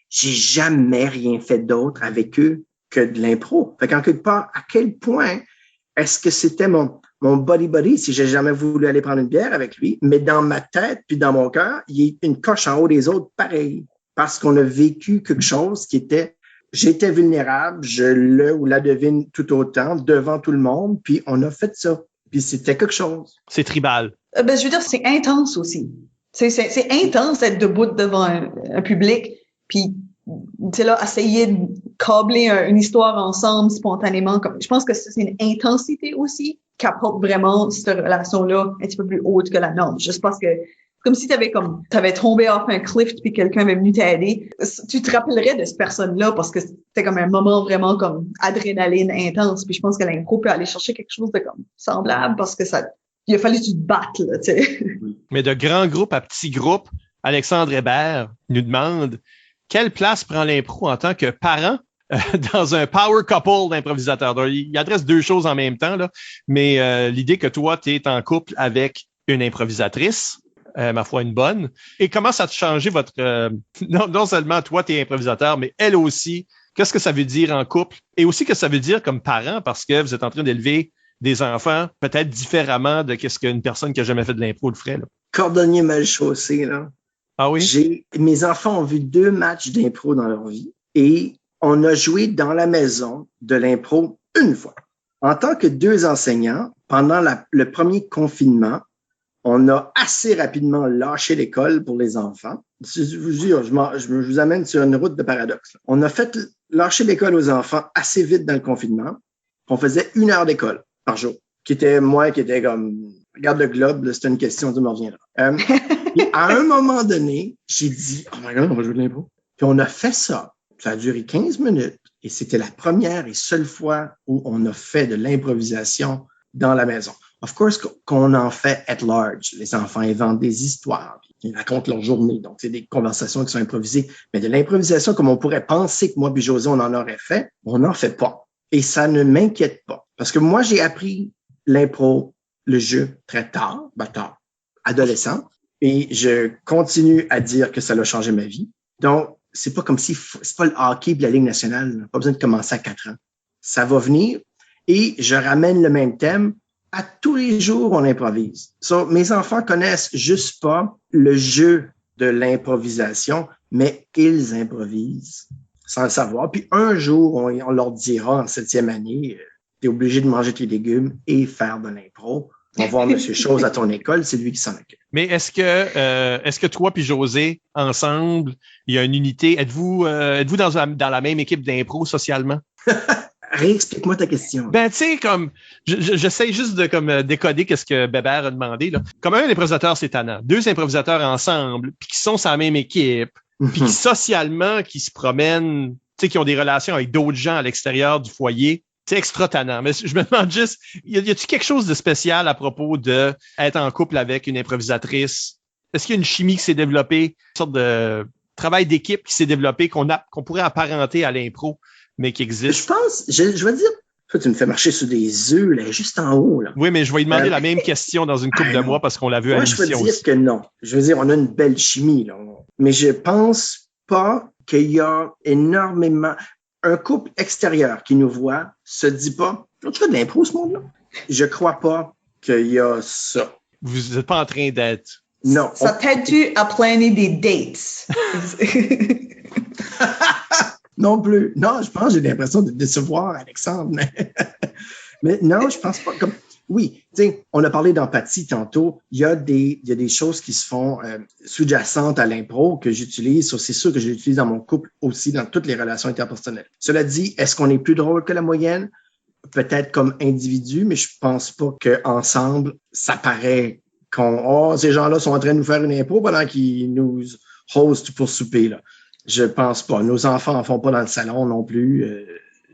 j'ai jamais rien fait d'autre avec eux que de l'impro. Fait qu'en quelque part, à quel point est-ce que c'était mon buddy, si j'ai jamais voulu aller prendre une bière avec lui, mais dans ma tête puis dans mon cœur, il est une coche en haut des autres, pareil, parce qu'on a vécu quelque chose qui était j'étais vulnérable, je le ou la devine tout autant devant tout le monde, puis on a fait ça. Puis c'était quelque chose. C'est tribal. Je veux dire, c'est intense aussi. C'est intense d'être debout devant un public, puis là, essayer de câbler une histoire ensemble spontanément. Je pense que c'est une intensité aussi qui apporte vraiment cette relation-là un petit peu plus haute que la norme. Juste parce que comme si t'avais tombé off un cliff puis quelqu'un avait venu t'aider. Tu te rappellerais de cette personne-là parce que c'était comme un moment vraiment comme adrénaline intense. Puis je pense que l'impro peut aller chercher quelque chose de comme semblable parce que il a fallu que tu te battes, là, tu sais. Mais de grands groupes à petits groupes, Alexandre Hébert nous demande quelle place prend l'impro en tant que parent dans un power couple d'improvisateurs. Donc, il adresse deux choses en même temps, là, mais l'idée que toi, tu es en couple avec une improvisatrice, ma foi, une bonne. Et comment ça a changé votre... non seulement toi, tu es improvisateur, mais elle aussi. Qu'est-ce que ça veut dire en couple? Et aussi que ça veut dire comme parent, parce que vous êtes en train d'élever des enfants peut-être différemment de qu'est-ce qu'une personne qui a jamais fait de l'impro le ferait. Là. Cordonnier mal chaussé, là. Ah oui? Mes enfants ont vu 2 matchs d'impro dans leur vie et on a joué dans la maison de l'impro une fois. En tant que 2 enseignants, pendant le premier confinement, on a assez rapidement lâché l'école pour les enfants. Je vous jure, je vous amène sur une route de paradoxe. On a fait lâcher l'école aux enfants assez vite dans le confinement. On faisait 1 heure d'école par jour, qui était comme, regarde le globe, là, c'est une question, tu me reviendras. Et à un moment donné, j'ai dit, oh my God, on va jouer de l'impro. Puis on a fait ça. Ça a duré 15 minutes et c'était la première et seule fois où on a fait de l'improvisation dans la maison. Of course, qu'on en fait at large. Les enfants inventent des histoires, ils racontent leur journée. Donc, c'est des conversations qui sont improvisées. Mais de l'improvisation, comme on pourrait penser que moi et José, on en aurait fait, on n'en fait pas. Et ça ne m'inquiète pas. Parce que moi, j'ai appris l'impro, le jeu, très tard, adolescent. Et je continue à dire que ça a changé ma vie. Donc, c'est pas comme si, c'est pas le hockey de la Ligue nationale. Pas besoin de commencer à 4 ans. Ça va venir et je ramène le même thème. À tous les jours, on improvise. So, mes enfants connaissent juste pas le jeu de l'improvisation, mais ils improvisent sans le savoir. Puis un jour, on leur dira en 7e année, t'es obligé de manger tes légumes et faire de l'impro. On va voir Monsieur Chose à ton école, c'est lui qui s'en occupe. Mais est-ce que toi puis José, ensemble, il y a une unité? Êtes-vous dans la même équipe d'impro socialement? Réexplique-moi ta question. Ben, tu sais, comme, j'essaie juste de comme décoder qu'est-ce que Bébert a demandé, là. Comme un improvisateur, c'est tannant. 2 improvisateurs ensemble, puis qui sont sur la même équipe, puis qui socialement, qui se promènent, tu sais, qui ont des relations avec d'autres gens à l'extérieur du foyer. C'est extra tannant. Mais je me demande juste, y a-t-il quelque chose de spécial à propos de être en couple avec une improvisatrice? Est-ce qu'il y a une chimie qui s'est développée, une sorte de travail d'équipe qui s'est développé qu'on pourrait apparenter à l'impro, mais qui existe? Je pense, je vais dire, toi, tu me fais marcher sur des œufs, là, juste en haut, là. Oui, mais je vais lui demander la même question dans une couple de mois parce qu'on l'a vu à l'émission aussi. Moi, je veux dire que non. Je veux dire, on a une belle chimie, là. Mais je pense pas qu'il y a énormément... Un couple extérieur qui nous voit se dit pas, tu fais de l'impro, ce monde-là? Je crois pas qu'il y a ça. Vous n'êtes pas en train d'être... Non. Ça t'aide-tu à planer des dates? Non plus. Non, je pense que j'ai l'impression de décevoir Alexandre, mais non, je pense pas. Comme oui, tu sais, on a parlé d'empathie tantôt. Il y a des choses qui se font sous-jacentes à l'impro que j'utilise. C'est sûr que je l'utilise dans mon couple aussi, dans toutes les relations interpersonnelles. Cela dit, est-ce qu'on est plus drôle que la moyenne? Peut-être comme individu, mais je pense pas qu'ensemble, ça paraît ces gens-là sont en train de nous faire une impro pendant qu'ils nous hostent pour souper, là. Je pense pas. Nos enfants en font pas dans le salon non plus.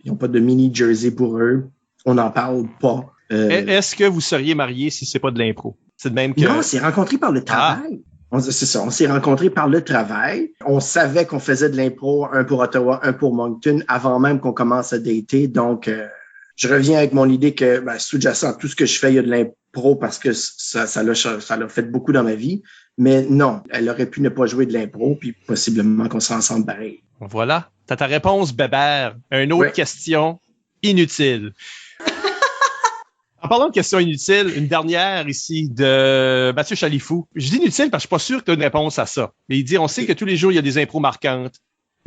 Ils n'ont pas de mini jersey pour eux. On n'en parle pas. Est-ce que vous seriez mariés si c'est pas de l'impro? C'est de même que... Non, on s'est rencontrés par le travail. C'est ça, on s'est rencontrés par le travail. On savait qu'on faisait de l'impro, un pour Ottawa, un pour Moncton, avant même qu'on commence à dater. Donc, je reviens avec mon idée que sous-jacent, tout ce que je fais, il y a de l'impro parce que ça l'a fait beaucoup dans ma vie. Mais non, elle aurait pu ne pas jouer de l'impro, puis possiblement qu'on sera ensemble pareil. Voilà. T'as ta réponse, Bébert. Une autre question inutile. En parlant de questions inutiles, une dernière ici de Mathieu Chalifou. Je dis inutile parce que je suis pas sûr que tu as une réponse à ça. Mais il dit, on sait que tous les jours, il y a des impros marquantes.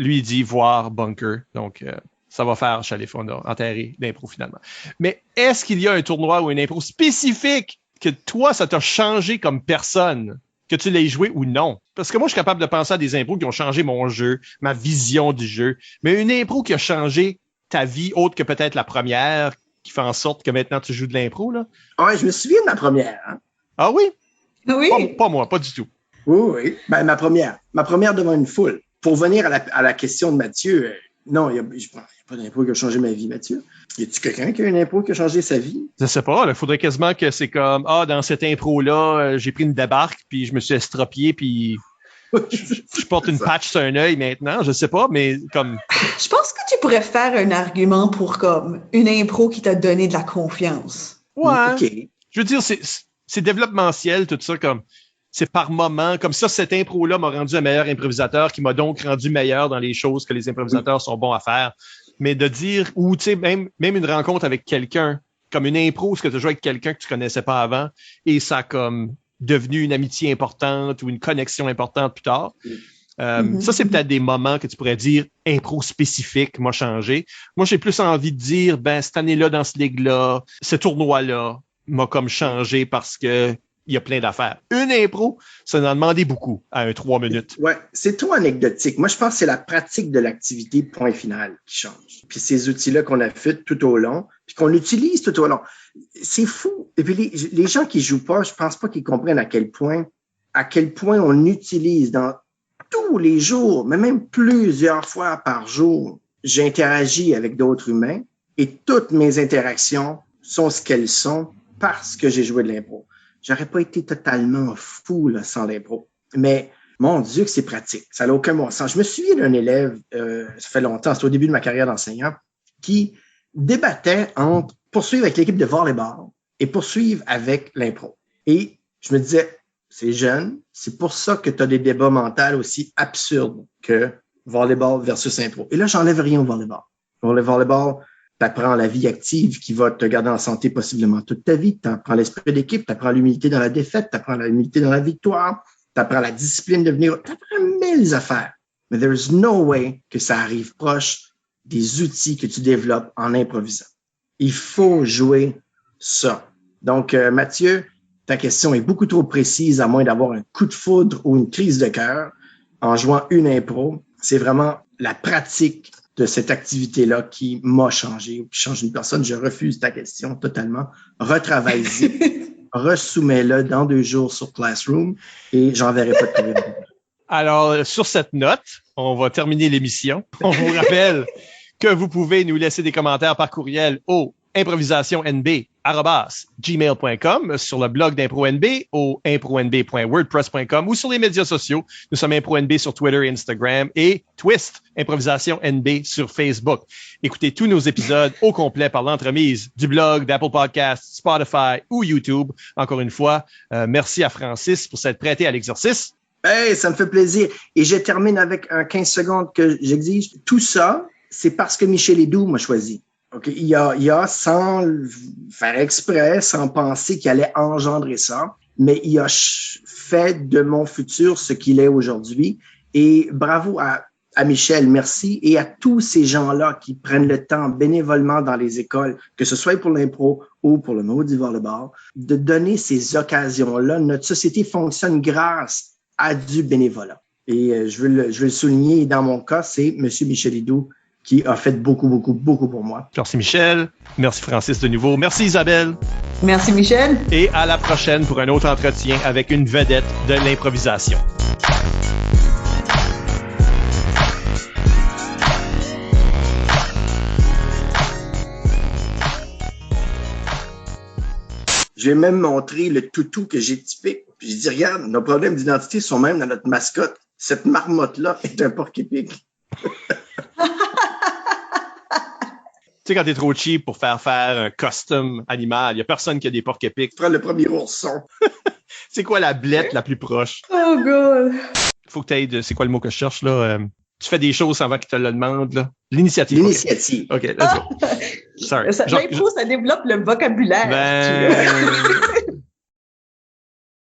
lui, il dit voir bunker. Donc, ça va faire Chalet on a enterré l'impro finalement. Mais est-ce qu'il y a un tournoi ou une impro spécifique que toi, ça t'a changé comme personne, que tu l'aies joué ou non? Parce que moi, je suis capable de penser à des impros qui ont changé mon jeu, ma vision du jeu. Mais une impro qui a changé ta vie, autre que peut-être la première, qui fait en sorte que maintenant tu joues de l'impro, là? Ouais, je me souviens de ma première. Hein? Ah oui? Oui. Pas moi, pas du tout. Oui. Ben, ma première devant une foule. Pour venir à la question de Mathieu, non, il n'y a pas d'impro qui a changé ma vie, Mathieu. Y a-tu quelqu'un qui a une impro qui a changé sa vie? Je sais pas, il faudrait quasiment que c'est comme, dans cette impro-là, j'ai pris une débarque, puis je me suis estropié, puis je porte une patch sur un œil maintenant, je sais pas, mais comme... Je pense que tu pourrais faire un argument pour comme une impro qui t'a donné de la confiance. Ouais. OK. Je veux dire, c'est développemental, tout ça, comme... C'est par moment, comme ça, cette impro-là m'a rendu un meilleur improvisateur, qui m'a donc rendu meilleur dans les choses que les improvisateurs sont bons à faire. Mais de dire, ou tu sais, même une rencontre avec quelqu'un, comme une impro, ce que tu as joué avec quelqu'un que tu connaissais pas avant, et ça a comme devenu une amitié importante ou une connexion importante plus tard. Ça, c'est peut-être des moments que tu pourrais dire impro spécifique m'a changé. Moi, j'ai plus envie de dire, cette année-là, dans ce ligue-là, ce tournoi-là m'a comme changé parce que il y a plein d'affaires. Une impro, ça en a demandé beaucoup à un 3 minutes. Ouais, c'est trop anecdotique. Moi, je pense que c'est la pratique de l'activité point final qui change. Puis ces outils-là qu'on a fait tout au long, puis qu'on utilise tout au long. C'est fou. Et puis les gens qui jouent pas, je pense pas qu'ils comprennent à quel point on utilise dans tous les jours, mais même plusieurs fois par jour, j'interagis avec d'autres humains et toutes mes interactions sont ce qu'elles sont parce que j'ai joué de l'impro. J'aurais pas été totalement fou là, sans l'impro. Mais mon Dieu que c'est pratique. Ça n'a aucun bon sens. Je me souviens d'un élève, ça fait longtemps, c'était au début de ma carrière d'enseignant, qui débattait entre poursuivre avec l'équipe de volleyball et poursuivre avec l'impro. Et je me disais, c'est jeune, c'est pour ça que tu as des débats mentaux aussi absurdes que volleyball versus impro. Et là, j'enlève rien au volleyball. Pour le volleyball, t'apprends la vie active qui va te garder en santé possiblement toute ta vie. T'apprends l'esprit d'équipe, t'apprends l'humilité dans la défaite, t'apprends l'humilité dans la victoire, t'apprends la discipline de venir, t'apprends 1000 affaires. Mais there is no way que ça arrive proche des outils que tu développes en improvisant. Il faut jouer ça. Donc, Mathieu, ta question est beaucoup trop précise à moins d'avoir un coup de foudre ou une crise de cœur en jouant une impro. C'est vraiment la pratique de cette activité-là qui m'a changé ou qui change une personne. Je refuse ta question totalement. Retravaille-y, ressoumets-le dans 2 jours sur Classroom et j'enverrai pas de courriel. Alors, sur cette note, on va terminer l'émission. On vous rappelle que vous pouvez nous laisser des commentaires par courriel au improvisationnb@gmail.com, sur le blog d'ImproNB au impronb.wordpress.com ou sur les médias sociaux. Nous sommes ImproNB sur Twitter et Instagram et Twist, Improvisation NB sur Facebook. Écoutez tous nos épisodes au complet par l'entremise du blog, d'Apple Podcasts, Spotify ou YouTube. Encore une fois, merci à Francis pour s'être prêté à l'exercice. Hey, ça me fait plaisir. Et je termine avec un 15 secondes que j'exige. Tout ça, c'est parce que Michel Ledoux m'a choisi. Okay. Il y a, sans faire exprès, sans penser qu'il allait engendrer ça, mais il a fait de mon futur ce qu'il est aujourd'hui. Et bravo à Michel, merci. Et à tous ces gens-là qui prennent le temps bénévolement dans les écoles, que ce soit pour l'impro ou pour le mot du volleyball, de donner ces occasions-là. Notre société fonctionne grâce à du bénévolat. Et je veux le souligner. Dans mon cas, c'est M. Michel Ledoux qui a fait beaucoup pour moi. Merci Michel. Merci Francis de nouveau. Merci Isabelle. Merci Michel. Et à la prochaine pour un autre entretien avec une vedette de l'improvisation. J'ai même montré le toutou que j'ai typé. Puis j'ai dit, regarde, nos problèmes d'identité sont même dans notre mascotte. Cette marmotte-là est un porc-épic. Tu sais, quand t'es trop cheap pour faire un custom animal, il y a personne qui a des porcs-épics. Tu prends le premier ourson. C'est quoi la blette la plus proche? Oh God! Faut que t'aies c'est quoi le mot que je cherche, là? Tu fais des choses avant qu'ils te le demandent, là. L'initiative. L'initiative. OK, let's go. Sorry. L'impro, ça développe le vocabulaire.